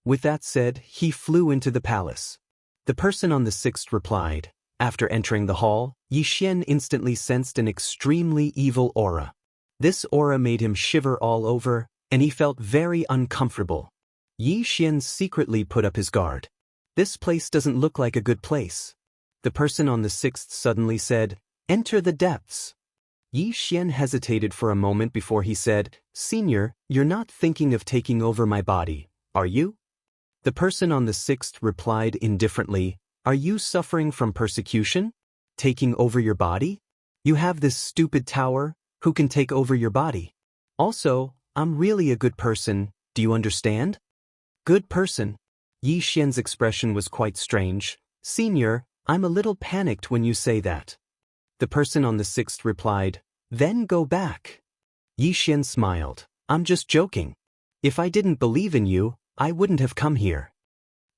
With that said, he flew into the palace. The person on the sixth replied. After entering the hall, Yi Xian instantly sensed an extremely evil aura. This aura made him shiver all over, and he felt very uncomfortable. Yi Xian secretly put up his guard. "This place doesn't look like a good place." The person on the sixth suddenly said, "Enter the depths." Yi Xian hesitated for a moment before he said, "Senior, you're not thinking of taking over my body, are you?" The person on the sixth replied indifferently, "Are you suffering from persecution? Taking over your body? You have this stupid tower, who can take over your body? Also, I'm really a good person, do you understand?" "Good person?" Yi Xian's expression was quite strange. "Senior, I'm a little panicked when you say that." The person on the sixth replied, "Then go back." Yi Xian smiled. "I'm just joking. If I didn't believe in you, I wouldn't have come here."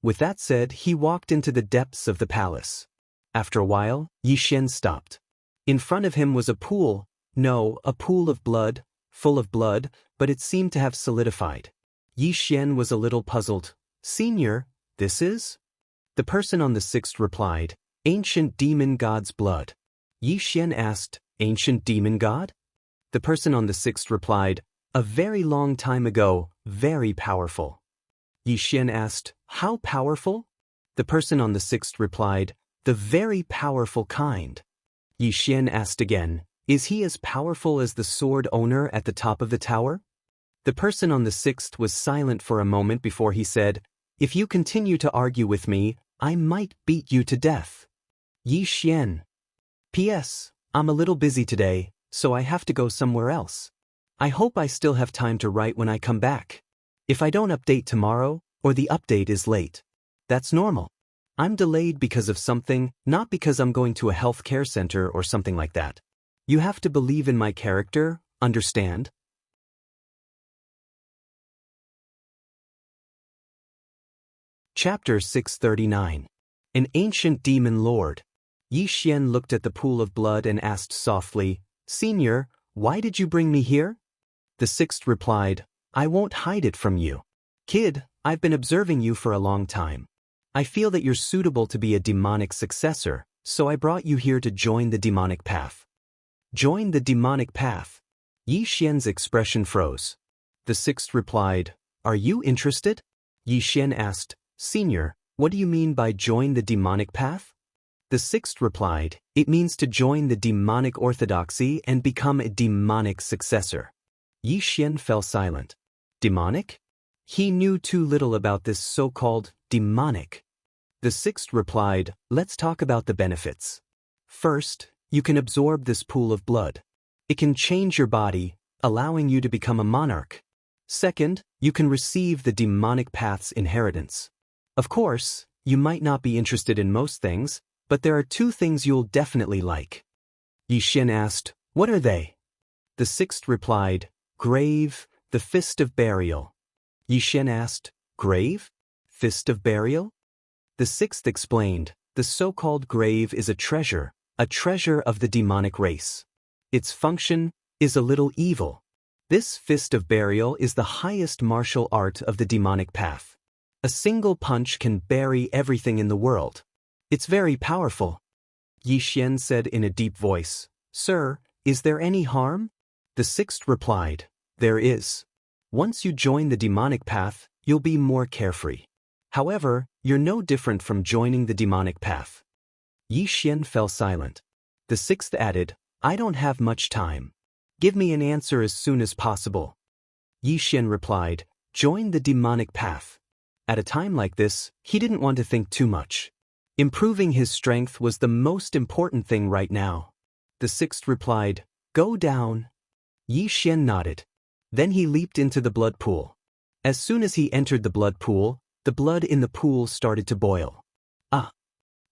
With that said, he walked into the depths of the palace. After a while, Yi Xian stopped. In front of him was a pool, a pool of blood, full of blood, but it seemed to have solidified. Yi Xian was a little puzzled. "Senior, this is?" The person on the sixth replied, "Ancient demon god's blood." Yi Xian asked, "Ancient demon god?" The person on the sixth replied, "A very long time ago, very powerful." Yi Xian asked, "How powerful?" The person on the sixth replied, "The very powerful kind." Yi Xian asked again, "Is he as powerful as the sword owner at the top of the tower?" The person on the sixth was silent for a moment before he said, "If you continue to argue with me, I might beat you to death." Yi Xian. P.S. I'm a little busy today, so I have to go somewhere else. I hope I still have time to write when I come back. If I don't update tomorrow, or the update is late, that's normal. I'm delayed because of something, not because I'm going to a health care center or something like that. You have to believe in my character, understand? Chapter 639. An Ancient Demon Lord. Yi Xian looked at the pool of blood and asked softly, "Senior, why did you bring me here?" The sixth replied, "I won't hide it from you. Kid, I've been observing you for a long time. I feel that you're suitable to be a demonic successor, so I brought you here to join the demonic path." Join the demonic path. Yi Xian's expression froze. The sixth replied, "Are you interested?" Yi Xian asked, "Senior, what do you mean by join the demonic path?" The sixth replied, "It means to join the demonic orthodoxy and become a demonic successor." Yi Xian fell silent. Demonic? He knew too little about this so-called demonic. The sixth replied, "Let's talk about the benefits. First, you can absorb this pool of blood. It can change your body, allowing you to become a monarch. Second, you can receive the demonic path's inheritance. Of course, you might not be interested in most things, but there are two things you'll definitely like." Yi Xian asked, "What are they?" The sixth replied, "Grave, the fist of burial." Yi Xian asked, "Grave? Fist of burial?" The sixth explained, "The so-called grave is a treasure of the demonic race. Its function is a little evil. This fist of burial is the highest martial art of the demonic path. A single punch can bury everything in the world. It's very powerful." Yi Xian said in a deep voice, "Sir, is there any harm?" The sixth replied, "There is. Once you join the demonic path, you'll be more carefree. However, you're no different from joining the demonic path." Yi Xian fell silent. The sixth added, "I don't have much time. Give me an answer as soon as possible." Yi Xian replied, "Join the demonic path." At a time like this, he didn't want to think too much. Improving his strength was the most important thing right now. The sixth replied, "Go down." Yi Xian nodded. Then he leaped into the blood pool. As soon as he entered the blood pool, the blood in the pool started to boil. Ah!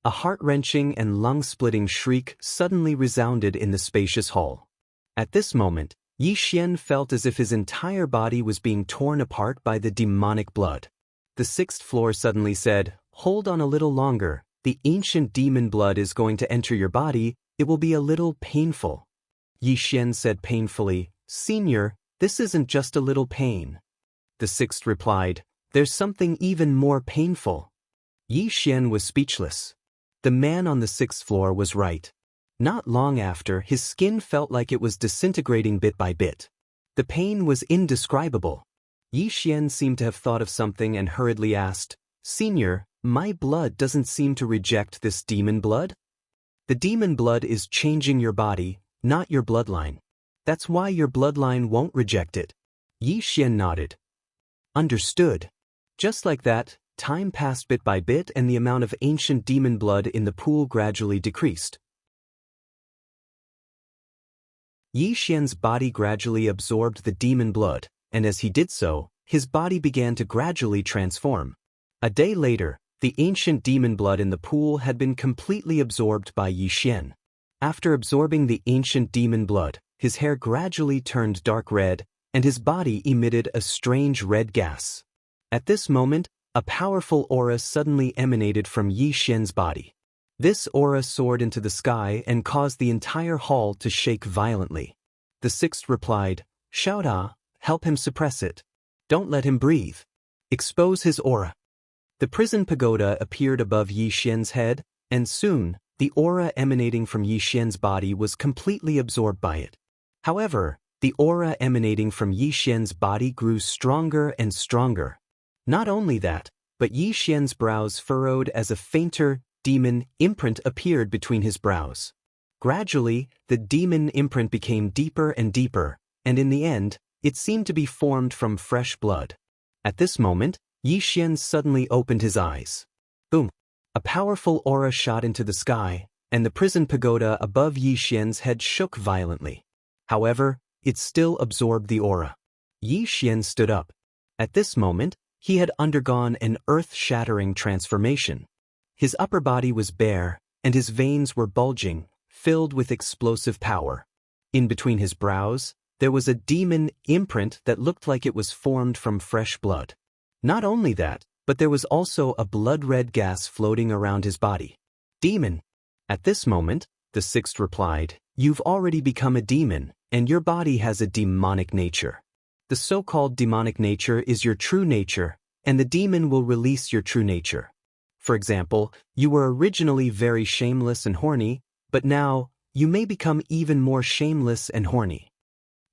A heart-wrenching and lung-splitting shriek suddenly resounded in the spacious hall. At this moment, Yi Xian felt as if his entire body was being torn apart by the demonic blood. The sixth floor suddenly said, "Hold on a little longer. The ancient demon blood is going to enter your body. It will be a little painful." Yi Xian said painfully, "Senior, this isn't just a little pain." The sixth replied, "There's something even more painful." Yi Xian was speechless. The man on the sixth floor was right. Not long after, his skin felt like it was disintegrating bit by bit. The pain was indescribable. Yi Xian seemed to have thought of something and hurriedly asked, "Senior, my blood doesn't seem to reject this demon blood?" "The demon blood is changing your body, not your bloodline. That's why your bloodline won't reject it." Yi Xian nodded. "Understood." Just like that, time passed bit by bit and the amount of ancient demon blood in the pool gradually decreased. Yi Xian's body gradually absorbed the demon blood, and as he did so, his body began to gradually transform. A day later, the ancient demon blood in the pool had been completely absorbed by Yi Xian. After absorbing the ancient demon blood, his hair gradually turned dark red, and his body emitted a strange red gas. At this moment, a powerful aura suddenly emanated from Yi Xian's body. This aura soared into the sky and caused the entire hall to shake violently. The sixth replied, "Shout ah, help him suppress it. Don't let him breathe. Expose his aura." The prison pagoda appeared above Yi Xian's head, and soon, the aura emanating from Yi Xian's body was completely absorbed by it. However, the aura emanating from Yi Xian's body grew stronger and stronger. Not only that, but Yi Xian's brows furrowed as a fainter, demon imprint appeared between his brows. Gradually, the demon imprint became deeper and deeper, and in the end, it seemed to be formed from fresh blood. At this moment, Yi Xian suddenly opened his eyes. Boom! A powerful aura shot into the sky, and the prison pagoda above Yi Xian's head shook violently. However, it still absorbed the aura. Yi Xian stood up. At this moment, he had undergone an earth-shattering transformation. His upper body was bare, and his veins were bulging, filled with explosive power. In between his brows, there was a demon imprint that looked like it was formed from fresh blood. Not only that, but there was also a blood-red gas floating around his body. Demon. At this moment, the sixth replied, "You've already become a demon, and your body has a demonic nature. The so-called demonic nature is your true nature, and the demon will release your true nature. For example, you were originally very shameless and horny, but now, you may become even more shameless and horny."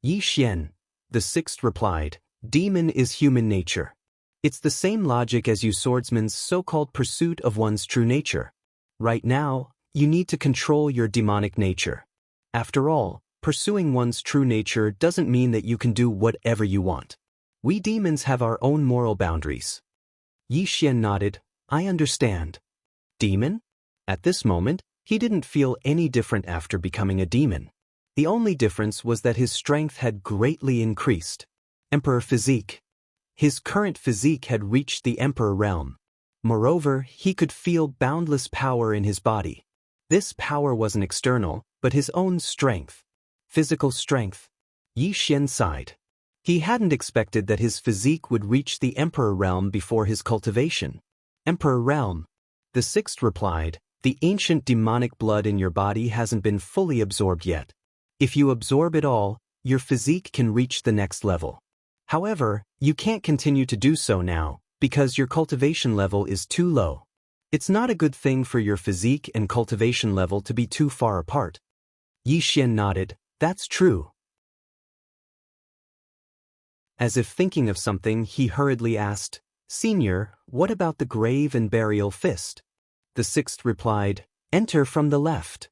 Yi Xian, the sixth replied, "Demon is human nature. It's the same logic as you swordsman's so-called pursuit of one's true nature. Right now, you need to control your demonic nature. After all, pursuing one's true nature doesn't mean that you can do whatever you want. We demons have our own moral boundaries." Yi Xian nodded, "I understand." Demon? At this moment, he didn't feel any different after becoming a demon. The only difference was that his strength had greatly increased. Emperor physique. His current physique had reached the emperor realm. Moreover, he could feel boundless power in his body. This power wasn't external, but his own strength. Physical strength. Yi Xian sighed. He hadn't expected that his physique would reach the emperor realm before his cultivation. Emperor realm. The sixth replied, "The ancient demonic blood in your body hasn't been fully absorbed yet. If you absorb it all, your physique can reach the next level. However, you can't continue to do so now, because your cultivation level is too low. It's not a good thing for your physique and cultivation level to be too far apart." Yi Xian nodded, "That's true." As if thinking of something, he hurriedly asked, "Senior, what about the grave and burial fist?" The sixth replied, "Enter from the left."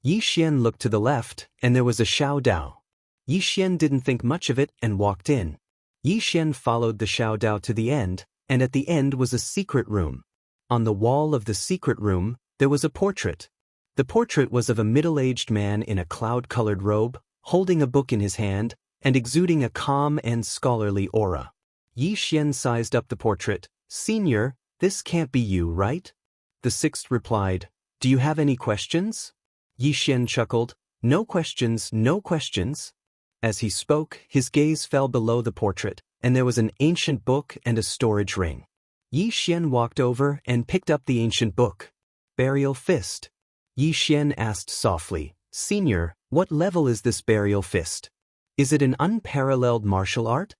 Yi Xian looked to the left, and there was a Xiao Dao. Yi Xian didn't think much of it and walked in. Yi Xian followed the Xiao Dao to the end, and at the end was a secret room. On the wall of the secret room, there was a portrait. The portrait was of a middle-aged man in a cloud-colored robe, holding a book in his hand, and exuding a calm and scholarly aura. Yi Xian sized up the portrait. "Senior, this can't be you, right?" The sixth replied, "Do you have any questions?" Yi Xian chuckled, "No questions, no questions." As he spoke, his gaze fell below the portrait, and there was an ancient book and a storage ring. Yi Xian walked over and picked up the ancient book. Burial fist. Yi Xian asked softly, "Senior, what level is this burial fist? Is it an unparalleled martial art?"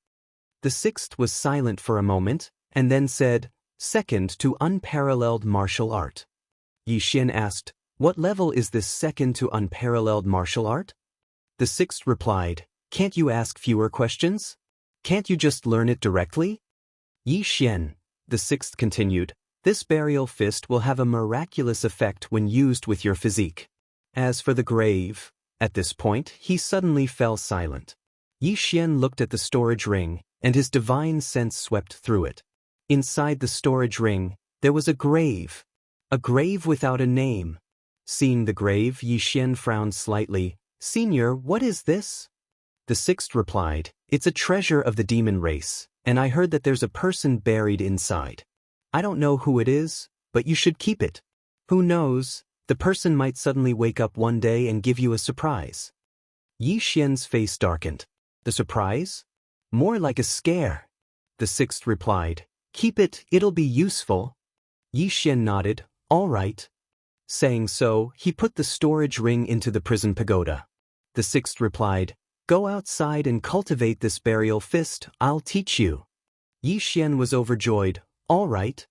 The sixth was silent for a moment, and then said, "Second to unparalleled martial art." Yi Xian asked, "What level is this second to unparalleled martial art?" The sixth replied, "Can't you ask fewer questions? Can't you just learn it directly?" Yi Xian, the sixth continued, "This burial fist will have a miraculous effect when used with your physique. As for the grave..." At this point, he suddenly fell silent. Yi Xian looked at the storage ring, and his divine sense swept through it. Inside the storage ring, there was a grave without a name. Seeing the grave, Yi Xian frowned slightly. "Senior, what is this?" The sixth replied, "It's a treasure of the demon race, and I heard that there's a person buried inside. I don't know who it is, but you should keep it. Who knows, the person might suddenly wake up one day and give you a surprise." Yi Xian's face darkened. "The surprise? More like a scare." The sixth replied, "Keep it, it'll be useful." Yi Xian nodded, "All right." Saying so, he put the storage ring into the prison pagoda. The sixth replied, "Go outside and cultivate this burial fist, I'll teach you." Yi Xian was overjoyed, "All right."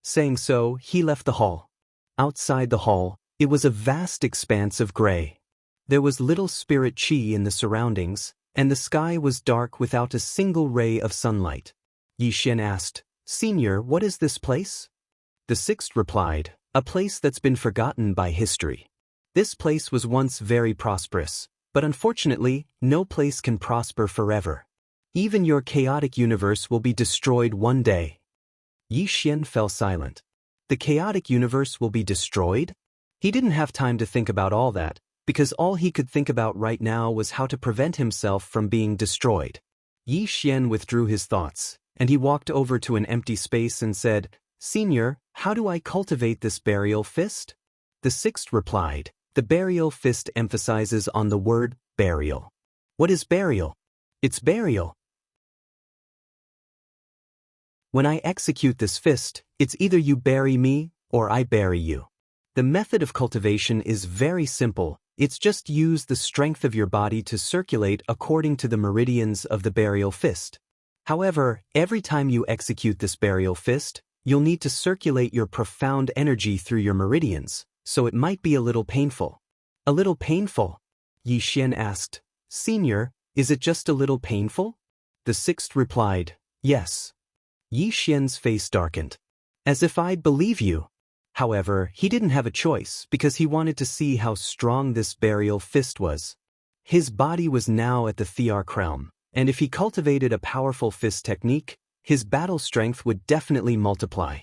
Saying so, he left the hall. Outside the hall, it was a vast expanse of gray. There was little spirit qi in the surroundings, and the sky was dark without a single ray of sunlight. Yi Xian asked, "Senior, what is this place?" The sixth replied, "A place that's been forgotten by history. This place was once very prosperous, but unfortunately, no place can prosper forever. Even your chaotic universe will be destroyed one day." Yi Xian fell silent. The chaotic universe will be destroyed? He didn't have time to think about all that, because all he could think about right now was how to prevent himself from being destroyed. Yi Xian withdrew his thoughts, and he walked over to an empty space and said, Senior, how do I cultivate this burial fist? The sixth replied, the burial fist emphasizes on the word burial. What is burial? It's burial. When I execute this fist, it's either you bury me or I bury you. The method of cultivation is very simple. It's just use the strength of your body to circulate according to the meridians of the burial fist. However, every time you execute this burial fist, you'll need to circulate your profound energy through your meridians, so it might be a little painful. A little painful? Yi Xian asked. Senior, is it just a little painful? The sixth replied, yes. Yi Xian's face darkened. As if I'd believe you. However, he didn't have a choice because he wanted to see how strong this burial fist was. His body was now at the Thearch realm, and if he cultivated a powerful fist technique, his battle strength would definitely multiply.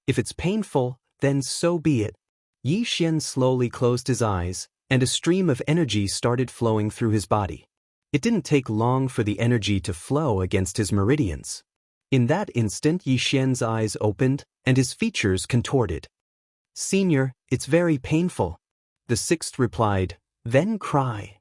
If it's painful, then so be it. Yi Xian slowly closed his eyes, and a stream of energy started flowing through his body. It didn't take long for the energy to flow against his meridians. In that instant, Yi Xian's eyes opened, and his features contorted. Senior, it's very painful. The sixth replied, then cry.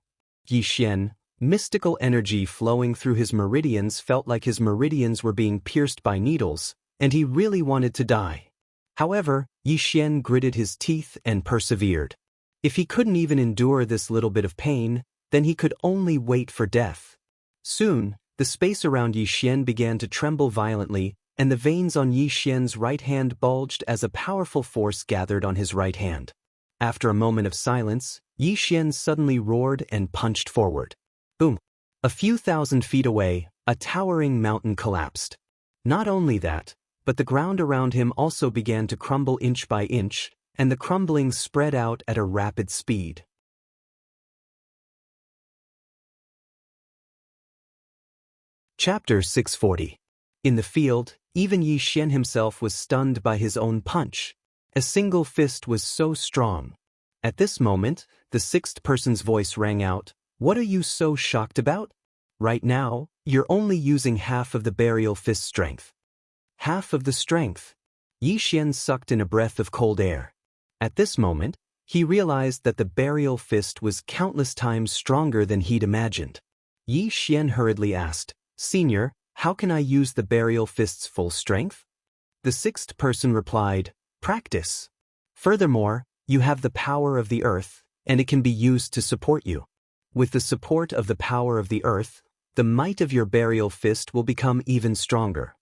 Yi Xian, mystical energy flowing through his meridians felt like his meridians were being pierced by needles, and he really wanted to die. However, Yi Xian gritted his teeth and persevered. If he couldn't even endure this little bit of pain, then he could only wait for death. Soon, the space around Yi Xian began to tremble violently, and the veins on Yi Xian's right hand bulged as a powerful force gathered on his right hand. After a moment of silence, Yi Xian suddenly roared and punched forward. Boom! A few thousand feet away, a towering mountain collapsed. Not only that, but the ground around him also began to crumble inch by inch, and the crumbling spread out at a rapid speed. Chapter 640. In the field, even Yi Xian himself was stunned by his own punch. A single fist was so strong. At this moment, the sixth person's voice rang out, what are you so shocked about? Right now, you're only using half of the burial fist strength. Half of the strength. Yi Xian sucked in a breath of cold air. At this moment, he realized that the burial fist was countless times stronger than he'd imagined. Yi Xian hurriedly asked, Senior, how can I use the burial fist's full strength? The sixth person replied, practice. Furthermore, you have the power of the earth, and it can be used to support you. With the support of the power of the earth, the might of your burial fist will become even stronger.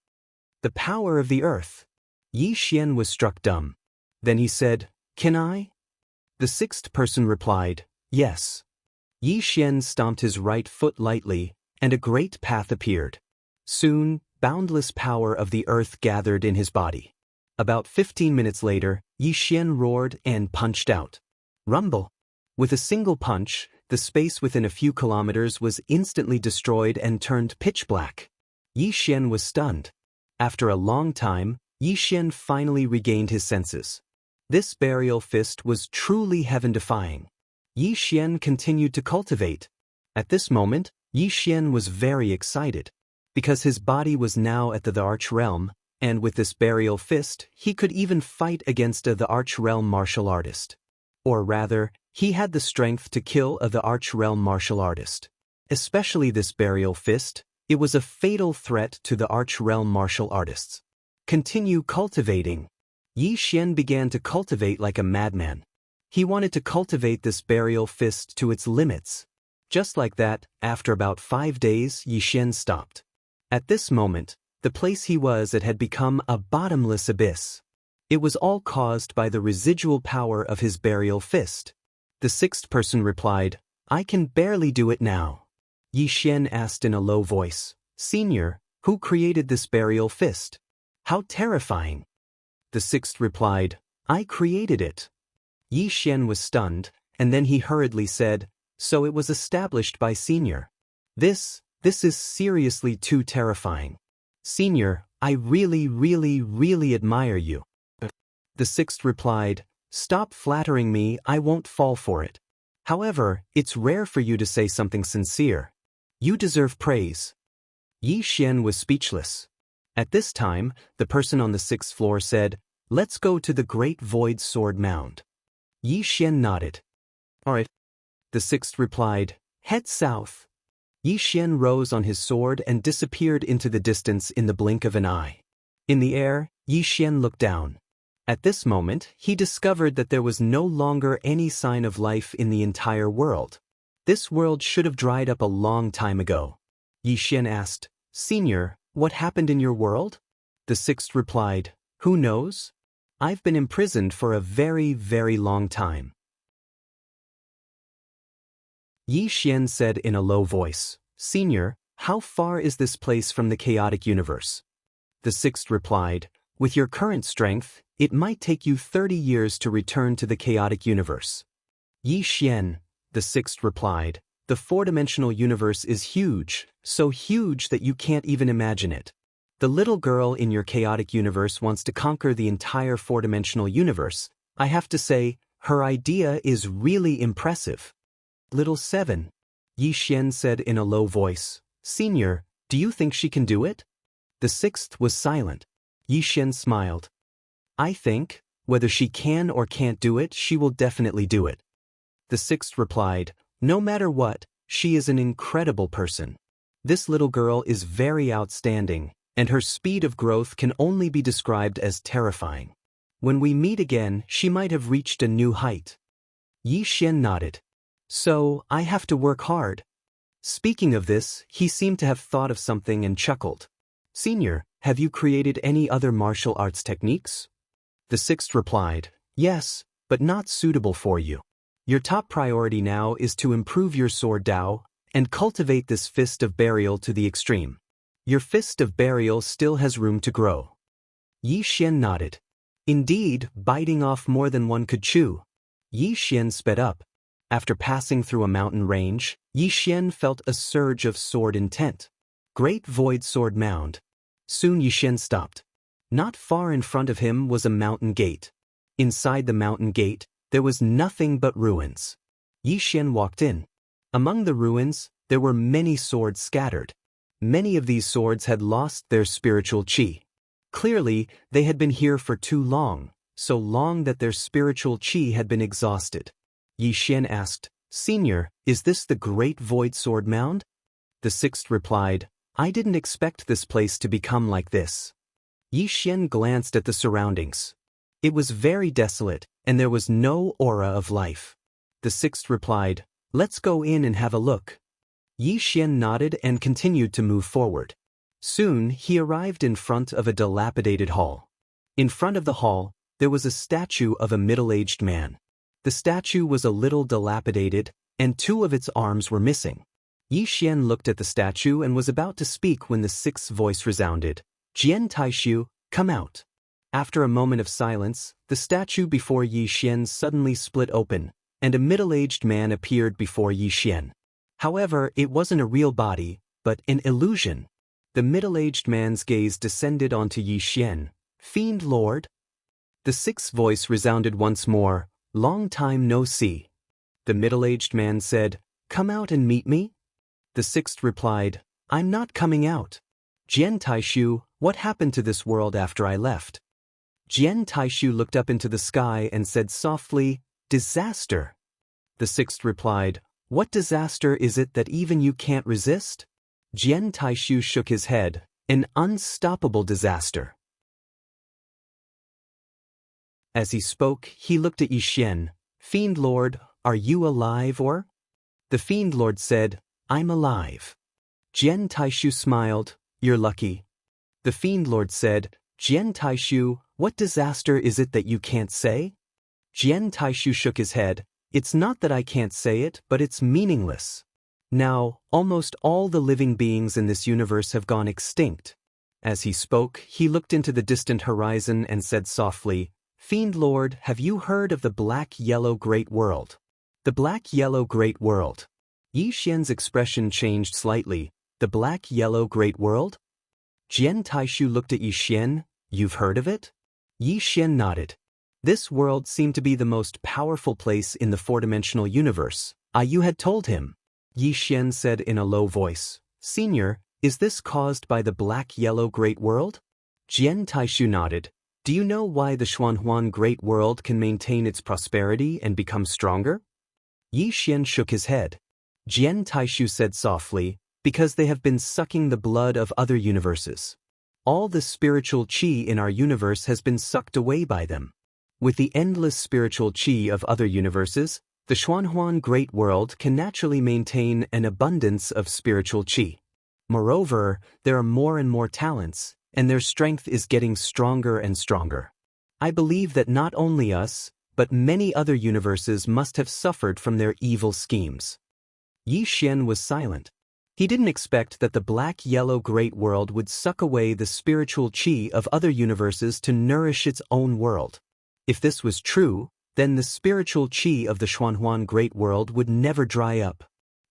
The power of the earth. Yi Xian was struck dumb. Then he said, can I? The sixth person replied, yes. Yi Xian stomped his right foot lightly, and a great path appeared. Soon, boundless power of the earth gathered in his body. About 15 minutes later, Yi Xian roared and punched out. Rumble! With a single punch, the space within a few kilometers was instantly destroyed and turned pitch black. Yi Xian was stunned. After a long time, Yi Xian finally regained his senses. This burial fist was truly heaven-defying. Yi Xian continued to cultivate. At this moment, Yi Xian was very excited. Because his body was now at the Arch Realm, and with this burial fist, he could even fight against the Arch Realm martial artist. Or rather, he had the strength to kill the Arch Realm martial artist. Especially this burial fist, it was a fatal threat to the Arch Realm martial artists. Continue cultivating. Yi Xian began to cultivate like a madman. He wanted to cultivate this burial fist to its limits. Just like that, after about 5 days, Yi Xian stopped. At this moment, the place he was at had become a bottomless abyss. It was all caused by the residual power of his burial fist. The sixth person replied, I can barely do it now. Yi Xian asked in a low voice, Senior, who created this burial fist? How terrifying! The sixth replied, I created it. Yi Xian was stunned, and then he hurriedly said, So it was established by Senior. This is seriously too terrifying. Senior, I really admire you. The sixth replied, Stop flattering me, I won't fall for it. However, it's rare for you to say something sincere. You deserve praise. Yi Xian was speechless. At this time, the person on the 6th floor said, "Let's go to the Great Void Sword Mound." Yi Xian nodded. "All right." The 6th replied, "Head south." Yi Xian rose on his sword and disappeared into the distance in the blink of an eye. In the air, Yi Xian looked down. At this moment, he discovered that there was no longer any sign of life in the entire world. This world should have dried up a long time ago. Yi Xian asked, "Senior, what happened in your world?" The 6th replied, "Who knows? I've been imprisoned for a very, very long time." Yi Xian said in a low voice, "Senior, how far is this place from the chaotic universe?" The 6th replied, "With your current strength, it might take you 30 years to return to the chaotic universe." Yi Xian, the 6th replied, "The four-dimensional universe is huge, so huge that you can't even imagine it. The little girl in your chaotic universe wants to conquer the entire four-dimensional universe. I have to say, her idea is really impressive." "Little 7, Yi Xian said in a low voice, "Senior, do you think she can do it?" The 6th was silent. Yi Xian smiled. "I think, whether she can or can't do it, she will definitely do it." The 6th replied, "No matter what, she is an incredible person. This little girl is very outstanding, and her speed of growth can only be described as terrifying. When we meet again, she might have reached a new height." Yi Xian nodded. "So, I have to work hard." Speaking of this, he seemed to have thought of something and chuckled. "Senior, have you created any other martial arts techniques?" The 6th replied, "Yes, but not suitable for you. Your top priority now is to improve your sword Dao and cultivate this fist of burial to the extreme. Your fist of burial still has room to grow." Yi Xian nodded. Indeed, biting off more than one could chew. Yi Xian sped up. After passing through a mountain range, Yi Xian felt a surge of sword intent. Great Void Sword Mound. Soon Yi Xian stopped. Not far in front of him was a mountain gate. Inside the mountain gate, there was nothing but ruins. Yi Xian walked in. Among the ruins, there were many swords scattered. Many of these swords had lost their spiritual qi. Clearly, they had been here for too long, so long that their spiritual qi had been exhausted. Yi Xian asked, "Senior, is this the Great Void Sword Mound?" The 6th replied, "I didn't expect this place to become like this." Yi Xian glanced at the surroundings. It was very desolate, and there was no aura of life. The 6th replied, "Let's go in and have a look." Yi Xian nodded and continued to move forward. Soon, he arrived in front of a dilapidated hall. In front of the hall, there was a statue of a middle-aged man. The statue was a little dilapidated, and 2 of its arms were missing. Yi Xian looked at the statue and was about to speak when the 6th voice resounded, "Jian Taishu, come out." After a moment of silence, the statue before Yi Xian suddenly split open, and a middle-aged man appeared before Yi Xian. However, it wasn't a real body, but an illusion. The middle-aged man's gaze descended onto Yi Xian. "Fiend Lord?" The 6th voice resounded once more, "Long time no see." The middle-aged man said, "Come out and meet me?" The 6th replied, "I'm not coming out." "Jian Taishu, what happened to this world after I left?" Jian Taishu looked up into the sky and said softly, "Disaster." The 6th replied, "What disaster is it that even you can't resist?" Jian Taishu shook his head, "An unstoppable disaster." As he spoke, he looked at Yi Xian. "Fiend Lord, are you alive or?" The Fiend Lord said, "I'm alive." Jian Taishu smiled, "You're lucky." The Fiend Lord said, "Jian Taishu, what disaster is it that you can't say?" Jian Taishu shook his head, "It's not that I can't say it, but it's meaningless. Now, almost all the living beings in this universe have gone extinct." As he spoke, he looked into the distant horizon and said softly, "Fiend Lord, have you heard of the Black-Yellow Great World?" The Black-Yellow Great World. Yi Xian's expression changed slightly. "The Black-Yellow Great World?" Jian Taishu looked at Yi Xian. "You've heard of it?" Yi Xian nodded. This world seemed to be the most powerful place in the four-dimensional universe. You had told him. Yi Xian said in a low voice, "Senior, is this caused by the Black-Yellow Great World?" Jian Taishu nodded. Do you know why the Xuanhuan Great World can maintain its prosperity and become stronger? Yi Xian shook his head. Jian Taishu said softly, because they have been sucking the blood of other universes. All the spiritual qi in our universe has been sucked away by them. With the endless spiritual qi of other universes, the Xuanhuan Great World can naturally maintain an abundance of spiritual qi. Moreover, there are more and more talents, and their strength is getting stronger and stronger. I believe that not only us, but many other universes must have suffered from their evil schemes. Yi Xian was silent. He didn't expect that the black-yellow Great World would suck away the spiritual qi of other universes to nourish its own world. If this was true, then the spiritual qi of the Xuanhuan Great World would never dry up.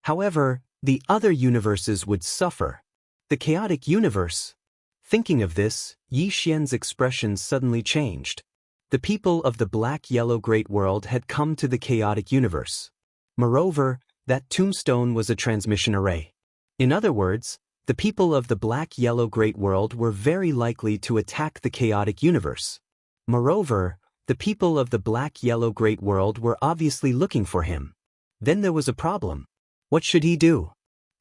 However, the other universes would suffer. The chaotic universe. Thinking of this, Yi Xian's expression suddenly changed. The people of the black-yellow Great World had come to the chaotic universe. Moreover, that tombstone was a transmission array. In other words, the people of the black-yellow Great World were very likely to attack the chaotic universe. Moreover, the people of the black-yellow Great World were obviously looking for him. Then there was a problem. What should he do?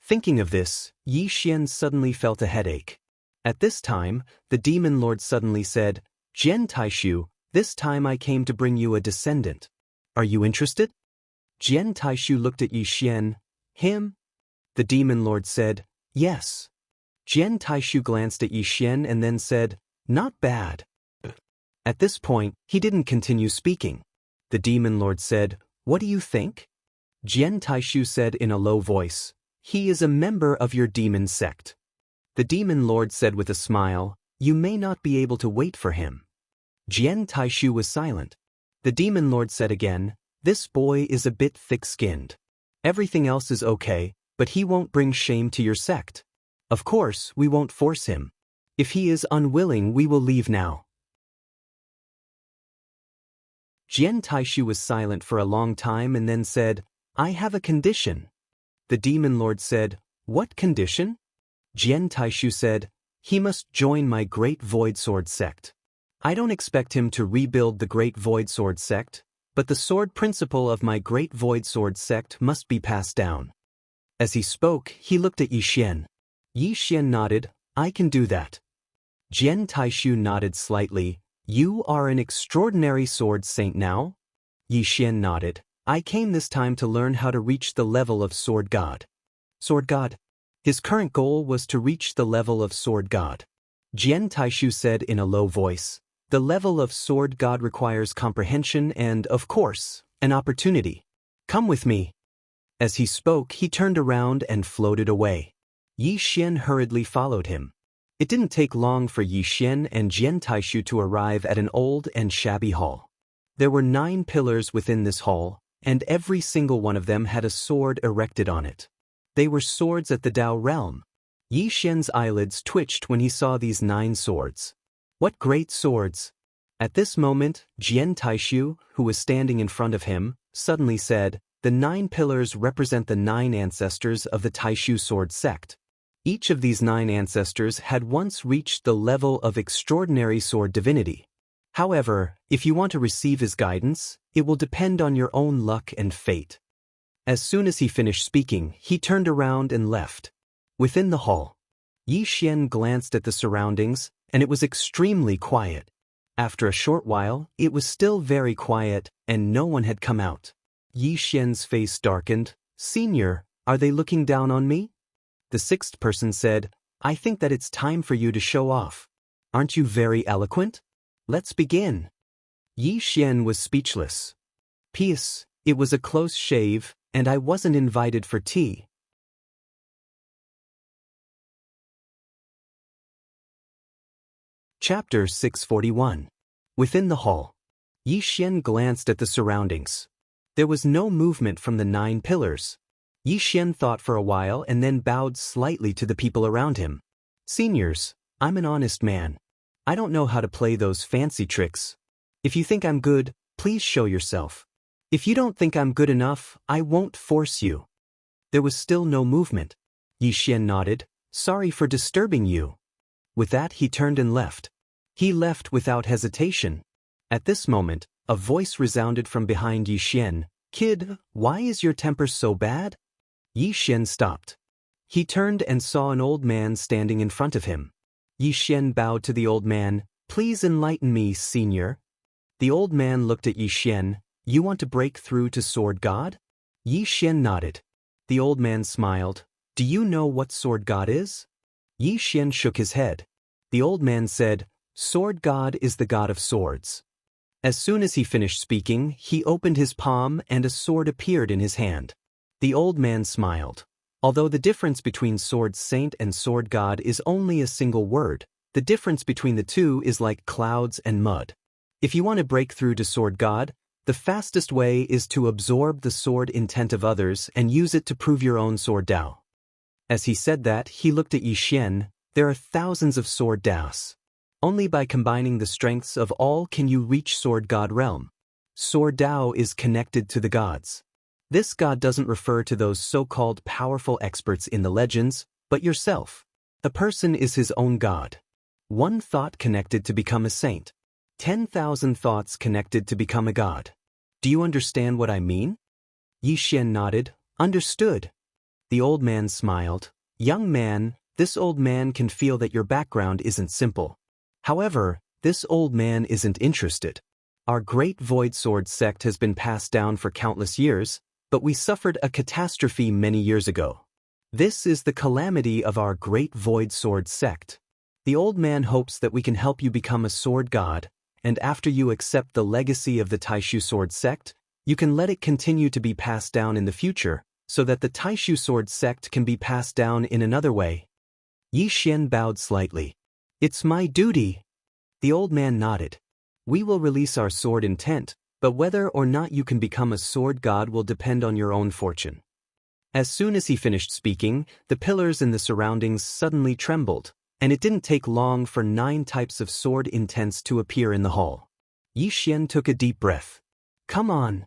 Thinking of this, Yi Xian suddenly felt a headache. At this time, the demon lord suddenly said, Jian Taishu, this time I came to bring you a descendant. Are you interested? Jian Taishu looked at Yi Xian. Him? The demon lord said, yes. Jian Taishu glanced at Yi Xian and then said, not bad. At this point, he didn't continue speaking. The demon lord said, what do you think? Jian Taishu said in a low voice, he is a member of your demon sect. The demon lord said with a smile, you may not be able to wait for him. Jian Taishu was silent. The demon lord said again, this boy is a bit thick-skinned. Everything else is okay, but he won't bring shame to your sect. Of course, we won't force him. If he is unwilling, we will leave now. Jian Taishu was silent for a long time and then said, I have a condition. The demon lord said, what condition? Jian Taishu said, he must join my Great Void Sword sect. I don't expect him to rebuild the Great Void Sword sect, but the sword principle of my Great Void Sword sect must be passed down. As he spoke, he looked at Yi Xian. Yi Xian nodded, I can do that. Jian Taishu nodded slightly, you are an extraordinary sword saint now? Yi Xian nodded, I came this time to learn how to reach the level of Sword God. Sword God? His current goal was to reach the level of Sword God. Jian Taishu said in a low voice, the level of Sword God requires comprehension and, of course, an opportunity. Come with me. As he spoke, he turned around and floated away. Yi Xian hurriedly followed him. It didn't take long for Yi Xian and Jian Taishu to arrive at an old and shabby hall. There were 9 pillars within this hall, and every single one of them had a sword erected on it. They were swords at the Dao realm. Yi Xian's eyelids twitched when he saw these 9 swords. What great swords! At this moment, Jian Taishu, who was standing in front of him, suddenly said, the 9 pillars represent the 9 ancestors of the Taishu sword sect. Each of these 9 ancestors had once reached the level of extraordinary sword divinity. However, if you want to receive his guidance, it will depend on your own luck and fate. As soon as he finished speaking, he turned around and left. Within the hall, Yi Xian glanced at the surroundings, and it was extremely quiet. After a short while, it was still very quiet, and no one had come out. Yi Xian's face darkened. Senior, are they looking down on me? The 6th person said, I think that it's time for you to show off. Aren't you very eloquent? Let's begin. Yi Xian was speechless. Peace, it was a close shave, and I wasn't invited for tea. Chapter 641. Within the hall, Yi Xian glanced at the surroundings. There was no movement from the 9 pillars. Yi Xian thought for a while and then bowed slightly to the people around him. Seniors, I'm an honest man. I don't know how to play those fancy tricks. If you think I'm good, please show yourself. If you don't think I'm good enough, I won't force you. There was still no movement. Yi Xian nodded, sorry for disturbing you. With that, he turned and left. He left without hesitation. At this moment, a voice resounded from behind Yi Xian. "Kid, why is your temper so bad?" Yi Xian stopped. He turned and saw an old man standing in front of him. Yi Xian bowed to the old man. "Please enlighten me, senior." The old man looked at Yi Xian. "You want to break through to Sword God?" Yi Xian nodded. The old man smiled. "Do you know what Sword God is?" Yi Xian shook his head. The old man said, "Sword God is the god of swords." As soon as he finished speaking, he opened his palm and a sword appeared in his hand. The old man smiled. Although the difference between Sword Saint and Sword God is only a single word, the difference between the two is like clouds and mud. If you want to break through to Sword God, the fastest way is to absorb the sword intent of others and use it to prove your own sword Dao. As he said that, he looked at Yi Xian. There are thousands of sword Daos. Only by combining the strengths of all can you reach Sword God realm. Sword Dao is connected to the gods. This god doesn't refer to those so-called powerful experts in the legends, but yourself. A person is his own god. One thought connected to become a saint. 10,000 thoughts connected to become a god. Do you understand what I mean? Yi Xian nodded. Understood. The old man smiled. Young man, this old man can feel that your background isn't simple. However, this old man isn't interested. Our great Void Sword sect has been passed down for countless years, but we suffered a catastrophe many years ago. This is the calamity of our great Void Sword sect. The old man hopes that we can help you become a sword god, and after you accept the legacy of the Taishu Sword sect, you can let it continue to be passed down in the future, so that the Taishu Sword sect can be passed down in another way. Yi Xian bowed slightly. It's my duty. The old man nodded. We will release our sword intent, but whether or not you can become a sword god will depend on your own fortune. As soon as he finished speaking, the pillars in the surroundings suddenly trembled, and it didn't take long for 9 types of sword intents to appear in the hall. Yi Xian took a deep breath. Come on.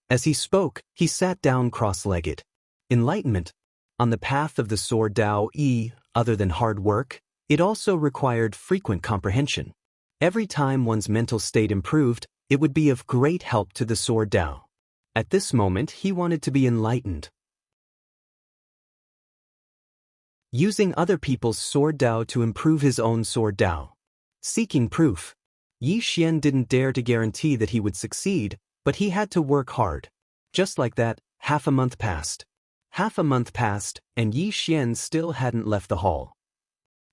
As he spoke, he sat down cross-legged. Enlightenment. On the path of the sword Dao, other than hard work, it also required frequent comprehension. Every time one's mental state improved, it would be of great help to the sword Dao. At this moment, he wanted to be enlightened. Using other people's sword Dao to improve his own sword Dao. Seeking proof. Yi Xian didn't dare to guarantee that he would succeed, but he had to work hard. Just like that, half a month passed. Half a month passed, and Yi Xian still hadn't left the hall.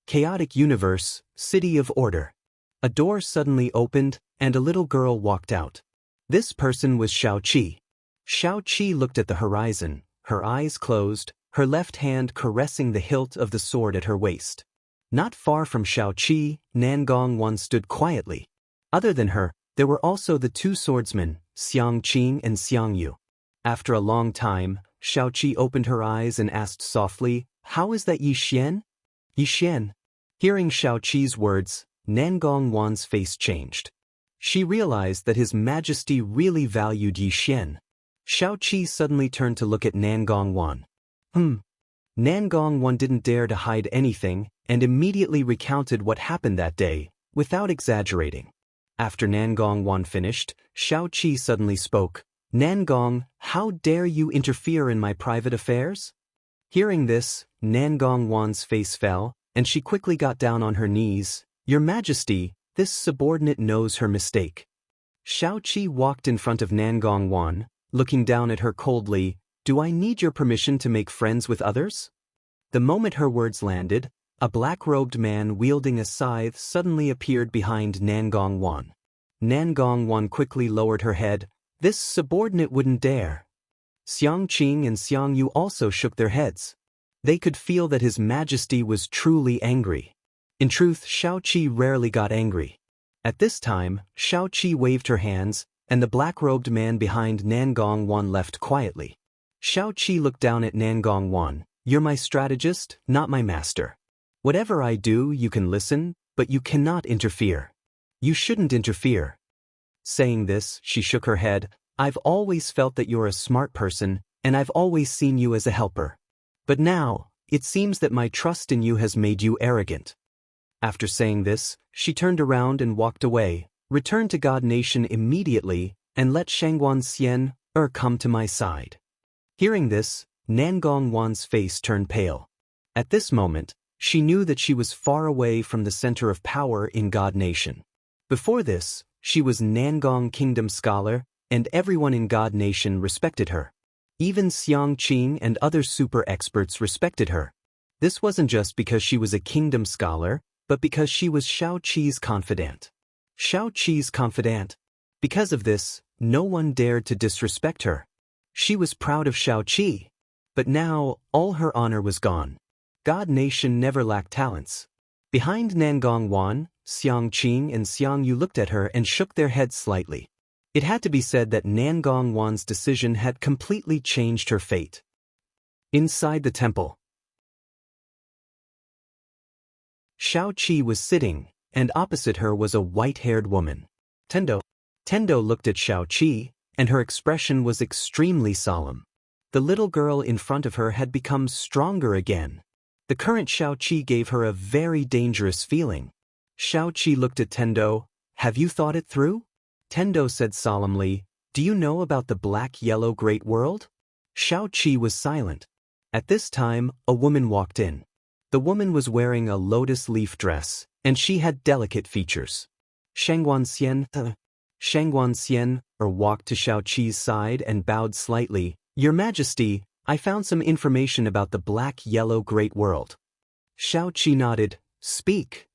Chaotic universe, city of order. A door suddenly opened, and a little girl walked out. This person was Xiaoqi. Xiaoqi looked at the horizon, her eyes closed, her left hand caressing the hilt of the sword at her waist. Not far from Xiaoqi, Nangong stood quietly. Other than her, there were also the 2 swordsmen, Xiangqing and Xiangyu. After a long time, Xiaoqi opened her eyes and asked softly, "How is that Yi Xian?" Yi Xian. Hearing Xiaoqi's words, Nangong's face changed. She realized that His Majesty really valued Yi Xian. Xiaoqi suddenly turned to look at Nangong. Nangong didn't dare to hide anything, and immediately recounted what happened that day, without exaggerating. After Nangong finished, Xiaoqi suddenly spoke. "Nangong, how dare you interfere in my private affairs?" Hearing this, Nangong's face fell, and she quickly got down on her knees. "Your Majesty, this subordinate knows her mistake." Xiaoqi walked in front of Nangong, looking down at her coldly. "Do I need your permission to make friends with others?" The moment her words landed, a black-robed man wielding a scythe suddenly appeared behind Nangong. Nangong quickly lowered her head. This subordinate wouldn't dare. Xiangqing and Xiangyu also shook their heads. They could feel that His Majesty was truly angry. In truth, Xiaoqi rarely got angry. At this time, Xiaoqi waved her hands, and the black-robed man behind Nangong left quietly. Xiaoqi looked down at Nangong. "You're my strategist, not my master. Whatever I do, you can listen, but you cannot interfere. You shouldn't interfere." Saying this, she shook her head. "I've always felt that you're a smart person, and I've always seen you as a helper. But now, it seems that my trust in you has made you arrogant." After saying this, she turned around and walked away, returned to God Nation immediately, and let Shangguan Xian come to my side. Hearing this, Nangong Wan's face turned pale. At this moment, she knew that she was far away from the center of power in God Nation. Before this, she was Nangong Kingdom scholar, and everyone in God Nation respected her. Even Xiang Qing and other super experts respected her. This wasn't just because she was a kingdom scholar, but because she was Shao Qi's confidant. Shao Qi's confidant. Because of this, no one dared to disrespect her. She was proud of Shao Qi. But now, all her honor was gone. God Nation never lacked talents. Behind Nangong Wan, Xiang Qing and Xiang Yu looked at her and shook their heads slightly. It had to be said that Nangong Wan's decision had completely changed her fate. Inside the temple, Shao Qi was sitting, and opposite her was a white-haired woman. Tendo looked at Shao Qi, and her expression was extremely solemn. The little girl in front of her had become stronger again. The current Shao Qi gave her a very dangerous feeling. Shao Qi looked at Tendo. Have you thought it through? Tendo said solemnly, do you know about the black-yellow great world? Shao Qi was silent. At this time, a woman walked in. The woman was wearing a lotus leaf dress, and she had delicate features. Shangguan Xian walked to Shao Qi's side and bowed slightly. Your Majesty, I found some information about the black-yellow great world. Shao Qi nodded. Speak.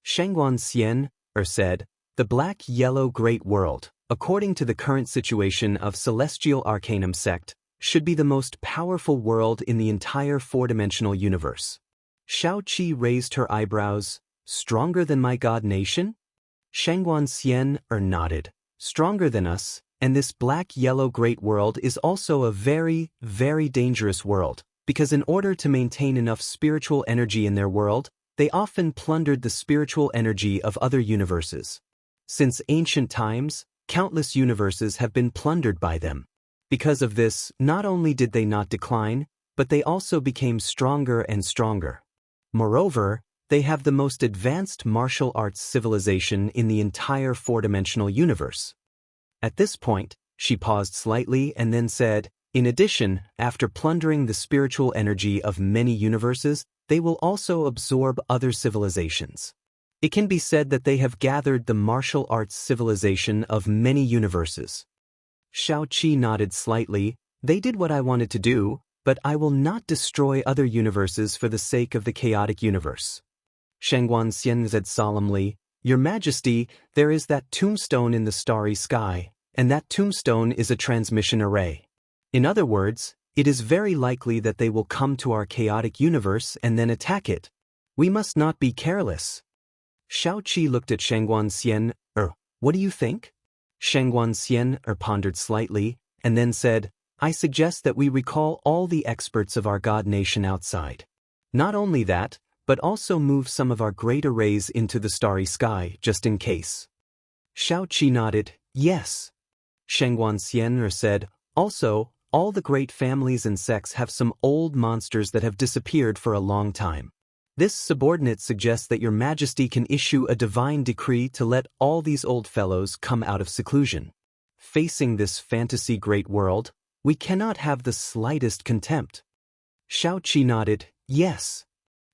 Shangguan Xian said, the black-yellow great world, according to the current situation of Celestial Arcanum sect, should be the most powerful world in the entire four-dimensional universe. Shao Qi raised her eyebrows. Stronger than my God Nation? Shangguan Xian nodded. Stronger than us, and this black-yellow great world is also a very, very dangerous world, because in order to maintain enough spiritual energy in their world, they often plundered the spiritual energy of other universes. Since ancient times, countless universes have been plundered by them. Because of this, not only did they not decline, but they also became stronger and stronger. Moreover, they have the most advanced martial arts civilization in the entire four-dimensional universe. At this point, she paused slightly and then said, in addition, after plundering the spiritual energy of many universes, they will also absorb other civilizations. It can be said that they have gathered the martial arts civilization of many universes. Shao Qi nodded slightly. They did what I wanted to do, but I will not destroy other universes for the sake of the chaotic universe. Shangguan Xian said solemnly, Your Majesty, there is that tombstone in the starry sky, and that tombstone is a transmission array. In other words, it is very likely that they will come to our chaotic universe and then attack it. We must not be careless. Shao Qi looked at Shangguan Xian. What do you think? Shangguan Xian pondered slightly, and then said, I suggest that we recall all the experts of our God Nation outside. Not only that, but also move some of our great arrays into the starry sky, just in case. Shao Qi nodded, yes. Shangguan Xian said, also, all the great families and sects have some old monsters that have disappeared for a long time. This subordinate suggests that Your Majesty can issue a divine decree to let all these old fellows come out of seclusion. Facing this fantasy great world, we cannot have the slightest contempt. Shao Qi nodded, yes.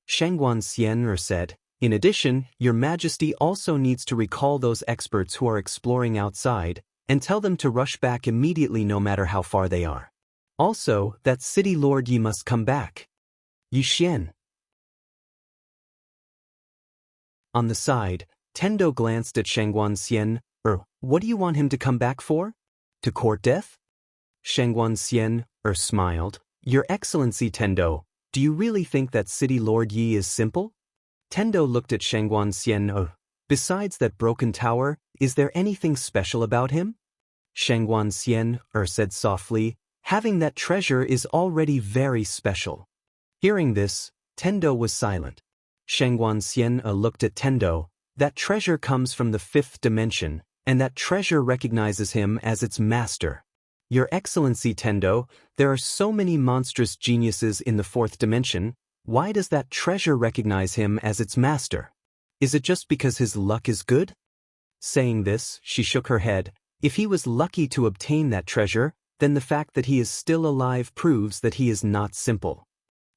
Shangguan Xian said, in addition, Your Majesty also needs to recall those experts who are exploring outside, and tell them to rush back immediately no matter how far they are. Also, that City Lord Yi must come back. Yi Xian. On the side, Tendo glanced at Shangguan Xian. What do you want him to come back for? To court death? Shangguan Xian smiled. Your Excellency Tendo, do you really think that City Lord Yi is simple? Tendo looked at Shangguan Xian. Besides that broken tower, is there anything special about him? Shangguan Xian said softly, having that treasure is already very special. Hearing this, Tendo was silent. Shangguan Xian looked at Tendo. That treasure comes from the fifth dimension, and that treasure recognizes him as its master. Your Excellency Tendo, there are so many monstrous geniuses in the fourth dimension. Why does that treasure recognize him as its master? Is it just because his luck is good? Saying this, she shook her head. If he was lucky to obtain that treasure, then the fact that he is still alive proves that he is not simple.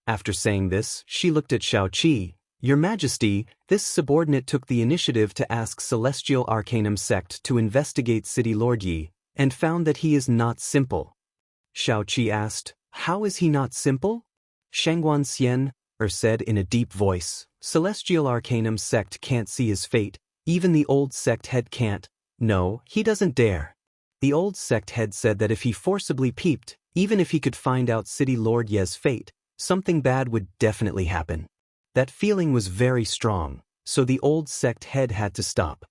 After saying this, she looked at Xiaoqi. Your Majesty, this subordinate took the initiative to ask Celestial Arcanum Sect to investigate City Lord Yi, and found that he is not simple. Xiaoqi asked, how is he not simple? Shangguan Xian said in a deep voice, Celestial Arcanum Sect can't see his fate, even the old sect head can't. No, he doesn't dare. The old sect head said that if he forcibly peeped, even if he could find out City Lord Ye's fate, something bad would definitely happen. That feeling was very strong, so the old sect head had to stop.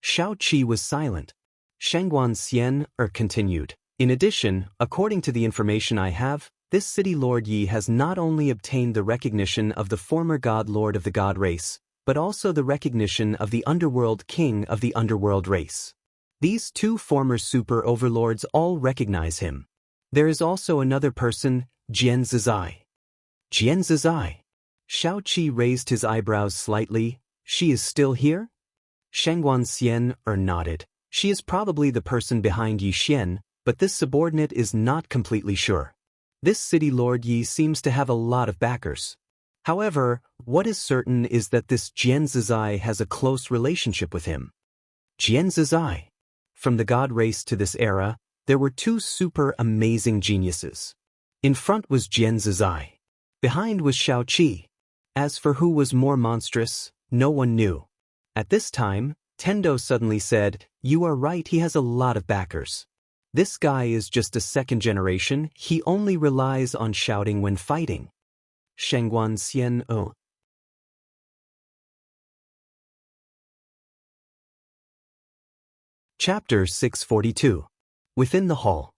Xiaoqi was silent. Shangguan Xian continued. In addition, according to the information I have, this City Lord Yi has not only obtained the recognition of the former God Lord of the God race, but also the recognition of the Underworld King of the Underworld race. These two former super overlords all recognize him. There is also another person, Jian Zizai. Jian Zizai. Xiaoqi raised his eyebrows slightly. She is still here? Shangguan Xian nodded. She is probably the person behind Yi Xian, but this subordinate is not completely sure. This City Lord Yi seems to have a lot of backers. However, what is certain is that this Jian Zizai has a close relationship with him. Jian Zizai. From the God race to this era, there were two super amazing geniuses. In front was Jian Zizai. Behind was Xiaoqi. As for who was more monstrous, no one knew. At this time, Tendo suddenly said, you are right, he has a lot of backers. This guy is just a second generation, he only relies on shouting when fighting. Shangguan Xian Chapter 642. Within the hall.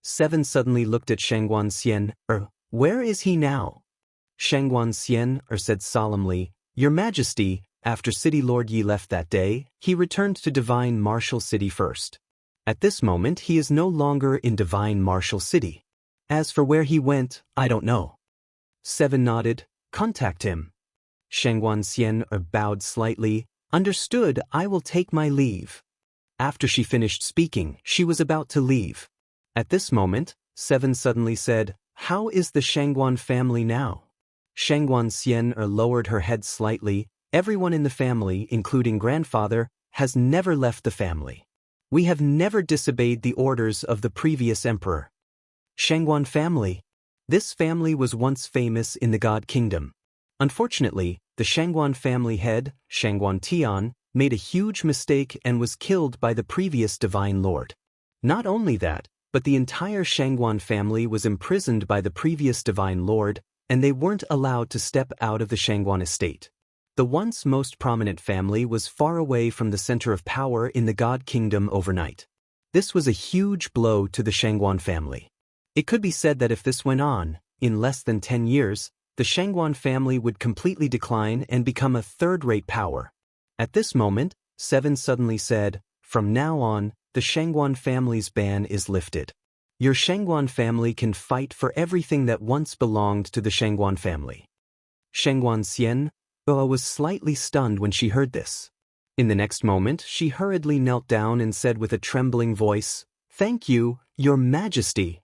Seven suddenly looked at Shangguan Xian. Where is he now? Shangguan Xian said solemnly, Your Majesty, after City Lord Yi left that day, he returned to Divine Martial City first. At this moment he is no longer in Divine Martial City. As for where he went, I don't know. Seven nodded. Contact him. Shangguan Xian bowed slightly. Understood, I will take my leave. After she finished speaking, she was about to leave. At this moment, Seven suddenly said, How is the Shangguan family now? Shangguan Xian lowered her head slightly. Everyone in the family, including grandfather, has never left the family. We have never disobeyed the orders of the previous emperor. Shangguan family. This family was once famous in the God Kingdom. Unfortunately, the Shangguan family head, Shangguan Tian, made a huge mistake and was killed by the previous Divine Lord. Not only that, but the entire Shangguan family was imprisoned by the previous Divine Lord, and they weren't allowed to step out of the Shangguan estate. The once most prominent family was far away from the center of power in the God Kingdom overnight. This was a huge blow to the Shangguan family. It could be said that if this went on, in less than 10 years, the Shangguan family would completely decline and become a third-rate power. At this moment, Seven suddenly said, From now on, the Shangguan family's ban is lifted. Your Shangguan family can fight for everything that once belonged to the Shangguan family. Shangguan Xian was slightly stunned when she heard this. In the next moment, she hurriedly knelt down and said with a trembling voice, Thank you, Your Majesty.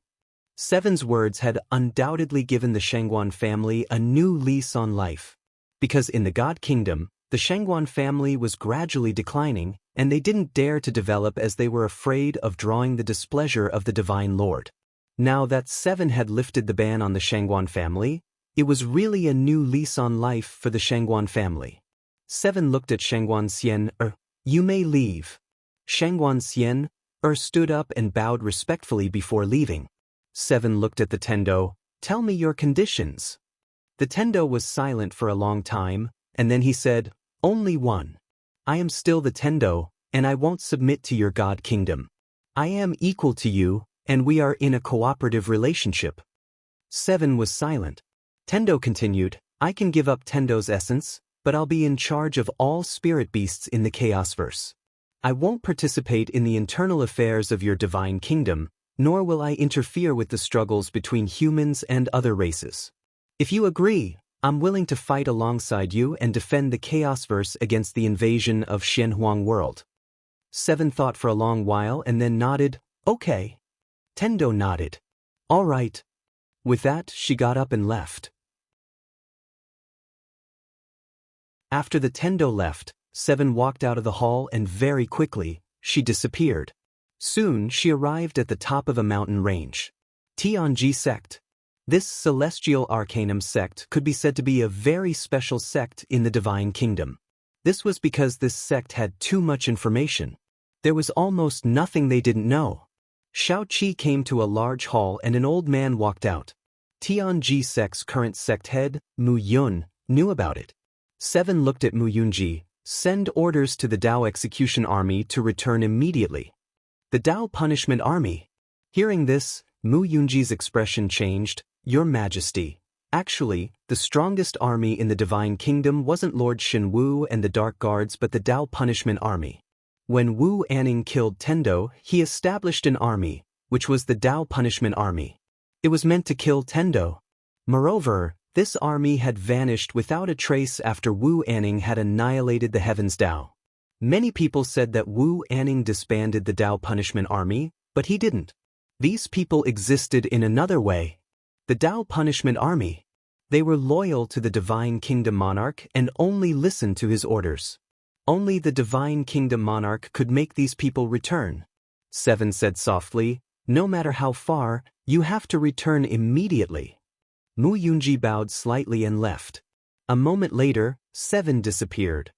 Seven's words had undoubtedly given the Shangguan family a new lease on life. Because in the God Kingdom, the Shangguan family was gradually declining, and they didn't dare to develop as they were afraid of drawing the displeasure of the Divine Lord. Now that Seven had lifted the ban on the Shangguan family, it was really a new lease on life for the Shangguan family. Seven looked at Shangguan Xian. You may leave. Shangguan Xian stood up and bowed respectfully before leaving. Seven looked at the Tendo. Tell me your conditions. The Tendo was silent for a long time, and then he said, Only one. I am still the Tendo, and I won't submit to your God Kingdom. I am equal to you, and we are in a cooperative relationship. Seven was silent. Tendo continued, I can give up Tendo's essence, but I'll be in charge of all spirit beasts in the Chaosverse. I won't participate in the internal affairs of your divine kingdom, nor will I interfere with the struggles between humans and other races. If you agree, I'm willing to fight alongside you and defend the Chaosverse against the invasion of Shenhuang world. 7 thought for a long while and then nodded, okay. Tendo nodded. All right. With that, she got up and left. After the Tendo left, 7 walked out of the hall and very quickly, she disappeared. Soon she arrived at the top of a mountain range. Tianji sect. This celestial arcanum sect could be said to be a very special sect in the Divine Kingdom. This was because this sect had too much information. There was almost nothing they didn't know. Xiaoqi came to a large hall and an old man walked out. Tianji sect's current sect head, Mu Yun, knew about it. 7 looked at Mu Yunji, send orders to the Dao execution army to return immediately. The Dao punishment army. Hearing this, Mu Yunji's expression changed. Your Majesty. Actually, the strongest army in the Divine Kingdom wasn't Lord Shen Wu and the Dark Guards but the Dao punishment army. When Wu Anning killed Tendo, he established an army, which was the Dao punishment army. It was meant to kill Tendo. Moreover, this army had vanished without a trace after Wu Anning had annihilated the Heavens Dao. Many people said that Wu Anning disbanded the Dao punishment army, but he didn't. These people existed in another way. The Dao punishment army. They were loyal to the Divine Kingdom monarch and only listened to his orders. Only the Divine Kingdom monarch could make these people return. 7 said softly, no matter how far, you have to return immediately. Mu Yunji bowed slightly and left. A moment later, 7 disappeared.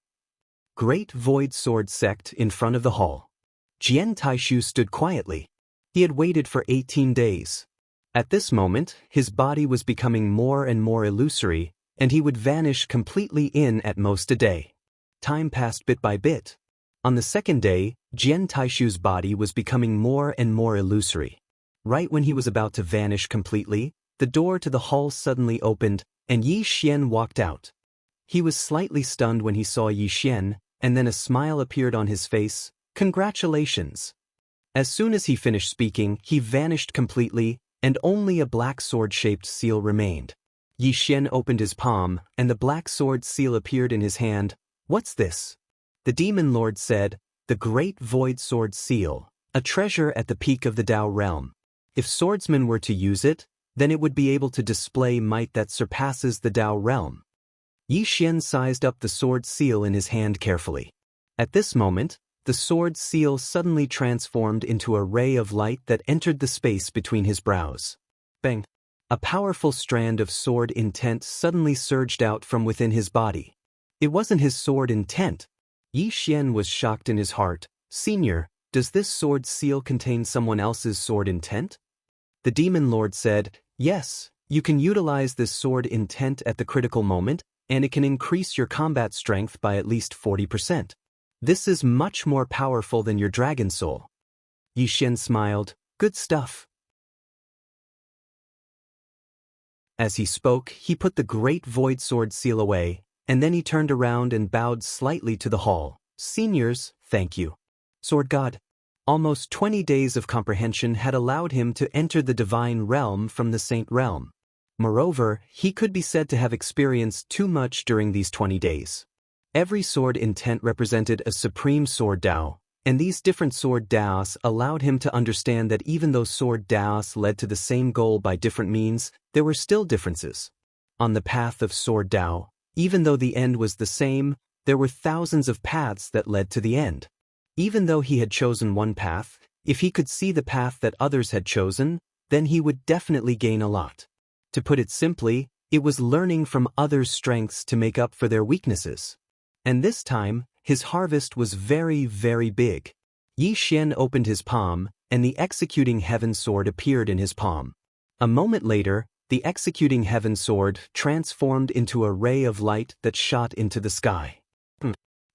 Great Void Sword Sect in front of the hall. Jian Taishu stood quietly. He had waited for 18 days. At this moment, his body was becoming more and more illusory, and he would vanish completely in at most a day. Time passed bit by bit. On the second day, Jian Taishu's body was becoming more and more illusory. Right when he was about to vanish completely, the door to the hall suddenly opened, and Yi Xian walked out. He was slightly stunned when he saw Yi Xian, and then a smile appeared on his face. Congratulations. As soon as he finished speaking, he vanished completely, and only a black sword-shaped seal remained. Yi Xian opened his palm, and the black sword seal appeared in his hand. What's this? The demon lord said, the Great Void Sword Seal, a treasure at the peak of the Dao realm. If swordsmen were to use it, then it would be able to display might that surpasses the Dao realm. Yi Xian sized up the sword seal in his hand carefully. At this moment, the sword seal suddenly transformed into a ray of light that entered the space between his brows. Bang! A powerful strand of sword intent suddenly surged out from within his body. It wasn't his sword intent. Yi Xian was shocked in his heart. Senior, does this sword seal contain someone else's sword intent? The demon lord said, yes, you can utilize this sword intent at the critical moment, and it can increase your combat strength by at least 40%. This is much more powerful than your dragon soul. Yi Xian smiled. Good stuff. As he spoke, he put the Great Void Sword seal away, and then he turned around and bowed slightly to the hall. Seniors, thank you. Sword God. Almost 20 days of comprehension had allowed him to enter the divine realm from the saint realm. Moreover, he could be said to have experienced too much during these 20 days. Every sword intent represented a supreme sword Dao, and these different sword Daos allowed him to understand that even though sword Daos led to the same goal by different means, there were still differences. On the path of sword Dao, even though the end was the same, there were thousands of paths that led to the end. Even though he had chosen one path, if he could see the path that others had chosen, then he would definitely gain a lot. To put it simply, it was learning from others' strengths to make up for their weaknesses. And this time, his harvest was very, very big. Yi Xian opened his palm, and the executing heaven sword appeared in his palm. A moment later, the executing heaven sword transformed into a ray of light that shot into the sky.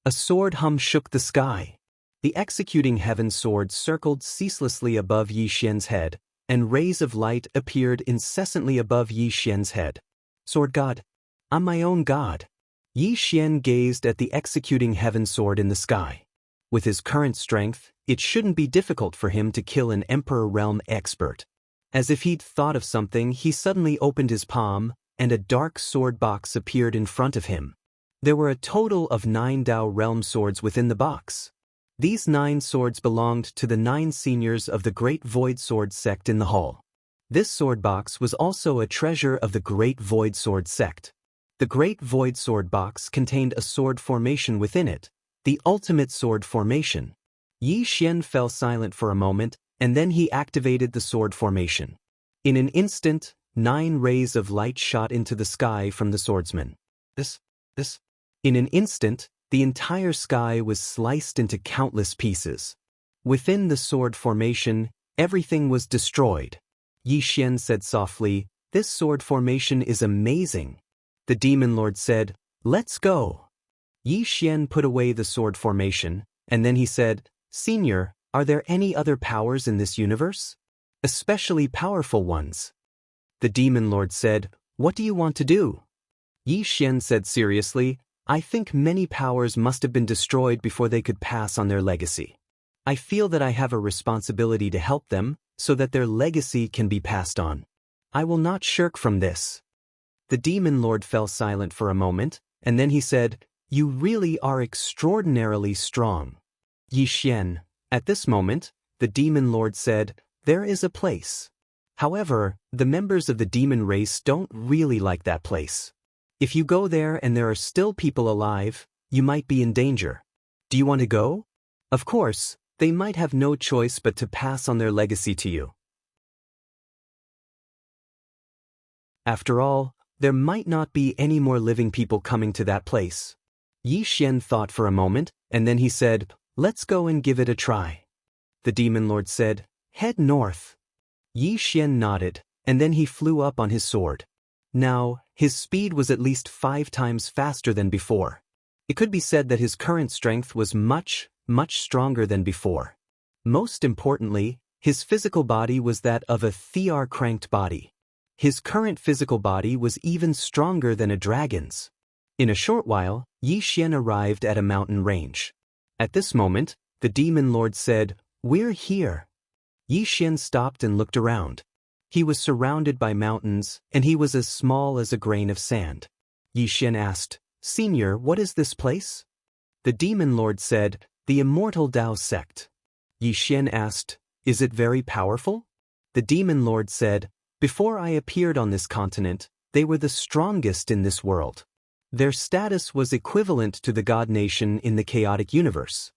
A sword hum shook the sky. The executing heaven sword circled ceaselessly above Yi Xian's head, and rays of light appeared incessantly above Yi Xian's head. Sword God. I'm my own god. Yi Xian gazed at the executing heaven sword in the sky. With his current strength, it shouldn't be difficult for him to kill an Emperor Realm expert. As if he'd thought of something, he suddenly opened his palm, and a dark sword box appeared in front of him. There were a total of 9 Dao realm swords within the box. These 9 swords belonged to the 9 seniors of the Great Void Sword sect in the hall. This sword box was also a treasure of the Great Void Sword sect. The Great Void Sword box contained a sword formation within it, the ultimate sword formation. Yi Xian fell silent for a moment, and then he activated the sword formation. In an instant, 9 rays of light shot into the sky from the swordsman. In an instant, the entire sky was sliced into countless pieces. Within the sword formation, everything was destroyed. Yi Xian said softly, "This sword formation is amazing." The demon lord said, "Let's go." Yi Xian put away the sword formation, and then he said, "Senior, are there any other powers in this universe? Especially powerful ones?" The demon lord said, "What do you want to do?" Yi Xian said seriously, "I think many powers must have been destroyed before they could pass on their legacy. I feel that I have a responsibility to help them, so that their legacy can be passed on. I will not shirk from this." The demon lord fell silent for a moment, and then he said, "You really are extraordinarily strong." Yi Xian. At this moment, the demon lord said, "There is a place. However, the members of the demon race don't really like that place. If you go there and there are still people alive, you might be in danger. Do you want to go? Of course, they might have no choice but to pass on their legacy to you. After all, there might not be any more living people coming to that place." Yi Xian thought for a moment, and then he said, "Let's go and give it a try." The demon lord said, "Head north." Yi Xian nodded, and then he flew up on his sword. Now, his speed was at least 5 times faster than before. It could be said that his current strength was much stronger than before. Most importantly, his physical body was that of a Thear-cranked body. His current physical body was even stronger than a dragon's. In a short while, Yi Xian arrived at a mountain range. At this moment, the demon lord said, "We're here." Yi Xian stopped and looked around. He was surrounded by mountains, and he was as small as a grain of sand. Yi Xian asked, "Senior, what is this place?" The demon lord said, "The Immortal Dao sect." Yi Xian asked, "Is it very powerful?" The demon lord said, "Before I appeared on this continent, they were the strongest in this world. Their status was equivalent to the God Nation in the chaotic universe."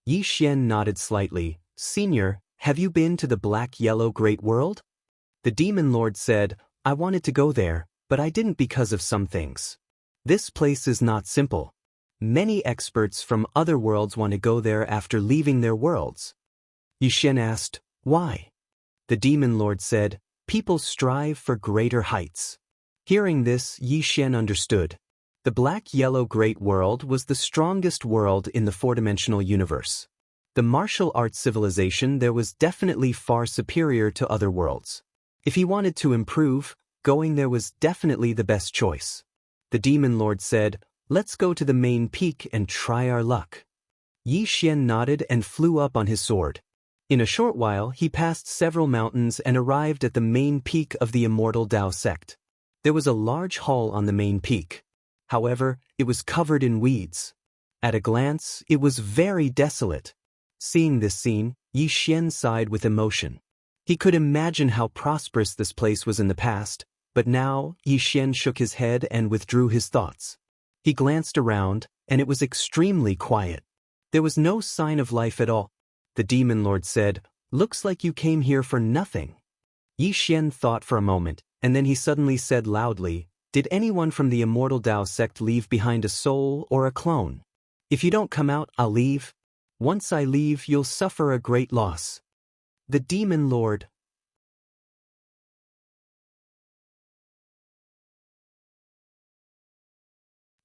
Yi Xian nodded slightly. "Senior, have you been to the black-yellow Great World?" The demon lord said, "I wanted to go there, but I didn't because of some things. This place is not simple. Many experts from other worlds want to go there after leaving their worlds." Yi Xian asked, "Why?" The demon lord said, "People strive for greater heights." Hearing this, Yi Xian understood. The black-yellow Great World was the strongest world in the 4-dimensional universe. The martial arts civilization there was definitely far superior to other worlds. If he wanted to improve, going there was definitely the best choice. The demon lord said, "Let's go to the main peak and try our luck." Yi Xian nodded and flew up on his sword. In a short while, he passed several mountains and arrived at the main peak of the Immortal Dao sect. There was a large hall on the main peak. However, it was covered in weeds. At a glance, it was very desolate. Seeing this scene, Yi Xian sighed with emotion. He could imagine how prosperous this place was in the past, but now Yi Xian shook his head and withdrew his thoughts. He glanced around, and it was extremely quiet. There was no sign of life at all. The demon lord said, "Looks like you came here for nothing." Yi Xian thought for a moment, and then he suddenly said loudly, "Did anyone from the Immortal Dao sect leave behind a soul or a clone? If you don't come out, I'll leave. Once I leave, you'll suffer a great loss." The demon lord.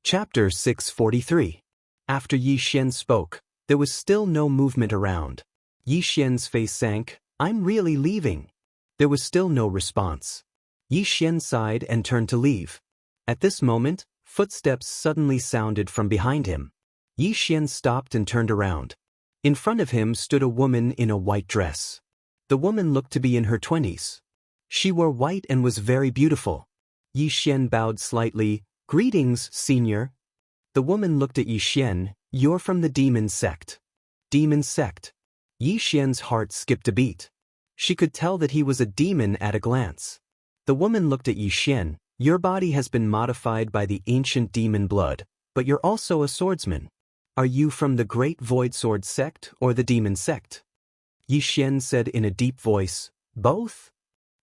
Chapter 643. After Yi Xian spoke, there was still no movement around. Yi Xian's face sank. "I'm really leaving." There was still no response. Yi Xian sighed and turned to leave. At this moment, footsteps suddenly sounded from behind him. Yi Xian stopped and turned around. In front of him stood a woman in a white dress. The woman looked to be in her 20s. She wore white and was very beautiful. Yi Xian bowed slightly. Greetings, senior. The woman looked at Yi Xian. You're from the demon sect. Demon sect. Yi Xian's heart skipped a beat. She could tell that he was a demon at a glance. The woman looked at Yi Xian. Your body has been modified by the ancient demon blood, but you're also a swordsman. Are you from the Great Void Sword sect or the demon sect? Yi Xian said in a deep voice, both?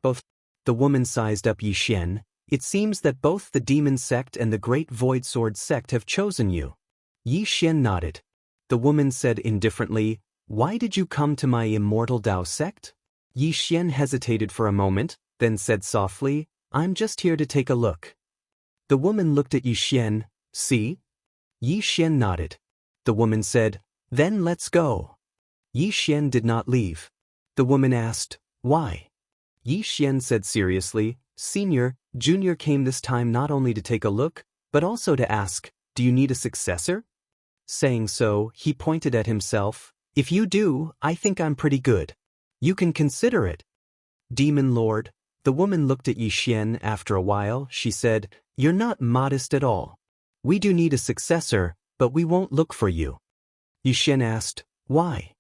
Both. The woman sized up Yi Xian. It seems that both the demon sect and the Great Void Sword sect have chosen you. Yi Xian nodded. The woman said indifferently, why did you come to my Immortal Dao sect? Yi Xian hesitated for a moment, then said softly, I'm just here to take a look. The woman looked at Yi Xian. See? Yi Xian nodded. The woman said, then let's go. Yi Xian did not leave. The woman asked, why? Yi Xian said seriously, Senior, Junior came this time not only to take a look, but also to ask, do you need a successor? Saying so, he pointed at himself. If you do, I think I'm pretty good. You can consider it. Demon Lord. The woman looked at Yi Xian. After a while, she said, you're not modest at all. We do need a successor, but we won't look for you. Yi Xian asked, why?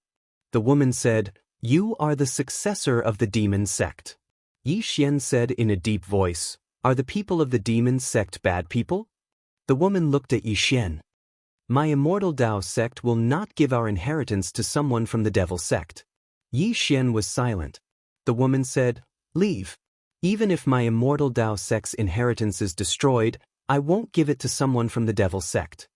The woman said, you are the successor of the demon sect. Yi Xian said in a deep voice, are the people of the demon sect bad people? The woman looked at Yi Xian. My Immortal Dao sect will not give our inheritance to someone from the devil sect. Yi Xian was silent. The woman said, leave. Even if my Immortal Dao sect's inheritance is destroyed, I won't give it to someone from the devil sect.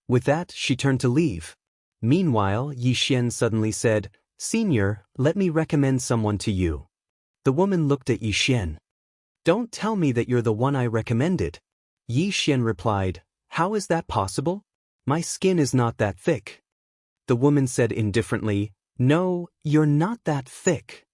With that, she turned to leave. Meanwhile, Yi Xian suddenly said, Senior, let me recommend someone to you. The woman looked at Yi Xian. Don't tell me that you're the one I recommended. Yi Xian replied, how is that possible? My skin is not that thick. The woman said indifferently, no, you're not that thick.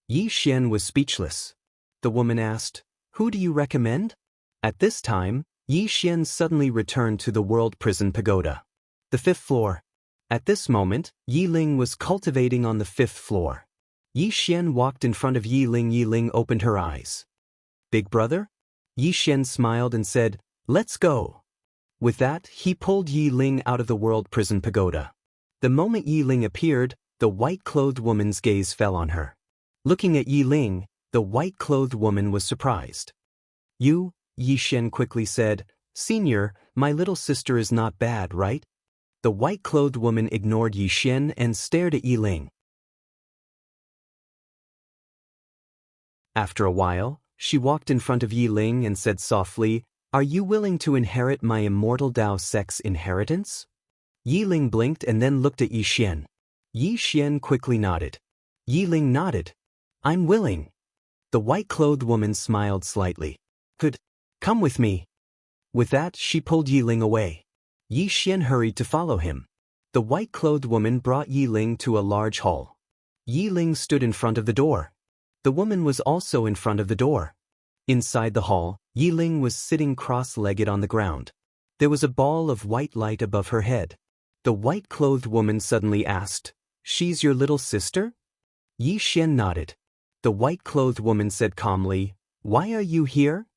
Yi Xian was speechless. The woman asked, who do you recommend? At this time, Yi Xian suddenly returned to the World Prison Pagoda. The 5th floor. At this moment, Yi Ling was cultivating on the 5th floor. Yi Xian walked in front of Yi Ling. Yi Ling opened her eyes. Big brother? Yi Xian smiled and said, let's go. With that, he pulled Yi Ling out of the World Prison Pagoda. The moment Yi Ling appeared, the white-clothed woman's gaze fell on her. Looking at Yi Ling, the white-clothed woman was surprised. You, Yi Xian quickly said, Senior, my little sister is not bad, right? The white-clothed woman ignored Yi Xian and stared at Yi Ling. After a while, she walked in front of Yi Ling and said softly, are you willing to inherit my Immortal Dao sect's inheritance? Yi Ling blinked and then looked at Yi Xian. Yi Xian quickly nodded. Yi Ling nodded. I'm willing. The white-clothed woman smiled slightly. Good. Come with me. With that, she pulled Yi Ling away. Yi Xian hurried to follow him. The white-clothed woman brought Yi Ling to a large hall. Yi Ling stood in front of the door. The woman was also in front of the door. Inside the hall, Yi Ling was sitting cross-legged on the ground. There was a ball of white light above her head. The white-clothed woman suddenly asked, she's your little sister? Yi Xian nodded. The white-clothed woman said calmly, why are you here?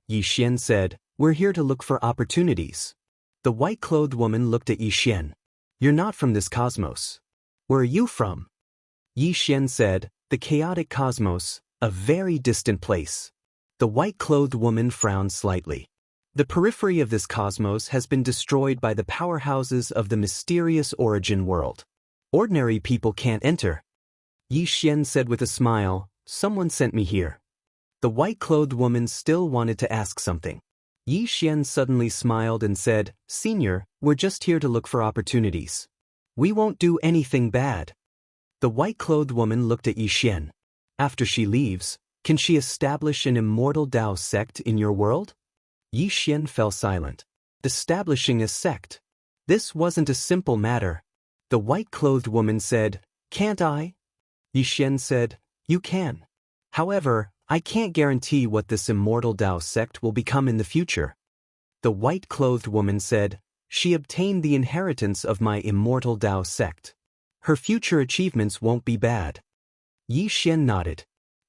Yi Xian said, we're here to look for opportunities. The white-clothed woman looked at Yi Xian. You're not from this cosmos. Where are you from? Yi Xian said, the chaotic cosmos, a very distant place. The white-clothed woman frowned slightly. The periphery of this cosmos has been destroyed by the powerhouses of the mysterious origin world. Ordinary people can't enter. Yi Xian said with a smile, someone sent me here. The white-clothed woman still wanted to ask something. Yi Xian suddenly smiled and said, Senior, we're just here to look for opportunities. We won't do anything bad. The white-clothed woman looked at Yi Xian. After she leaves, can she establish an Immortal Dao sect in your world? Yi Xian fell silent. Establishing a sect. This wasn't a simple matter. The white-clothed woman said, can't I? Yi Xian said, you can. However, I can't guarantee what this Immortal Dao sect will become in the future. The white-clothed woman said, she obtained the inheritance of my Immortal Dao sect. Her future achievements won't be bad. Yi Xian nodded.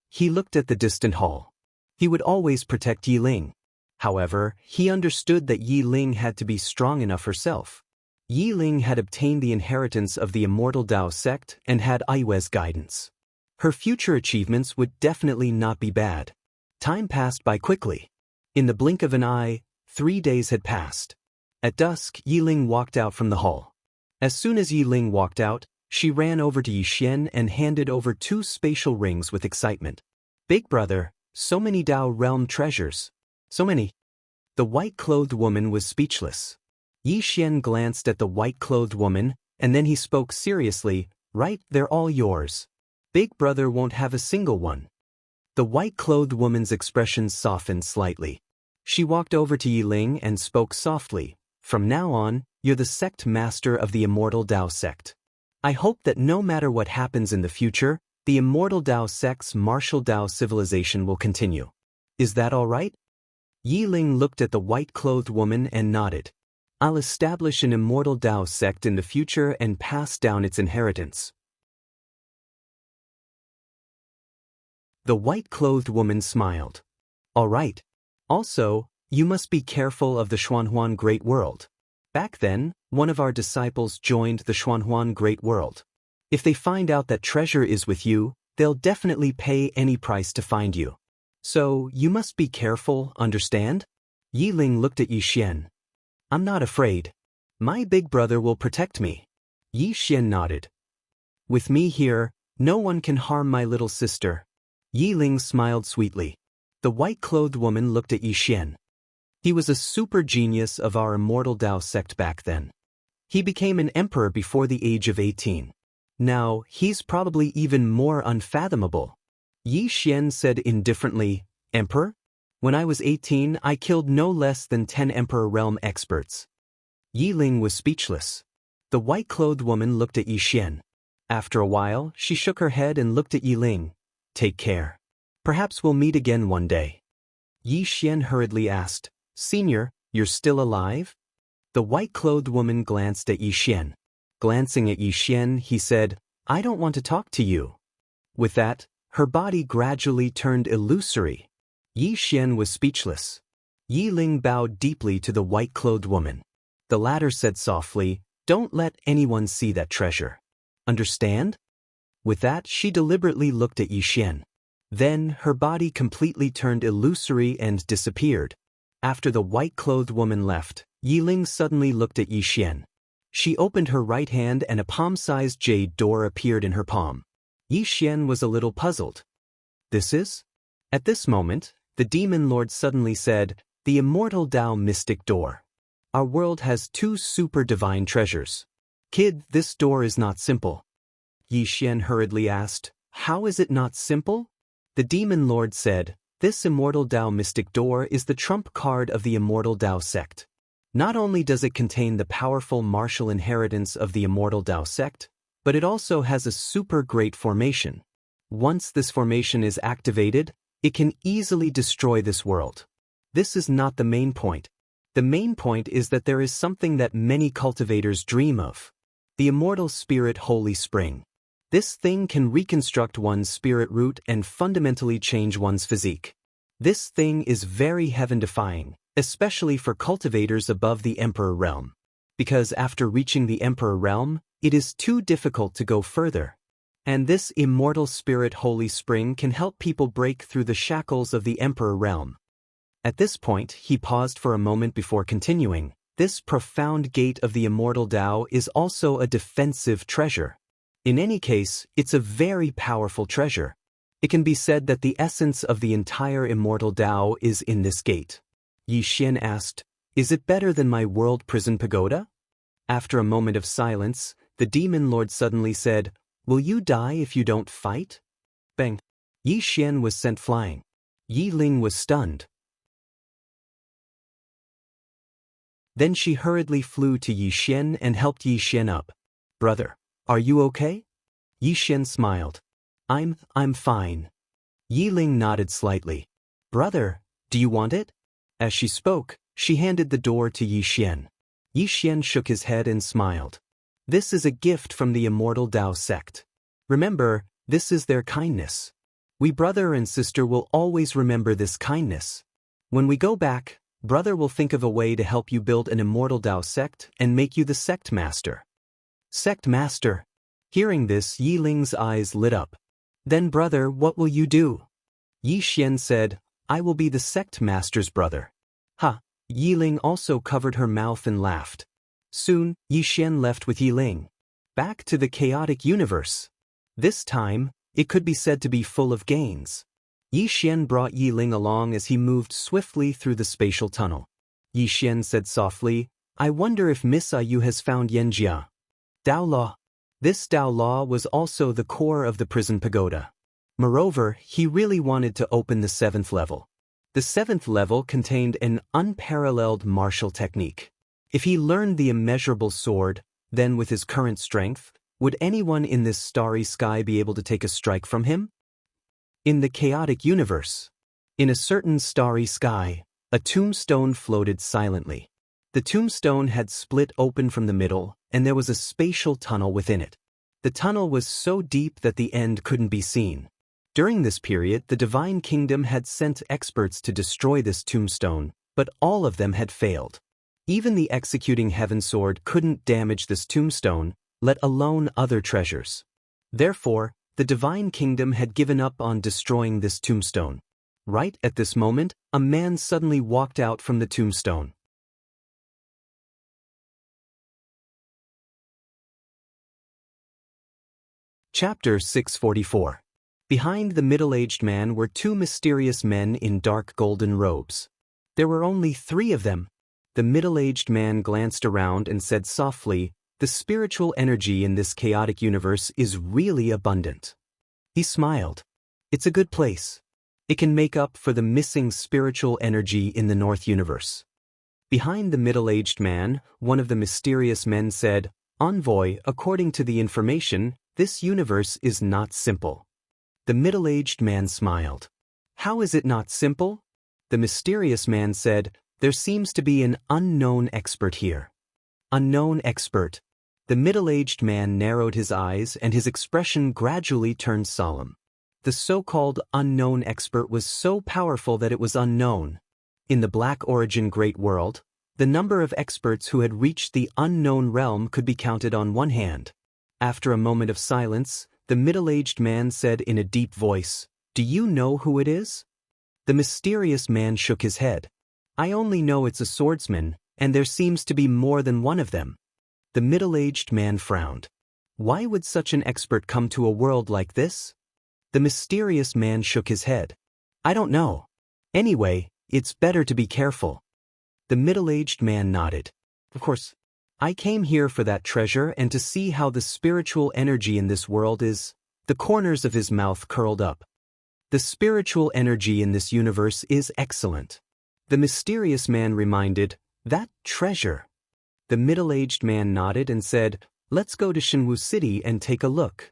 He looked at the distant hall. He would always protect Yi Ling. However, he understood that Yi Ling had to be strong enough herself. Yi Ling had obtained the inheritance of the Immortal Dao sect and had Aiwei's guidance. Her future achievements would definitely not be bad. Time passed by quickly. In the blink of an eye, 3 days had passed. At dusk, Yi Ling walked out from the hall. As soon as Yi Ling walked out, she ran over to Yi Xian and handed over 2 spatial rings with excitement. "Big brother, so many Dao realm treasures. So many." The white-clothed woman was speechless. Yi Xian glanced at the white-clothed woman, and then he spoke seriously, "Right, they're all yours. Big brother won't have a single one." The white-clothed woman's expression softened slightly. She walked over to Yi Ling and spoke softly, "From now on, you're the sect master of the Immortal Dao sect. I hope that no matter what happens in the future, the Immortal Dao sect's martial Dao civilization will continue. Is that all right?" Yi Ling looked at the white-clothed woman and nodded. "I'll establish an Immortal Dao sect in the future and pass down its inheritance." The white-clothed woman smiled. "All right. Also, you must be careful of the Xuanhuan Great World. Back then, one of our disciples joined the Xuanhuan Great World. If they find out that treasure is with you, they'll definitely pay any price to find you. So, you must be careful, understand?" Yi Ling looked at Yi Xian. "I'm not afraid. My big brother will protect me." Yi Xian nodded. "With me here, no one can harm my little sister." Yi Ling smiled sweetly. The white-clothed woman looked at Yi Xian. "He was a super genius of our Immortal Dao sect back then. He became an emperor before the age of 18. Now, he's probably even more unfathomable." Yi Xian said indifferently, "Emperor? When I was 18, I killed no less than 10 Emperor Realm experts." Yi Ling was speechless. The white-clothed woman looked at Yi Xian. After a while, she shook her head and looked at Yi Ling. "Take care. Perhaps we'll meet again one day." Yi Xian hurriedly asked, "Senior, you're still alive?" The white-clothed woman glanced at Yi Xian. Glancing at Yi Xian, he said, "I don't want to talk to you." With that, her body gradually turned illusory. Yi Xian was speechless. Yi Ling bowed deeply to the white-clothed woman. The latter said softly, "Don't let anyone see that treasure. Understand?" With that, she deliberately looked at Yi Xian. Then, her body completely turned illusory and disappeared. After the white-clothed woman left, Yi Ling suddenly looked at Yi Xian. She opened her right hand and a palm-sized jade door appeared in her palm. Yi Xian was a little puzzled. "This is?" At this moment, the demon lord suddenly said, "The Immortal Dao Mystic Door. Our world has 2 super divine treasures. Kid, this door is not simple." Yi Xian hurriedly asked, "How is it not simple?" The demon lord said, "This Immortal Dao Mystic Door is the trump card of the Immortal Dao sect. Not only does it contain the powerful martial inheritance of the Immortal Dao sect, but it also has a super great formation. Once this formation is activated, it can easily destroy this world. This is not the main point. The main point is that there is something that many cultivators dream of. The Immortal Spirit Holy Spring. This thing can reconstruct one's spirit root and fundamentally change one's physique. This thing is very heaven-defying, especially for cultivators above the Emperor Realm. Because after reaching the Emperor Realm, it is too difficult to go further. And this Immortal Spirit Holy Spring can help people break through the shackles of the Emperor Realm." At this point, he paused for a moment before continuing. "This profound gate of the Immortal Dao is also a defensive treasure. In any case, it's a very powerful treasure. It can be said that the essence of the entire Immortal Dao is in this gate." Yi Xian asked, "Is it better than my world prison pagoda?" After a moment of silence, the demon lord suddenly said, "Will you die if you don't fight?" Bang! Yi Xian was sent flying. Yi Ling was stunned. Then she hurriedly flew to Yi Xian and helped Yi Xian up. "Brother, are you okay?" Yi Xian smiled. I'm fine." Yi Ling nodded slightly. "Brother, do you want it?" As she spoke, she handed the door to Yi Xian. Yi Xian shook his head and smiled. "This is a gift from the Immortal Dao sect. Remember, this is their kindness. We brother and sister will always remember this kindness. When we go back, Brother will think of a way to help you build an immortal Dao sect and make you the sect master. Sect master? Hearing this, Yi Ling's eyes lit up. Then brother, what will you do? Yi Xian said, I will be the sect master's brother. Ha! Yi Ling also covered her mouth and laughed. Soon, Yi Xian left with Yi Ling. Back to the chaotic universe. This time, it could be said to be full of gains. Yi Xian brought Yi Ling along as he moved swiftly through the spatial tunnel. Yi Xian said softly, I wonder if Miss Yu has found Yanjia. Dao Law. This Dao Law was also the core of the prison pagoda. Moreover, he really wanted to open the 7th level. The 7th level contained an unparalleled martial technique. If he learned the immeasurable sword, then with his current strength, would anyone in this starry sky be able to take a strike from him? In the chaotic universe, in a certain starry sky, a tombstone floated silently. The tombstone had split open from the middle, and there was a spatial tunnel within it. The tunnel was so deep that the end couldn't be seen. During this period, the Divine Kingdom had sent experts to destroy this tombstone, but all of them had failed. Even the executing heaven sword couldn't damage this tombstone, let alone other treasures. Therefore, the Divine Kingdom had given up on destroying this tombstone. Right at this moment, a man suddenly walked out from the tombstone. Chapter 644. Behind the middle-aged man were 2 mysterious men in dark golden robes. There were only 3 of them. The middle-aged man glanced around and said softly, the spiritual energy in this chaotic universe is really abundant. He smiled. It's a good place. It can make up for the missing spiritual energy in the North universe. Behind the middle-aged man, one of the mysterious men said, Envoy, according to the information, this universe is not simple. The middle-aged man smiled. How is it not simple? The mysterious man said, there seems to be an unknown expert here. Unknown expert. The middle-aged man narrowed his eyes and his expression gradually turned solemn. The so-called unknown expert was so powerful that it was unknown. In the Black Origin Great World, the number of experts who had reached the unknown realm could be counted on one hand. After a moment of silence, the middle-aged man said in a deep voice, Do you know who it is? The mysterious man shook his head. I only know it's a swordsman, and there seems to be more than one of them. The middle-aged man frowned. Why would such an expert come to a world like this? The mysterious man shook his head. I don't know. Anyway, it's better to be careful. The middle-aged man nodded. Of course, I came here for that treasure and to see how the spiritual energy in this world is. The corners of his mouth curled up. The spiritual energy in this universe is excellent. The mysterious man reminded, that treasure. The middle-aged man nodded and said, let's go to Shenwu City and take a look.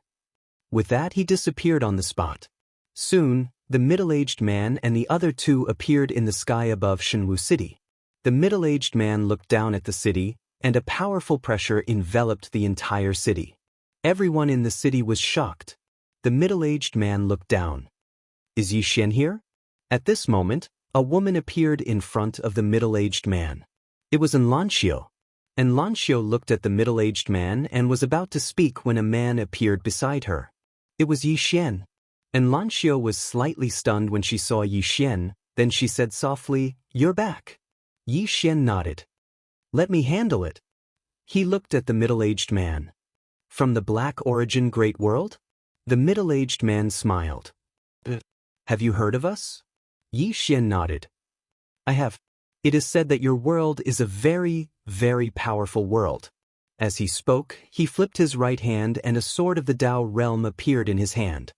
With that, he disappeared on the spot. Soon, the middle-aged man and the other 2 appeared in the sky above Shenwu City. The middle-aged man looked down at the city, and a powerful pressure enveloped the entire city. Everyone in the city was shocked. The middle-aged man looked down. Is Yi Xian here? At this moment, a woman appeared in front of the middle-aged man. It was Xianxia. Xianxia looked at the middle-aged man and was about to speak when a man appeared beside her. It was Yi Xian. Xianxia was slightly stunned when she saw Yi Xian, then she said softly, You're back. Yi Xian nodded. Let me handle it. He looked at the middle-aged man. From the Black Origin Great World? The middle-aged man smiled. Have you heard of us? Yi Xian nodded. I have. It is said that your world is a very, very powerful world. As he spoke, he flipped his right hand and a sword of the Dao realm appeared in his hand.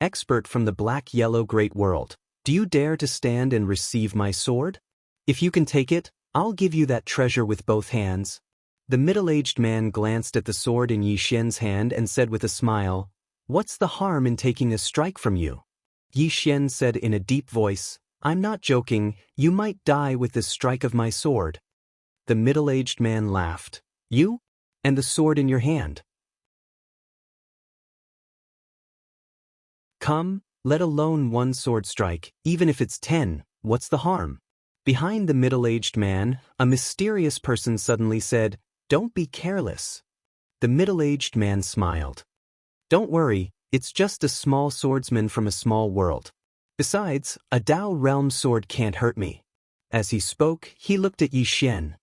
Expert from the Black-Yellow Great World, do you dare to stand and receive my sword? If you can take it, I'll give you that treasure with both hands. The middle-aged man glanced at the sword in Yi Xian's hand and said with a smile, What's the harm in taking a strike from you? Yi Xian said in a deep voice, I'm not joking, you might die with this strike of my sword. The middle-aged man laughed. You? And the sword in your hand. Come, let alone one sword strike, even if it's 10, what's the harm? Behind the middle-aged man, a mysterious person suddenly said, "Don't be careless." The middle-aged man smiled. "Don't worry, it's just a small swordsman from a small world. Besides, a Dao realm sword can't hurt me." As he spoke, he looked at Yi Xian.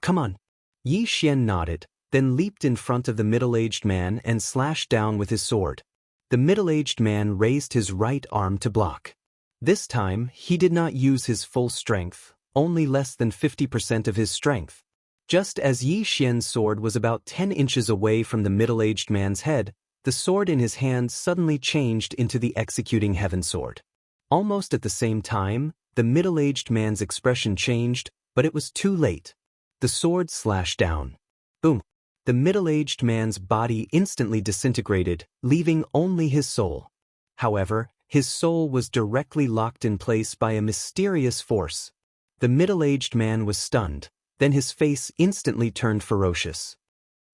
"Come on." Yi Xian nodded, then leaped in front of the middle-aged man and slashed down with his sword. The middle-aged man raised his right arm to block. This time, he did not use his full strength, only less than 50% of his strength. Just as Yi Xian's sword was about 10 inches away from the middle-aged man's head, the sword in his hand suddenly changed into the executing heaven sword. Almost at the same time, the middle-aged man's expression changed, but it was too late. The sword slashed down. Boom! The middle-aged man's body instantly disintegrated, leaving only his soul. However, his soul was directly locked in place by a mysterious force. The middle-aged man was stunned. Then his face instantly turned ferocious.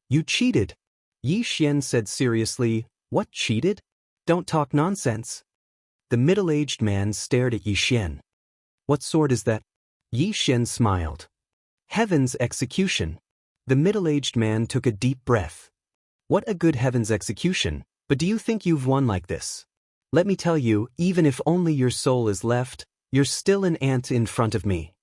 "You cheated." Yi Xian said seriously. "What, cheated? Don't talk nonsense." The middle-aged man stared at Yi Xian. "What sword is that?" Yi Xian smiled. "Heaven's execution." The middle-aged man took a deep breath. "What a good heaven's execution, but do you think you've won like this? Let me tell you, even if only your soul is left, you're still an ant in front of me."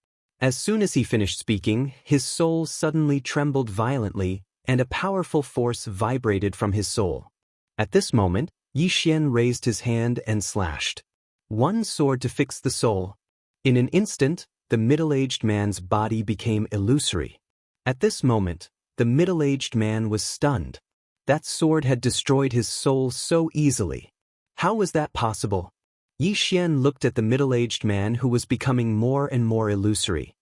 As soon as he finished speaking, his soul suddenly trembled violently, and a powerful force vibrated from his soul. At this moment, Yi Xian raised his hand and slashed. One sword to fix the soul. In an instant, the middle-aged man's body became illusory. At this moment, the middle-aged man was stunned. That sword had destroyed his soul so easily. How was that possible? Yi Xian looked at the middle-aged man who was becoming more and more illusory.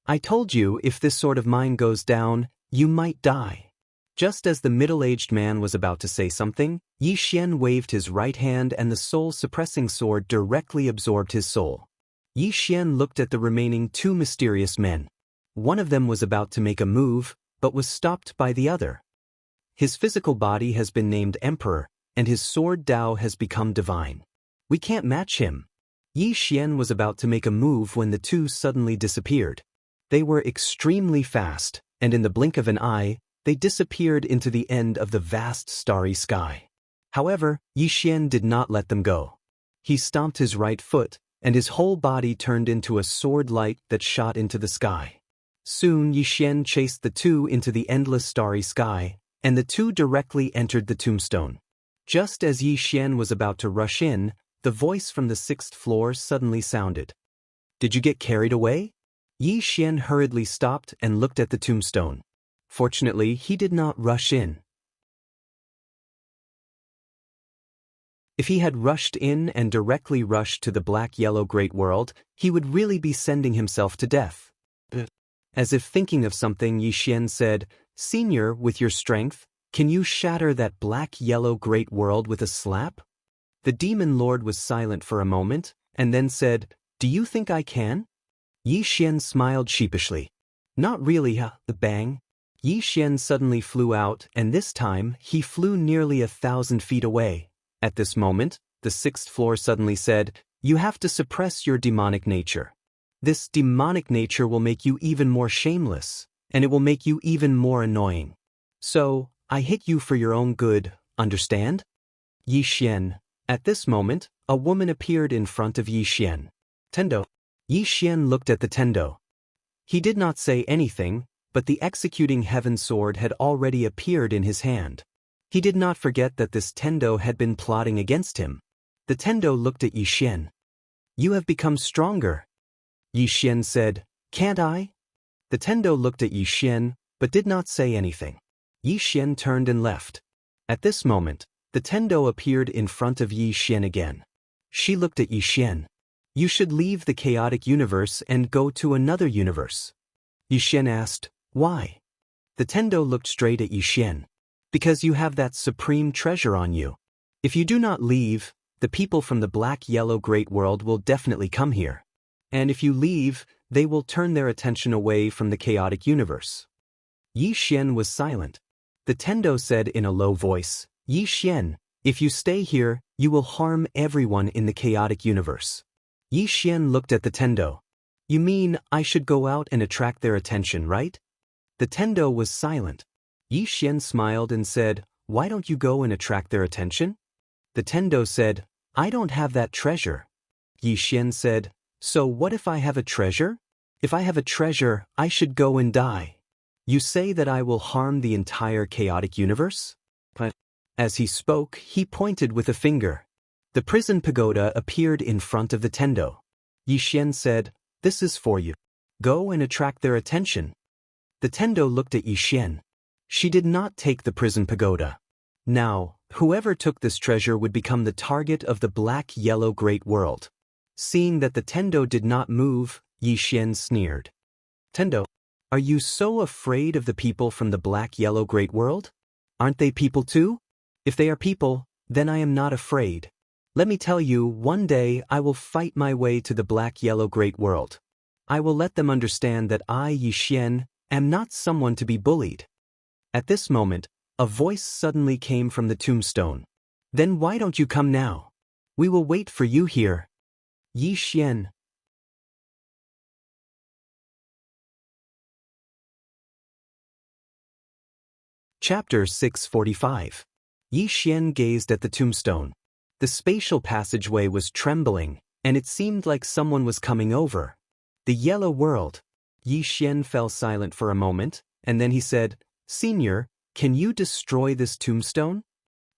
"I told you if this sword of mine goes down, you might die." Just as the middle-aged man was about to say something, Yi Xian waved his right hand and the soul-suppressing sword directly absorbed his soul. Yi Xian looked at the remaining two mysterious men. One of them was about to make a move, but was stopped by the other. His physical body has been named Emperor, and his sword Dao has become divine. We can't match him. Yi Xian was about to make a move when the two suddenly disappeared. They were extremely fast, and in the blink of an eye, they disappeared into the end of the vast starry sky. However, Yi Xian did not let them go. He stomped his right foot, and his whole body turned into a sword light that shot into the sky. Soon Yi Xian chased the two into the endless starry sky, and the two directly entered the tombstone. Just as Yi Xian was about to rush in, the voice from the 6th floor suddenly sounded. "Did you get carried away?" Yi Xian hurriedly stopped and looked at the tombstone. Fortunately, he did not rush in. If he had rushed in and directly rushed to the black-yellow great world, he would really be sending himself to death. As if thinking of something, Yi Xian said, "Senior, with your strength, can you shatter that black-yellow great world with a slap?" The demon lord was silent for a moment, and then said, "Do you think I can?" Yi Xian smiled sheepishly. "Not really, huh?" The bang. Yi Xian suddenly flew out, and this time, he flew nearly 1,000 feet away. At this moment, the 6th floor suddenly said, "You have to suppress your demonic nature. This demonic nature will make you even more shameless, and it will make you even more annoying. So, I hit you for your own good, understand?" Yi Xian. At this moment, a woman appeared in front of Yi Xian. "Tendo." Yi Xian looked at the Tendo. He did not say anything, but the executing heaven sword had already appeared in his hand. He did not forget that this Tendo had been plotting against him. The Tendo looked at Yi Xian. "You have become stronger." Yi Xian said, "Can't I?" The Tendo looked at Yi Xian, but did not say anything. Yi Xian turned and left. At this moment, the Tendo appeared in front of Yi Xian again. She looked at Yi Xian. "You should leave the chaotic universe and go to another universe." Yi Xian asked, "Why?" The Tendo looked straight at Yi Xian. "Because you have that supreme treasure on you. If you do not leave, the people from the black-yellow great world will definitely come here. And if you leave, they will turn their attention away from the chaotic universe." Yi Xian was silent. The Tendo said in a low voice, "Yi Xian, if you stay here, you will harm everyone in the chaotic universe." Yi Xian looked at the Tendo. You mean I should go out and attract their attention, right? The Tendo was silent. Yi Xian smiled and said, "Why don't you go and attract their attention?" The Tendo said, "I don't have that treasure." Yi Xian said, "So what if I have a treasure? If I have a treasure, I should go and die. You say that I will harm the entire chaotic universe?" But as he spoke, he pointed with a finger. The prison pagoda appeared in front of the Tendo. Yi Xian said, "This is for you. Go and attract their attention." The Tendo looked at Yi Xian. She did not take the prison pagoda. Now, whoever took this treasure would become the target of the black-yellow great world. Seeing that the Tendo did not move, Yi Xian sneered. "Tendo, are you so afraid of the people from the black-yellow great world? Aren't they people too? If they are people, then I am not afraid. Let me tell you, one day I will fight my way to the black-yellow great world. I will let them understand that I, Yi Xian, am not someone to be bullied." At this moment, a voice suddenly came from the tombstone. "Then why don't you come now? We will wait for you here." Yi Xian. Chapter 645. Yi Xian gazed at the tombstone. The spatial passageway was trembling, and it seemed like someone was coming over. The yellow world. Yi Xian fell silent for a moment, and then he said, "Senior, can you destroy this tombstone?"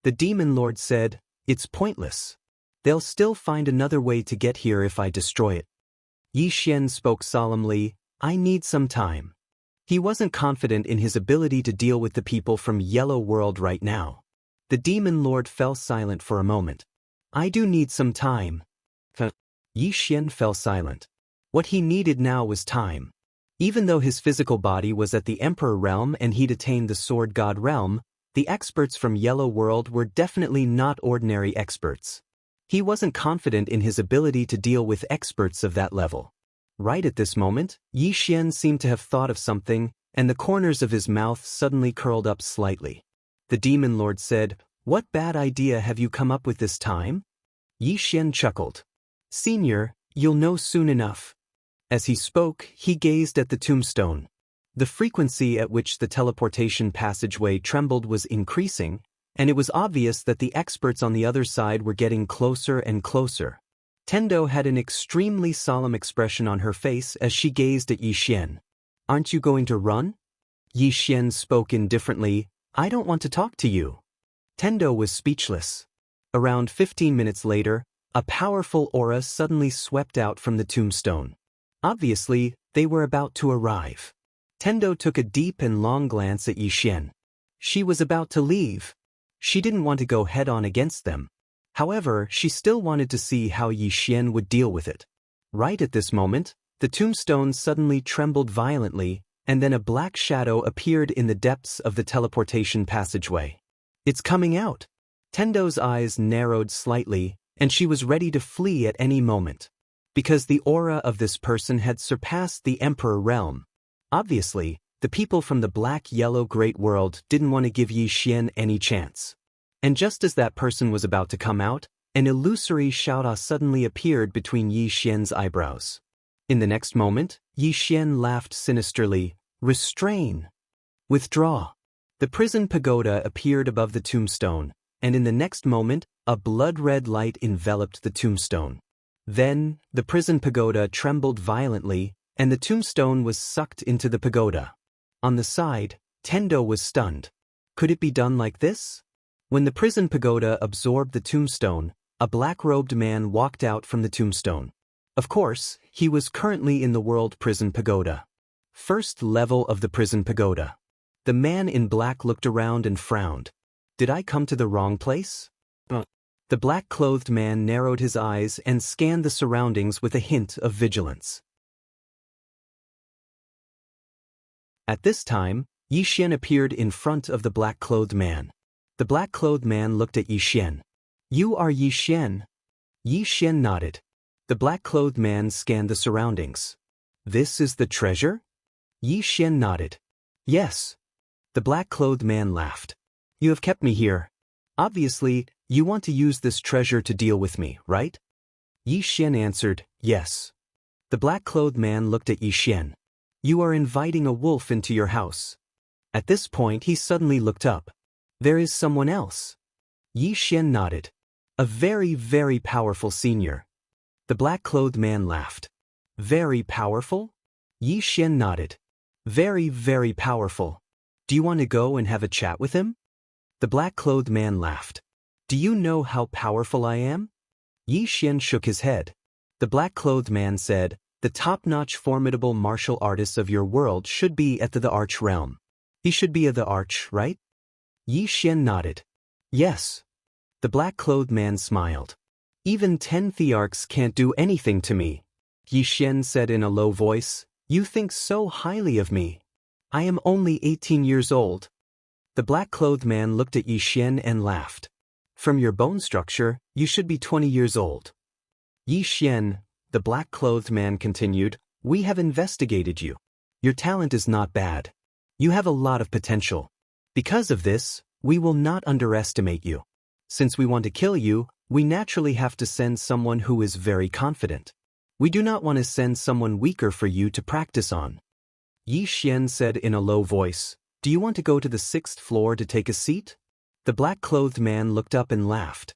The demon lord said, "It's pointless. They'll still find another way to get here if I destroy it." Yi Xian spoke solemnly, "I need some time." He wasn't confident in his ability to deal with the people from Yellow World right now. The demon lord fell silent for a moment. "I do need some time." Yi Xian fell silent. What he needed now was time. Even though his physical body was at the Emperor realm and he'd attained the Sword God realm, the experts from Yellow World were definitely not ordinary experts. He wasn't confident in his ability to deal with experts of that level. Right at this moment, Yi Xian seemed to have thought of something, and the corners of his mouth suddenly curled up slightly. The demon lord said, "What bad idea have you come up with this time?" Yi Xian chuckled. "Senior, you'll know soon enough." As he spoke, he gazed at the tombstone. The frequency at which the teleportation passageway trembled was increasing, and it was obvious that the experts on the other side were getting closer and closer. Tendo had an extremely solemn expression on her face as she gazed at Yi Xian. "Aren't you going to run?" Yi Xian spoke indifferently, "I don't want to talk to you." Tendo was speechless. Around 15 minutes later, a powerful aura suddenly swept out from the tombstone. Obviously, they were about to arrive. Tendo took a deep and long glance at Yi Xian. She was about to leave. She didn't want to go head-on against them. However, she still wanted to see how Yi Xian would deal with it. Right at this moment, the tombstone suddenly trembled violently, and then a black shadow appeared in the depths of the teleportation passageway. "It's coming out." Tendo's eyes narrowed slightly, and she was ready to flee at any moment. Because the aura of this person had surpassed the Emperor realm. Obviously, the people from the black-yellow great world didn't want to give Yi Xian any chance. And just as that person was about to come out, an illusory shadow suddenly appeared between Yi Xian's eyebrows. In the next moment, Yi Xian laughed sinisterly, "Restrain. Withdraw." The prison pagoda appeared above the tombstone, and in the next moment, a blood-red light enveloped the tombstone. Then, the prison pagoda trembled violently, and the tombstone was sucked into the pagoda. On the side, Tendo was stunned. Could it be done like this? When the prison pagoda absorbed the tombstone, a black-robed man walked out from the tombstone. Of course, he was currently in the World Prison Pagoda. First level of the prison pagoda. The man in black looked around and frowned. "Did I come to the wrong place?" The black-clothed man narrowed his eyes and scanned the surroundings with a hint of vigilance. At this time, Yi Xian appeared in front of the black-clothed man. The black-clothed man looked at Yi Xian. "You are Yi Xian?" Yi Xian nodded. The black-clothed man scanned the surroundings. "This is the treasure?" Yi Xian nodded. "Yes." The black-clothed man laughed. "You have kept me here. Obviously, you want to use this treasure to deal with me, right?" Yi Xian answered, "Yes." The The black-clothed man looked at Yi Xian. You are inviting a wolf into your house. At this point he suddenly looked up. There is someone else. Yi Xian nodded. A very, very powerful senior. The black-clothed man laughed. Very powerful? Yi Xian nodded. Very, very powerful. Do you want to go and have a chat with him? The black-clothed man laughed. Do you know how powerful I am? Yi Xian shook his head. The black-clothed man said, the top-notch formidable martial artist of your world should be at the Arch realm. He should be at the Arch, right? Yi Xian nodded. Yes. The black-clothed man smiled. Even 10 thearchs can't do anything to me. Yi Xian said in a low voice, you think so highly of me. I am only 18 years old. The black-clothed man looked at Yi Xian and laughed. From your bone structure, you should be 20 years old. Yi Xian, the black-clothed man continued, we have investigated you. Your talent is not bad. You have a lot of potential. Because of this, we will not underestimate you. Since we want to kill you, we naturally have to send someone who is very confident. We do not want to send someone weaker for you to practice on. Yi Xian said in a low voice, do you want to go to the 6th floor to take a seat? The black-clothed man looked up and laughed.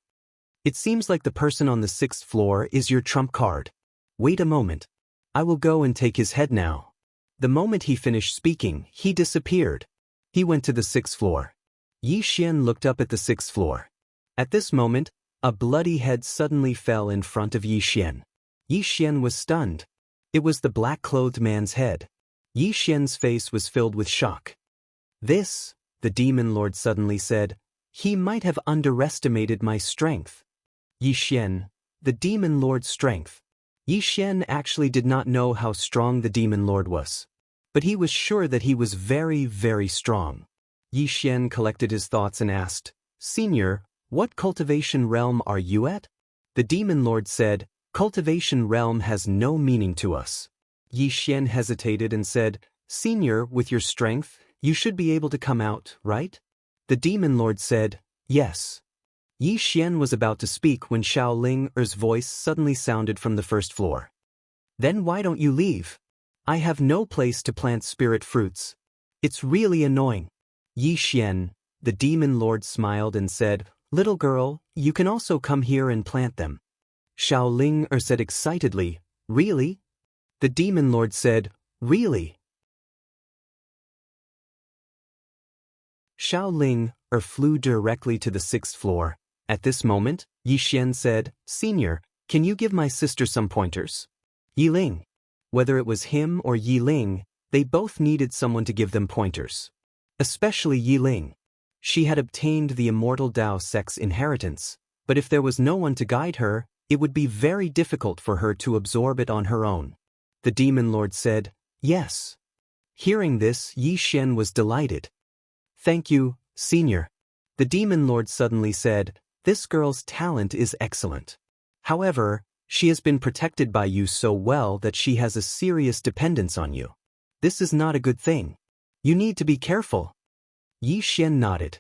It seems like the person on the 6th floor is your trump card. Wait a moment. I will go and take his head now. The moment he finished speaking, he disappeared. He went to the 6th floor. Yi Xian looked up at the 6th floor. At this moment, a bloody head suddenly fell in front of Yi Xian. Yi Xian was stunned. It was the black-clothed man's head. Yi Xian's face was filled with shock. This, the demon lord suddenly said, he might have underestimated my strength. Yi Xian, the demon lord's strength. Yi Xian actually did not know how strong the demon lord was. But he was sure that he was very, very strong. Yi Xian collected his thoughts and asked, Senior, what cultivation realm are you at? The demon lord said, Cultivation realm has no meaning to us. Yi Xian hesitated and said, Senior, with your strength, you should be able to come out, right? The demon lord said, yes. Yi Xian was about to speak when Xiaoling's voice suddenly sounded from the 1st floor. Then why don't you leave? I have no place to plant spirit fruits. It's really annoying. Yi Xian, the demon lord smiled and said, Little girl, you can also come here and plant them. Xiaoling said excitedly, Really? The demon lord said, Really? Xiaoling flew directly to the 6th floor. At this moment, Yi Xian said, Senior, can you give my sister some pointers? Yi Ling. Whether it was him or Yi Ling, they both needed someone to give them pointers. Especially Yi Ling. She had obtained the immortal Dao sex inheritance, but if there was no one to guide her, it would be very difficult for her to absorb it on her own. The demon lord said, Yes. Hearing this, Yi Xian was delighted. Thank you, Senior. The demon lord suddenly said, This girl's talent is excellent. However, she has been protected by you so well that she has a serious dependence on you. This is not a good thing. You need to be careful. Yi Xian nodded.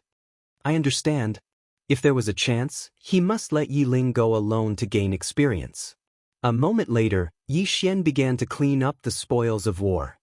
I understand. If there was a chance, he must let Yi Ling go alone to gain experience. A moment later, Yi Xian began to clean up the spoils of war.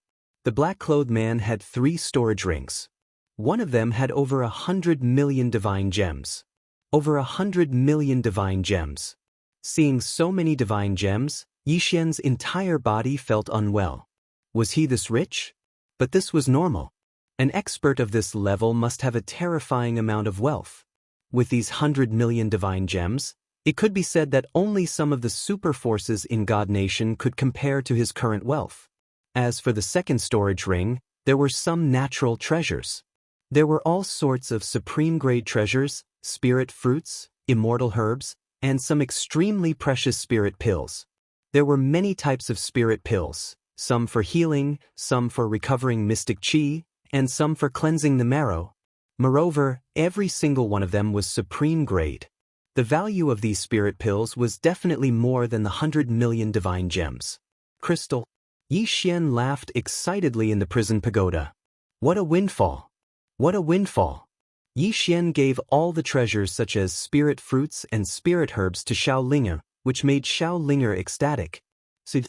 The black-clothed man had 3 storage rings. One of them had over 100 million divine gems. Over 100 million divine gems. Seeing so many divine gems, Yi Xian's entire body felt unwell. Was he this rich? But this was normal. An expert of this level must have a terrifying amount of wealth. With these 100 million divine gems, it could be said that only some of the super forces in God Nation could compare to his current wealth. As for the 2nd storage ring, there were some natural treasures. There were all sorts of supreme-grade treasures, spirit fruits, immortal herbs, and some extremely precious spirit pills. There were many types of spirit pills, some for healing, some for recovering mystic chi, and some for cleansing the marrow. Moreover, every single one of them was supreme grade. The value of these spirit pills was definitely more than the 100 million divine gems. Crystal. Yi Xian laughed excitedly in the prison pagoda. What a windfall! What a windfall! Yi Xian gave all the treasures such as spirit fruits and spirit herbs to Xiaoling, which made Xiaoling ecstatic. So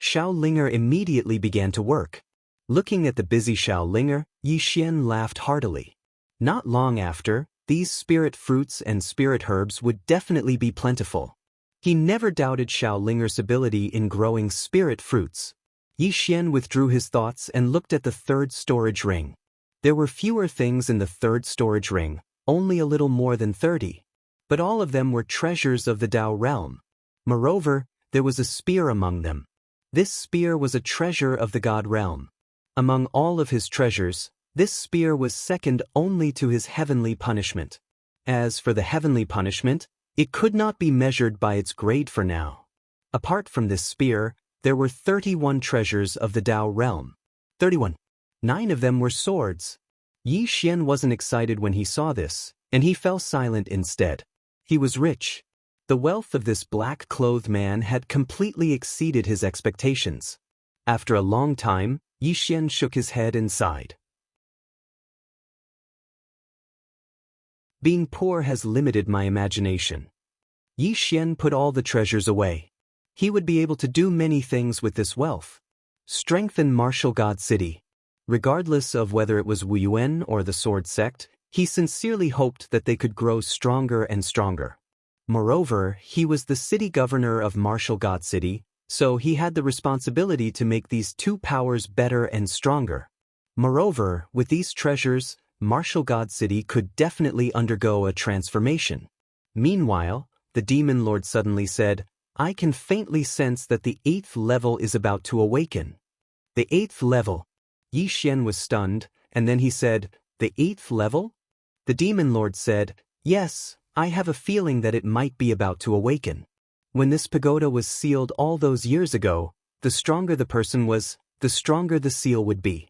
Xiaolinger immediately began to work. Looking at the busy Xiaolinger, Yixian laughed heartily. Not long after, these spirit fruits and spirit herbs would definitely be plentiful. He never doubted Xiaolinger's ability in growing spirit fruits. Yixian withdrew his thoughts and looked at the third storage ring. There were fewer things in the third storage ring, only a little more than 30. But all of them were treasures of the Dao realm. Moreover, there was a spear among them. This spear was a treasure of the God realm. Among all of his treasures, this spear was second only to his heavenly punishment. As for the heavenly punishment, it could not be measured by its grade for now. Apart from this spear, there were 31 treasures of the Dao realm. 31. 9 of them were swords. Yixian wasn't excited when he saw this, and he fell silent instead. He was rich. The wealth of this black-clothed man had completely exceeded his expectations. After a long time, Yixian shook his head and sighed. Being poor has limited my imagination. Yixian put all the treasures away. He would be able to do many things with this wealth. Strengthen Martial God City. Regardless of whether it was Wuyuan or the Sword Sect, he sincerely hoped that they could grow stronger and stronger. Moreover, he was the city governor of Martial God City, so he had the responsibility to make these two powers better and stronger. Moreover, with these treasures, Martial God City could definitely undergo a transformation. Meanwhile, the Demon Lord suddenly said, "I can faintly sense that the 8th level is about to awaken." The 8th level. Yixian was stunned, and then he said, "The 8th level?" The Demon Lord said, "Yes, I have a feeling that it might be about to awaken. When this pagoda was sealed all those years ago, the stronger the person was, the stronger the seal would be.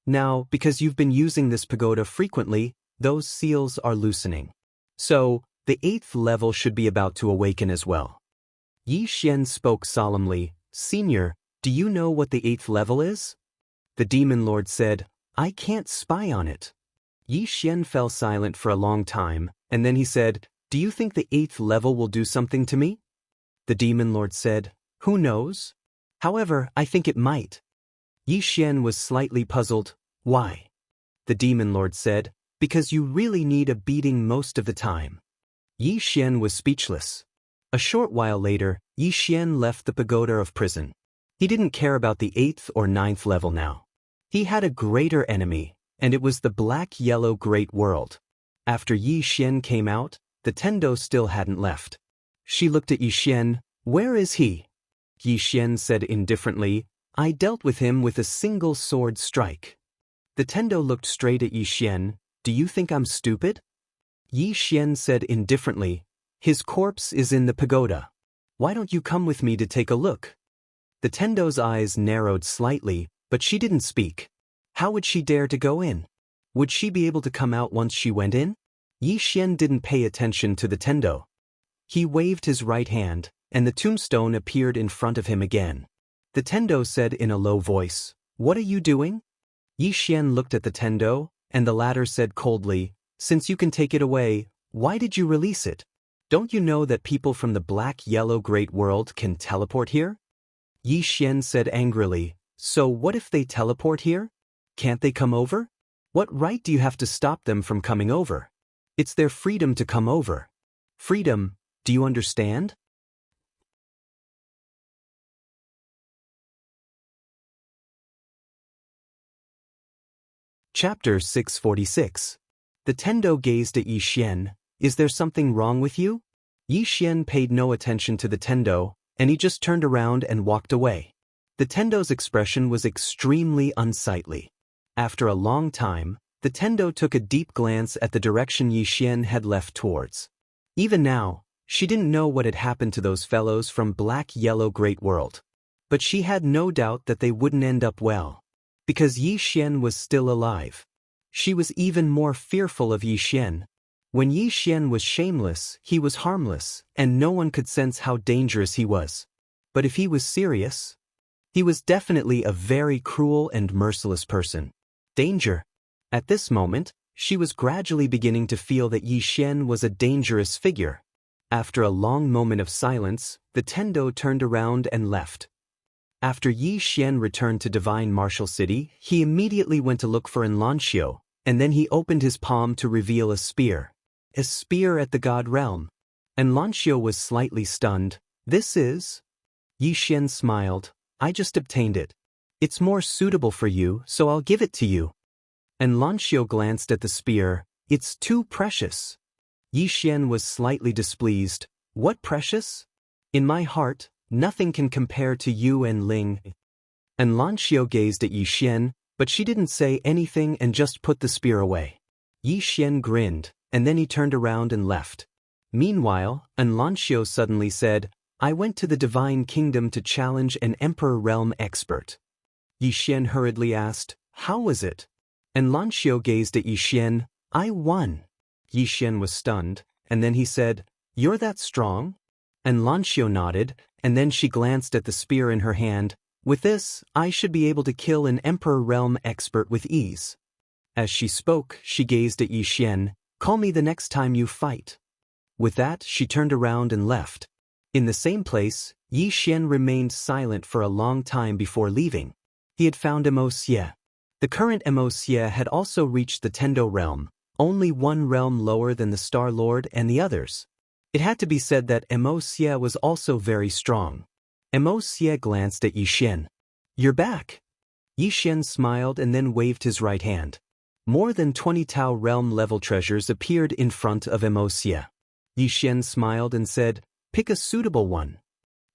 Now, because you've been using this pagoda frequently, those seals are loosening. So, the 8th level should be about to awaken as well." Yixian spoke solemnly, "Senior, do you know what the 8th level is?" The Demon Lord said, "I can't spy on it." Yixian fell silent for a long time, and then he said, "Do you think the 8th level will do something to me?" The Demon Lord said, "Who knows? However, I think it might." Yixian was slightly puzzled. "Why?" The Demon Lord said, "Because you really need a beating most of the time." Yixian was speechless. A short while later, Yixian left the pagoda of prison. He didn't care about the 8th or 9th level now. He had a greater enemy, and it was the black-yellow Great World. After Yixian came out, the Tendo still hadn't left. She looked at Yixian. "Where is he?" Yixian said indifferently, "I dealt with him with a single sword strike." The Tendo looked straight at Yixian. "Do you think I'm stupid?" Yixian said indifferently, "His corpse is in the pagoda. Why don't you come with me to take a look?" The Tendo's eyes narrowed slightly, but she didn't speak. How would she dare to go in? Would she be able to come out once she went in? Yixian didn't pay attention to the Tendo. He waved his right hand, and the tombstone appeared in front of him again. The Tendo said in a low voice, "What are you doing?" Yixian looked at the Tendo, and the latter said coldly, "Since you can take it away, why did you release it? Don't you know that people from the black-yellow Great World can teleport here?" Yixian said angrily, "So what if they teleport here? Can't they come over? What right do you have to stop them from coming over? It's their freedom to come over. Freedom, do you understand?" Chapter 646. The Tendo gazed at Yixian. "Is there something wrong with you?" Yixian paid no attention to the Tendo, and he just turned around and walked away. The Tendo's expression was extremely unsightly. After a long time, the Tendo took a deep glance at the direction Yixian had left towards. Even now, she didn't know what had happened to those fellows from black-yellow Great World. But she had no doubt that they wouldn't end up well. Because Yixian was still alive. She was even more fearful of Yixian. When Yixian was shameless, he was harmless, and no one could sense how dangerous he was. But if he was serious, he was definitely a very cruel and merciless person. Danger. At this moment, she was gradually beginning to feel that Yixian was a dangerous figure. After a long moment of silence, the Tendo turned around and left. After Yi Xian returned to Divine Martial City, he immediately went to look for Enlancio, and then he opened his palm to reveal a spear. A spear at the God realm. Enlancio was slightly stunned. This is? Yi Xian smiled. I just obtained it. It's more suitable for you, so I'll give it to you. Enlancio glanced at the spear. It's too precious. Yi Xian was slightly displeased. What precious? In my heart, nothing can compare to you and Ling. Enlancio gazed at Yi Xian, but she didn't say anything and just put the spear away. Yi Xian grinned, and then he turned around and left. Meanwhile, Enlancio suddenly said, I went to the Divine Kingdom to challenge an Emperor Realm expert. Yi Xian hurriedly asked, how was it? Enlancio gazed at Yi Xian. I won. Yi Xian was stunned, and then he said, you're that strong? Enlancio nodded, and then she glanced at the spear in her hand. With this, I should be able to kill an Emperor Realm expert with ease. As she spoke, she gazed at Yi Xian. Call me the next time you fight. With that, she turned around and left. In the same place, Yi Xian remained silent for a long time before leaving. He had found Immersive. The current Immersive had also reached the Tendo realm, only one realm lower than the Star Lord and the others. It had to be said that Immersive was also very strong. Immersive glanced at Yi Xian. You're back. Yi Xian smiled and then waved his right hand. More than 20 Tao realm-level treasures appeared in front of Immersive. Yi Xian smiled and said, pick a suitable one.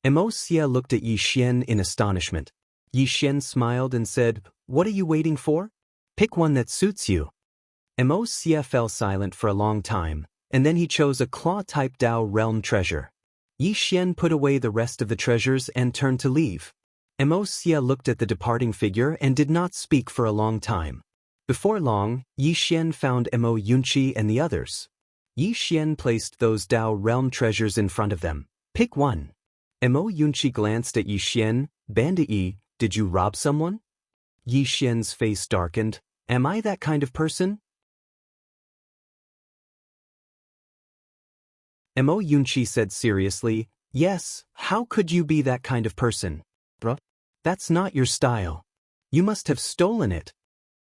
Immersive looked at Yi Xian in astonishment. Yi Xian smiled and said, what are you waiting for? Pick one that suits you. Immersive fell silent for a long time, and then he chose a claw-type Tao realm treasure. Yi Xian put away the rest of the treasures and turned to leave. Immersive looked at the departing figure and did not speak for a long time. Before long, Yi Xian found Yunqi and the others. Yi Xian placed those Tao realm treasures in front of them. Pick one. Yunqi glanced at Yi Xian. Bandit Yi, did you rob someone? Yi Xian's face darkened. Am I that kind of person? Yunqi said seriously, yes, how could you be that kind of person? Bruh. That's not your style. You must have stolen it.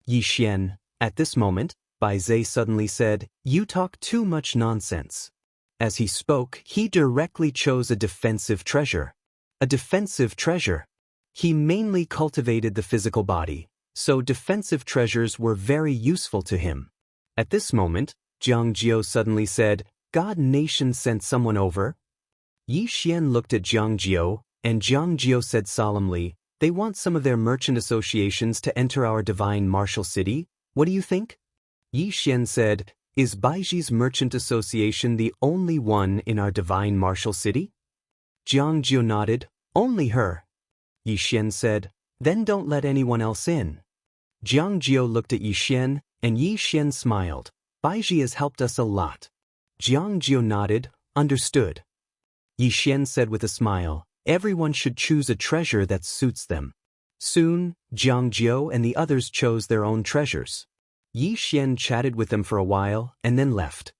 Yi Xian. At this moment, Bai Zhe suddenly said, you talk too much nonsense. As he spoke, he directly chose a defensive treasure. A defensive treasure. He mainly cultivated the physical body, so defensive treasures were very useful to him. At this moment, Jiang Jiao suddenly said, God Nation sent someone over? Yi Xian looked at Jiang Jiao, and Jiang Jiao said solemnly, they want some of their merchant associations to enter our divine martial city. What do you think? Yi Xian said, is Baiji's merchant association the only one in our divine martial city? Jiang Jiao nodded, only her. Yi Xian said, then don't let anyone else in. Jiang Jiao looked at Yi Xian, and Yi Xian smiled. Baiji has helped us a lot. Jiang Jiao nodded, understood. Yi Xian said with a smile, everyone should choose a treasure that suits them. Soon, Jiang Jiao and the others chose their own treasures. Yi Xian chatted with them for a while and then left.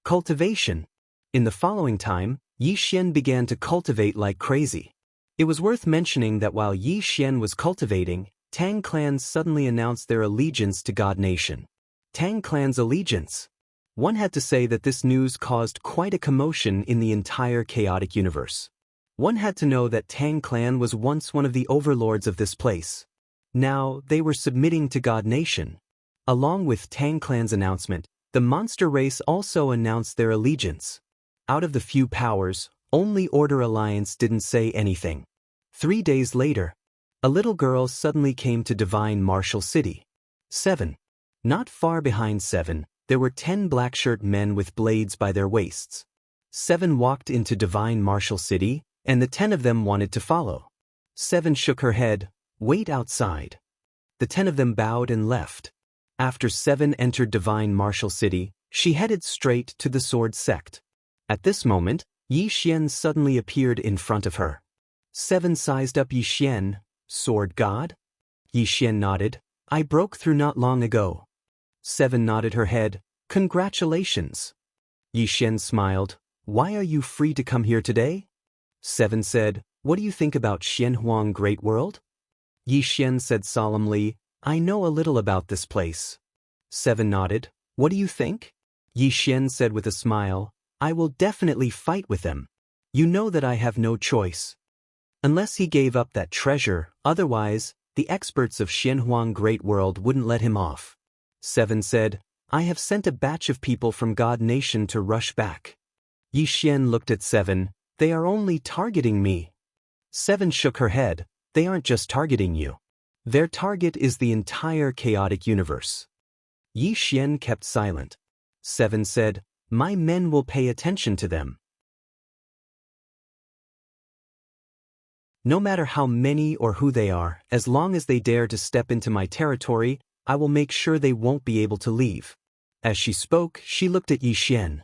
Cultivation. In the following time, Yi Xian began to cultivate like crazy. It was worth mentioning that while Yi Xian was cultivating, Tang clans suddenly announced their allegiance to God Nation. Tang clan's allegiance. One had to say that this news caused quite a commotion in the entire chaotic universe. One had to know that Tang clan was once one of the overlords of this place. Now, they were submitting to God Nation. Along with Tang clan's announcement, the monster race also announced their allegiance. Out of the few powers, only Order Alliance didn't say anything. 3 days later, a little girl suddenly came to Divine Martial City. 7. Not far behind 7, there were 10 black-shirt men with blades by their waists. 7 walked into Divine Martial City, and the 10 of them wanted to follow. 7 shook her head, wait outside. The 10 of them bowed and left. After 7 entered Divine Martial City, she headed straight to the Sword Sect. At this moment, Yi Xian suddenly appeared in front of her. 7 sized up Yi Xian, Sword God? Yi Xian nodded, I broke through not long ago. 7 nodded her head, congratulations. Yi Xian smiled, why are you free to come here today? 7 said, what do you think about Xianhuang Great World? Yi Xian said solemnly, I know a little about this place. 7 nodded. What do you think? Yi Xian said with a smile, I will definitely fight with them. You know that I have no choice. Unless he gave up that treasure, otherwise, the experts of Xianhuang Great World wouldn't let him off. 7 said, I have sent a batch of people from God Nation to rush back. Yi Xian looked at 7, they are only targeting me. 7 shook her head, they aren't just targeting you. Their target is the entire chaotic universe. Yi Xian kept silent. 7 said, my men will pay attention to them. No matter how many or who they are, as long as they dare to step into my territory, I will make sure they won't be able to leave. As she spoke, she looked at Yi Xian.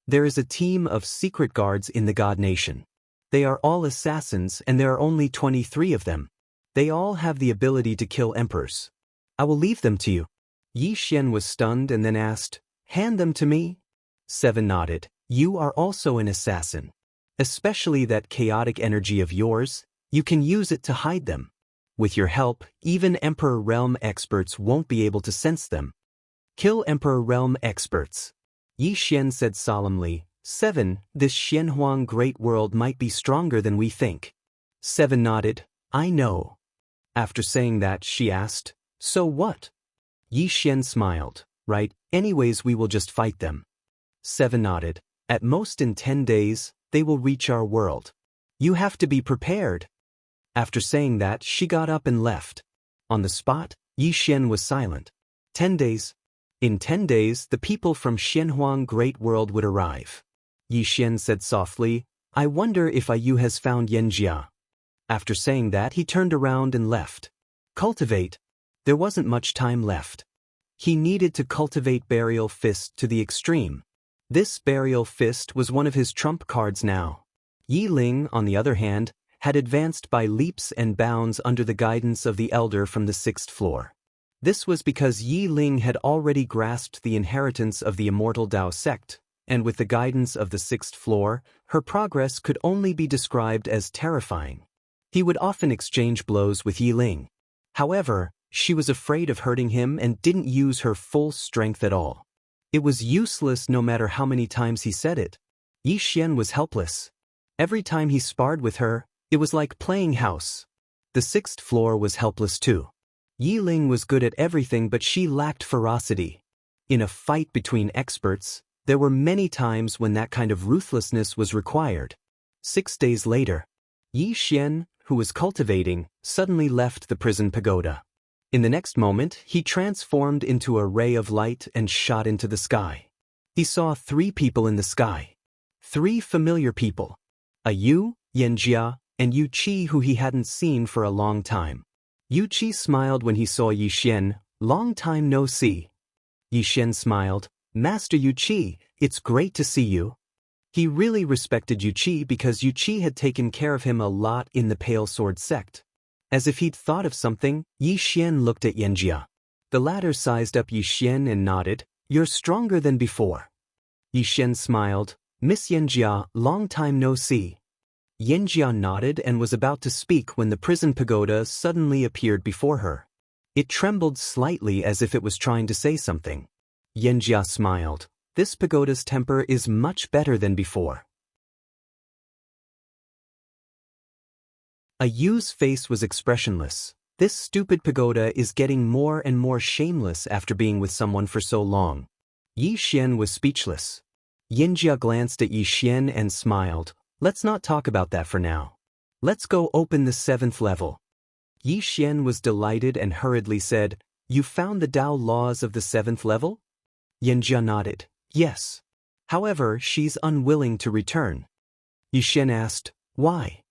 There is a team of secret guards in the God Nation. They are all assassins and there are only 23 of them. They all have the ability to kill emperors. I will leave them to you. Yi Xian was stunned and then asked, hand them to me? 7 nodded. You are also an assassin. Especially that chaotic energy of yours, you can use it to hide them. With your help, even Emperor Realm experts won't be able to sense them. Kill Emperor Realm experts. Yi Xian said solemnly, 7, this Xianhuang Great World might be stronger than we think. 7 nodded, I know. After saying that, she asked, so what? Yi Xian smiled, right, anyways we will just fight them. 7 nodded, at most in 10 days, they will reach our world. You have to be prepared. After saying that, she got up and left. On the spot, Yi Xian was silent. 10 days. In 10 days, the people from Xianhuang Great World would arrive. Yi Xian said softly, I wonder if Ayu has found Xianxia. After saying that, he turned around and left. Cultivate. There wasn't much time left. He needed to cultivate Burial Fist to the extreme. This Burial Fist was one of his trump cards now. Yi Ling, on the other hand, had advanced by leaps and bounds under the guidance of the elder from the 6th floor. This was because Yi Ling had already grasped the inheritance of the Immortal Dao sect, and with the guidance of the 6th floor, her progress could only be described as terrifying. He would often exchange blows with Yi Ling. However, she was afraid of hurting him and didn't use her full strength at all. It was useless no matter how many times he said it. Yi Xian was helpless. Every time he sparred with her, it was like playing house. The 6th floor was helpless too. Yi Ling was good at everything but she lacked ferocity. In a fight between experts, there were many times when that kind of ruthlessness was required. 6 days later, Yi Xian, who was cultivating, suddenly left the prison pagoda. In the next moment, he transformed into a ray of light and shot into the sky. He saw 3 people in the sky. 3 familiar people. Ayu, Xianxia, and Yu Qi, who he hadn't seen for a long time. Yu Qi smiled when he saw Yi Xian, long time no see. Yi Xian smiled, Master Yu Qi, it's great to see you. He really respected Yu Qi because Yu Qi had taken care of him a lot in the Pale Sword sect. As if he'd thought of something, Yi Xian looked at Xianxia. The latter sized up Yi Xian and nodded, you're stronger than before. Yi Xian smiled, Miss Xianxia, long time no see. Xianxia nodded and was about to speak when the prison pagoda suddenly appeared before her. It trembled slightly as if it was trying to say something. Xianxia smiled. This pagoda's temper is much better than before. Ayu's face was expressionless. This stupid pagoda is getting more and more shameless after being with someone for so long. Yi Xian was speechless. Xianxia glanced at Yi Xian and smiled. Let's not talk about that for now. Let's go open the 7th level. Yi Xian was delighted and hurriedly said, You found the Dao laws of the 7th level? Xianxia nodded. Yes. However, she's unwilling to return. Yi Xian asked, Why?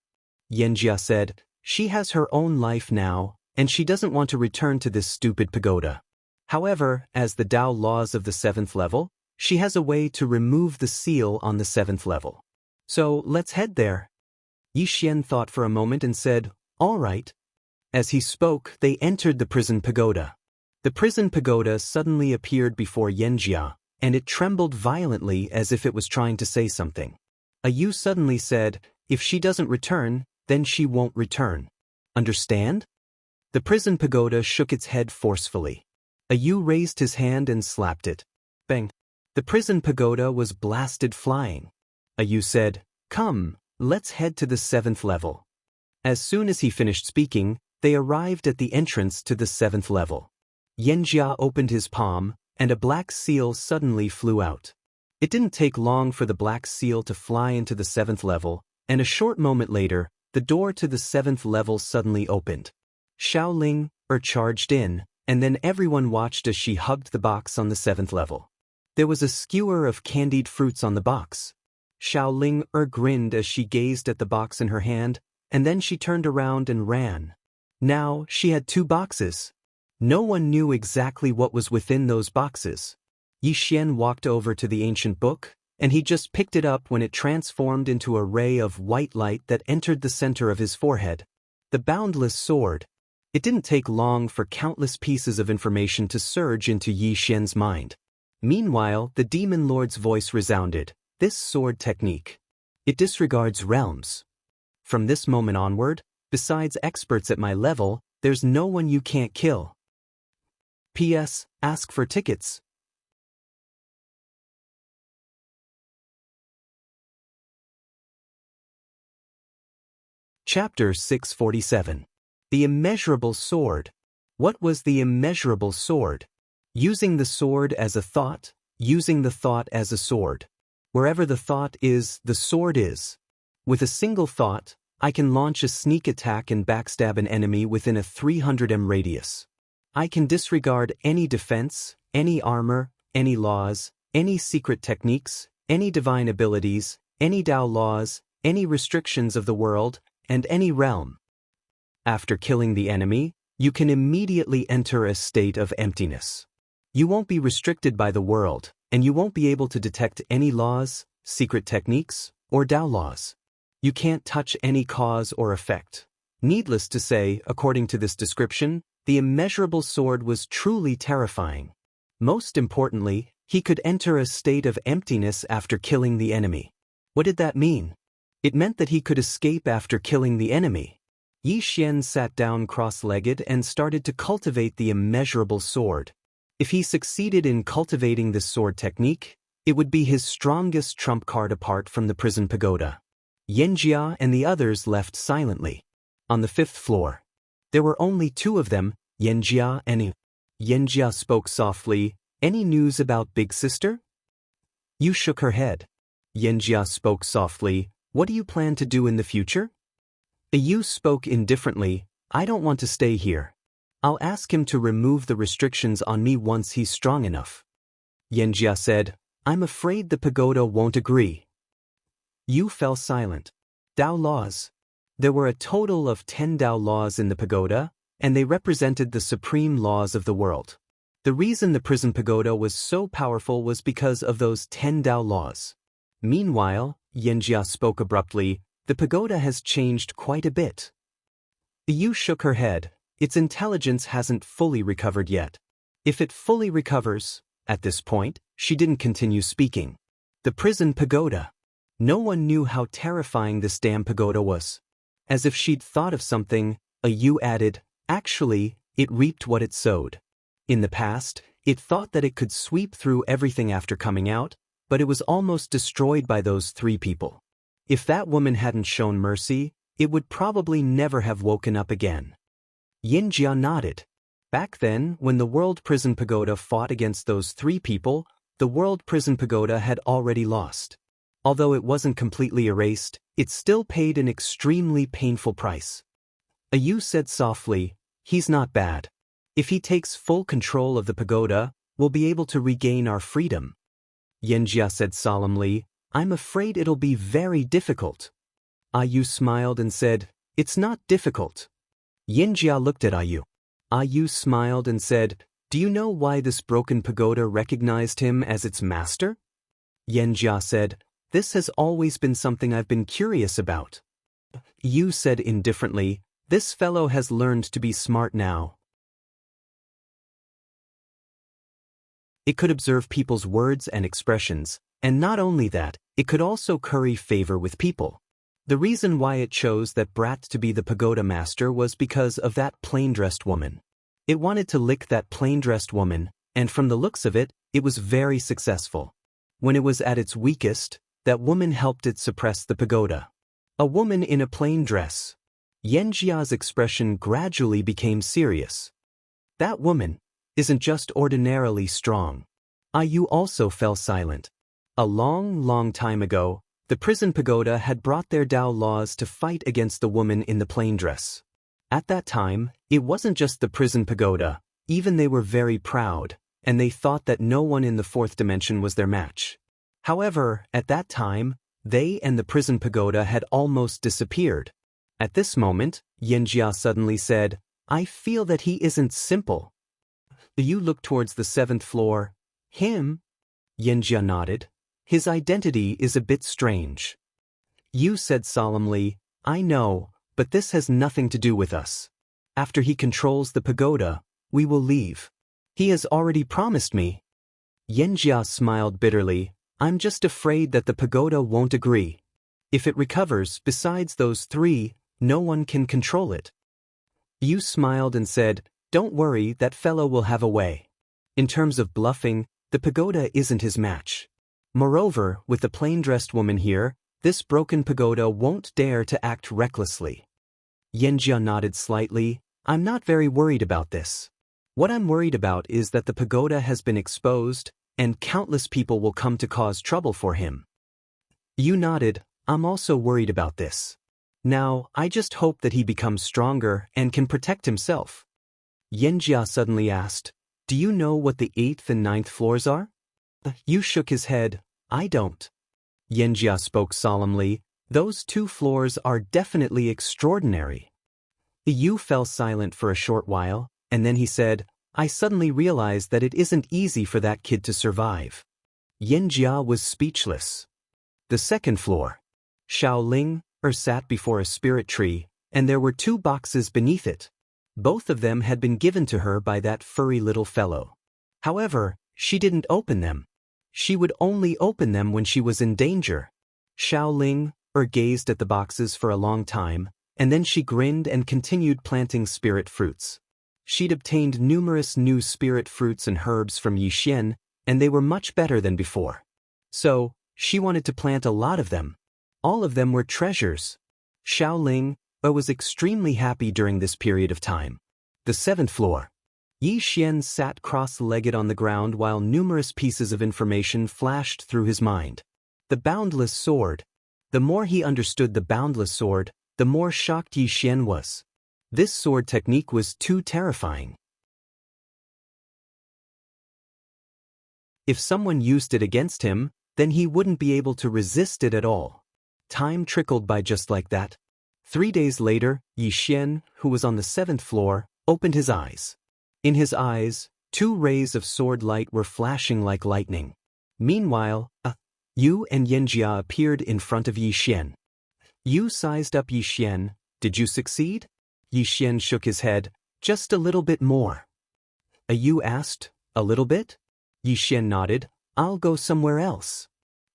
Xianxia said, She has her own life now, and she doesn't want to return to this stupid pagoda. However, as the Dao laws of the 7th level, she has a way to remove the seal on the 7th level. So, let's head there. Yi Xian thought for a moment and said, All right. As he spoke, they entered the prison pagoda. The prison pagoda suddenly appeared before Xianxia, and it trembled violently as if it was trying to say something. Ayu suddenly said, If she doesn't return, then she won't return. Understand? The prison pagoda shook its head forcefully. Yu raised his hand and slapped it. Bang! The prison pagoda was blasted flying. Yu said, "Come, let's head to the 7th level." As soon as he finished speaking, they arrived at the entrance to the 7th level. Xianxia opened his palm, and a black seal suddenly flew out. It didn't take long for the black seal to fly into the 7th level, and a short moment later, the door to the 7th level suddenly opened. Xiaoling charged in, and then everyone watched as she hugged the box on the 7th level. There was a skewer of candied fruits on the box. Xiaoling grinned as she gazed at the box in her hand, and then she turned around and ran. Now she had 2 boxes. No one knew exactly what was within those boxes. Yixian walked over to the ancient book, and he just picked it up when it transformed into a ray of white light that entered the center of his forehead. The boundless sword. It didn't take long for countless pieces of information to surge into Yixian's mind. Meanwhile, the demon lord's voice resounded. This sword technique. It disregards realms. From this moment onward, besides experts at my level, there's no one you can't kill. P.S. Ask for tickets. Chapter 647. The Immeasurable Sword. What was the immeasurable sword? Using the sword as a thought, using the thought as a sword. Wherever the thought is, the sword is. With a single thought, I can launch a sneak attack and backstab an enemy within a 300 m radius. I can disregard any defense, any armor, any laws, any secret techniques, any divine abilities, any Dao laws, any restrictions of the world, and any realm. After killing the enemy, you can immediately enter a state of emptiness. You won't be restricted by the world, and you won't be able to detect any laws, secret techniques, or Dao laws. You can't touch any cause or effect. Needless to say, according to this description, the immeasurable sword was truly terrifying. Most importantly, he could enter a state of emptiness after killing the enemy. What did that mean? It meant that he could escape after killing the enemy. Yixian sat down cross-legged and started to cultivate the immeasurable sword. If he succeeded in cultivating this sword technique, it would be his strongest trump card apart from the prison pagoda. Xianxia and the others left silently. On the 5th floor. There were only 2 of them, Xianxia and Xianxia spoke softly. Any news about Big Sister? Yu shook her head. Xianxia spoke softly. What do you plan to do in the future? Yu spoke indifferently. I don't want to stay here. I'll ask him to remove the restrictions on me once he's strong enough. Xianxia said, I'm afraid the pagoda won't agree. Yu fell silent. Dao laws. There were a total of 10 Dao laws in the pagoda, and they represented the supreme laws of the world. The reason the prison pagoda was so powerful was because of those 10 Dao laws. Meanwhile, Xianxia spoke abruptly, the pagoda has changed quite a bit. Yu shook her head. Its intelligence hasn't fully recovered yet. If it fully recovers, at this point, she didn't continue speaking. The prison pagoda. No one knew how terrifying this damn pagoda was. As if she'd thought of something, Yu added, actually, it reaped what it sowed. In the past, it thought that it could sweep through everything after coming out, but it was almost destroyed by those 3 people. If that woman hadn't shown mercy, it would probably never have woken up again. Xianxia nodded. Back then, when the World Prison Pagoda fought against those 3 people, the World Prison Pagoda had already lost. Although it wasn't completely erased, it still paid an extremely painful price. Yu said softly, he's not bad. If he takes full control of the pagoda, we'll be able to regain our freedom. Xianxia said solemnly, I'm afraid it'll be very difficult. Yu smiled and said, it's not difficult. Xianxia looked at Yu. Yu smiled and said, do you know why this broken pagoda recognized him as its master? Xianxia said, this has always been something I've been curious about. Yu said indifferently, this fellow has learned to be smart now. It could observe people's words and expressions, and not only that, it could also curry favor with people. The reason why it chose that brat to be the pagoda master was because of that plain-dressed woman. It wanted to lick that plain-dressed woman, and from the looks of it, it was very successful. When it was at its weakest, that woman helped it suppress the pagoda. A woman in a plain dress. Xianxia's expression gradually became serious. That woman isn't just ordinarily strong. You also fell silent. A long time ago, the prison pagoda had brought their Dao laws to fight against the woman in the plain dress. At that time, it wasn't just the prison pagoda, even they were very proud, and they thought that no one in the fourth dimension was their match. However, at that time, they and the prison pagoda had almost disappeared. At this moment, Xianxia suddenly said, I feel that he isn't simple. You look towards the 7th floor. Him? Xianxia nodded. His identity is a bit strange. You said solemnly, I know, but this has nothing to do with us. After he controls the pagoda, we will leave. He has already promised me. Xianxia smiled bitterly. I'm just afraid that the pagoda won't agree. If it recovers, besides those 3, no one can control it. You smiled and said, don't worry, that fellow will have a way. In terms of bluffing, the pagoda isn't his match. Moreover, with the plain-dressed woman here, this broken pagoda won't dare to act recklessly. Xianxia nodded slightly. I'm not very worried about this. What I'm worried about is that the pagoda has been exposed, and countless people will come to cause trouble for him. You nodded. I'm also worried about this. Now, I just hope that he becomes stronger and can protect himself. Xianxia suddenly asked, do you know what the 8th and 9th floors are? You shook his head. I don't. Xianxia spoke solemnly. Those 2 floors are definitely extraordinary. Yu fell silent for a short while, and then he said, I suddenly realized that it isn't easy for that kid to survive. Xianxia was speechless. The 2nd floor. Xiaoling sat before a spirit tree, and there were 2 boxes beneath it. Both of them had been given to her by that furry little fellow. However, she didn't open them. She would only open them when she was in danger. Xiaoling gazed at the boxes for a long time, and then she grinned and continued planting spirit fruits. She'd obtained numerous new spirit fruits and herbs from Yixian, and they were much better than before. So, she wanted to plant a lot of them. All of them were treasures. Xiaoling was extremely happy during this period of time. The 7th floor. Yixian sat cross-legged on the ground while numerous pieces of information flashed through his mind. The boundless sword. The more he understood the boundless sword, the more shocked Yixian was. This sword technique was too terrifying. If someone used it against him, then he wouldn't be able to resist it at all. Time trickled by just like that. 3 days later, Yixian, who was on the 7th floor, opened his eyes. In his eyes, 2 rays of sword light were flashing like lightning. Meanwhile, Yu and Xianxia appeared in front of Yixian. Yu sized up Yixian. Did you succeed? Yixian shook his head. Just a little bit more. Yu asked, a little bit? Yixian nodded. I'll go somewhere else.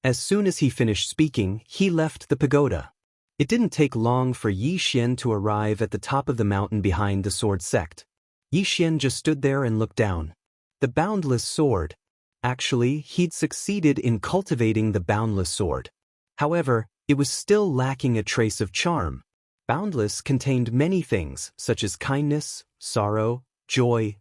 As soon as he finished speaking, he left the pagoda. It didn't take long for Yixian to arrive at the top of the mountain behind the sword sect. Yixian just stood there and looked down. The boundless sword. Actually, he'd succeeded in cultivating the boundless sword. However, it was still lacking a trace of charm. Boundless contained many things, such as kindness, sorrow, joy,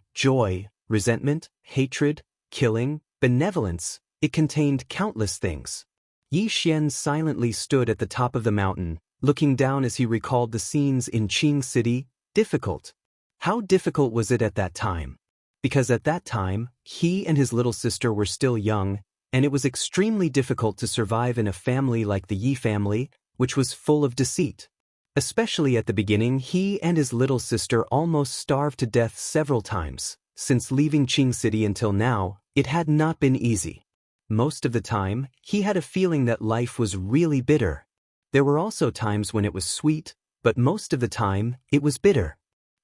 resentment, hatred, killing, benevolence. It contained countless things. Yixian silently stood at the top of the mountain, looking down as he recalled the scenes in Qing City. Difficult. How difficult was it at that time? Because at that time, he and his little sister were still young, and it was extremely difficult to survive in a family like the Yi family, which was full of deceit. Especially at the beginning, he and his little sister almost starved to death several times. Since leaving Qing City until now, it had not been easy. Most of the time, he had a feeling that life was really bitter. There were also times when it was sweet, but most of the time, it was bitter.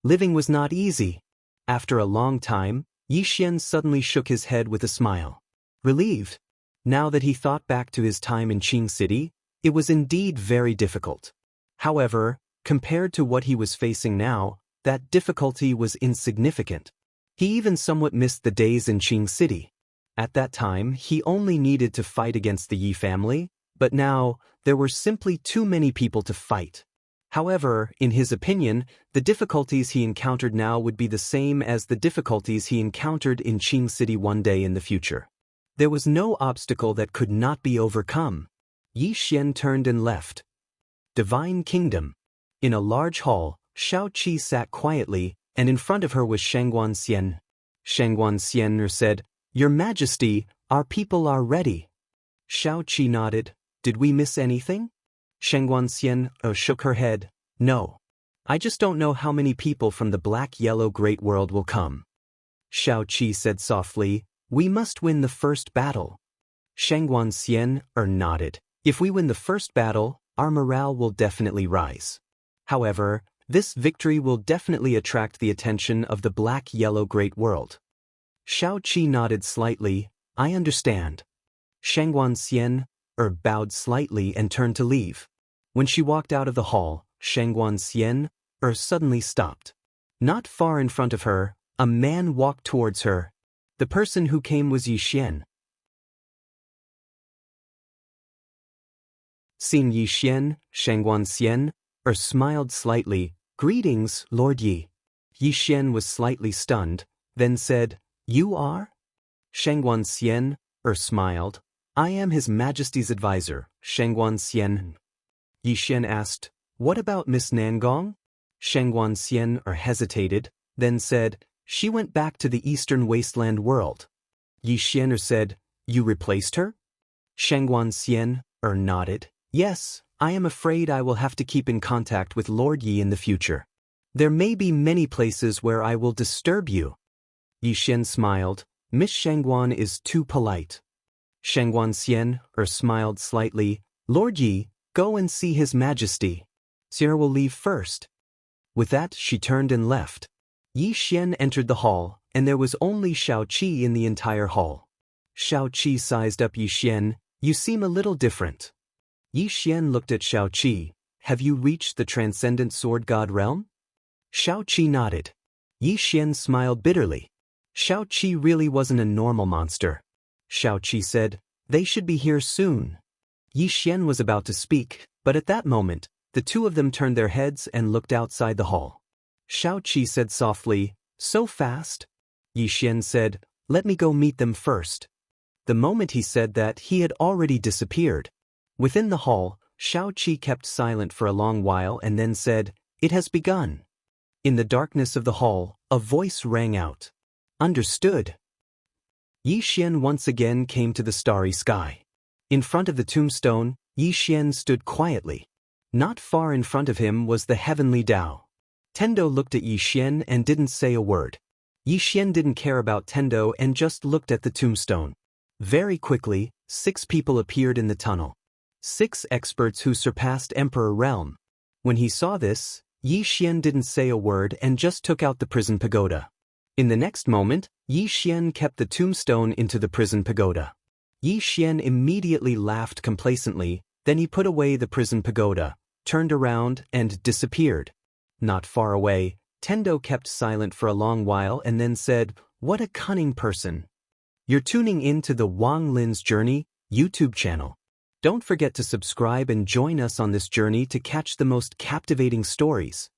Living was not easy. After a long time, Yixian suddenly shook his head with a smile. Relieved. Now that he thought back to his time in Qing City, It was indeed very difficult. However, compared to what he was facing now, that difficulty was insignificant. He even somewhat missed the days in Qing City. At that time, he only needed to fight against the Yi family, but now, there were simply too many people to fight. However, in his opinion, the difficulties he encountered now would be the same as the difficulties he encountered in Qing City one day in the future. There was no obstacle that could not be overcome. Yi Xian turned and left. Divine Kingdom. In a large hall, Xiaoqi sat quietly, and in front of her was Shangguan Xian. Shangguan Xian said, "Your Majesty, our people are ready." Xiaoqi nodded. "Did we miss anything?" Shangguan Xian shook her head. "No. I just don't know how many people from the black-yellow great world will come." Xiaoqi said softly, "We must win the first battle." Shangguan Xian nodded. "If we win the first battle, our morale will definitely rise. However, this victory will definitely attract the attention of the black-yellow great world." Xiaoqi nodded slightly. "I understand." Shangguan Xian bowed slightly and turned to leave. When she walked out of the hall, Shangguan Xian suddenly stopped. Not far in front of her, a man walked towards her. The person who came was Yi Xian. Seeing Yi Xian, Shangguan Xian smiled slightly. "Greetings, Lord Yi." Yi Xian was slightly stunned, then said, "You are?" Shangguan Xian smiled. "I am His Majesty's advisor, Shangguan Xian." Yi Xian asked, "What about Miss Nangong?" Shangguan Xian hesitated, then said, "She went back to the eastern wasteland world." Yi Xian said, "You replaced her?" Shangguan Xian nodded. "Yes, I am afraid I will have to keep in contact with Lord Yi in the future. There may be many places where I will disturb you." Yi Xian smiled. "Miss Shangguan is too polite." Shangguan Xian smiled slightly. "Lord Yi, go and see His Majesty. Sierra will leave first." With that, she turned and left. Yi Xian entered the hall, and there was only Xiaoqi in the entire hall. Xiaoqi sized up Yi Xian. "You seem a little different." Yi Xian looked at Xiaoqi. "Have you reached the transcendent sword god realm?" Xiaoqi nodded. Yi Xian smiled bitterly. Xiaoqi really wasn't a normal monster. Xiaoqi said, "They should be here soon." Yi Xian was about to speak, but at that moment, the two of them turned their heads and looked outside the hall. Xiaoqi said softly, "So fast?" Yi Xian said, "Let me go meet them first." The moment he said that, he had already disappeared. Within the hall, Xiaoqi kept silent for a long while and then said, "It has begun." In the darkness of the hall, a voice rang out. "Understood." Yi Xian once again came to the starry sky. In front of the tombstone, Yi Xian stood quietly. Not far in front of him was the heavenly Dao. Tendo looked at Yi Xian and didn't say a word. Yi Xian didn't care about Tendo and just looked at the tombstone. Very quickly, 6 people appeared in the tunnel. 6 experts who surpassed Emperor Realm. When he saw this, Yi Xian didn't say a word and just took out the prison pagoda. In the next moment, Yi Xian kept the tombstone into the prison pagoda. Yi Xian immediately laughed complacently, then he put away the prison pagoda, turned around, and disappeared. Not far away, Tendo kept silent for a long while and then said, "What a cunning person." You're tuning in to the Wang Lin's Journey YouTube channel. Don't forget to subscribe and join us on this journey to catch the most captivating stories.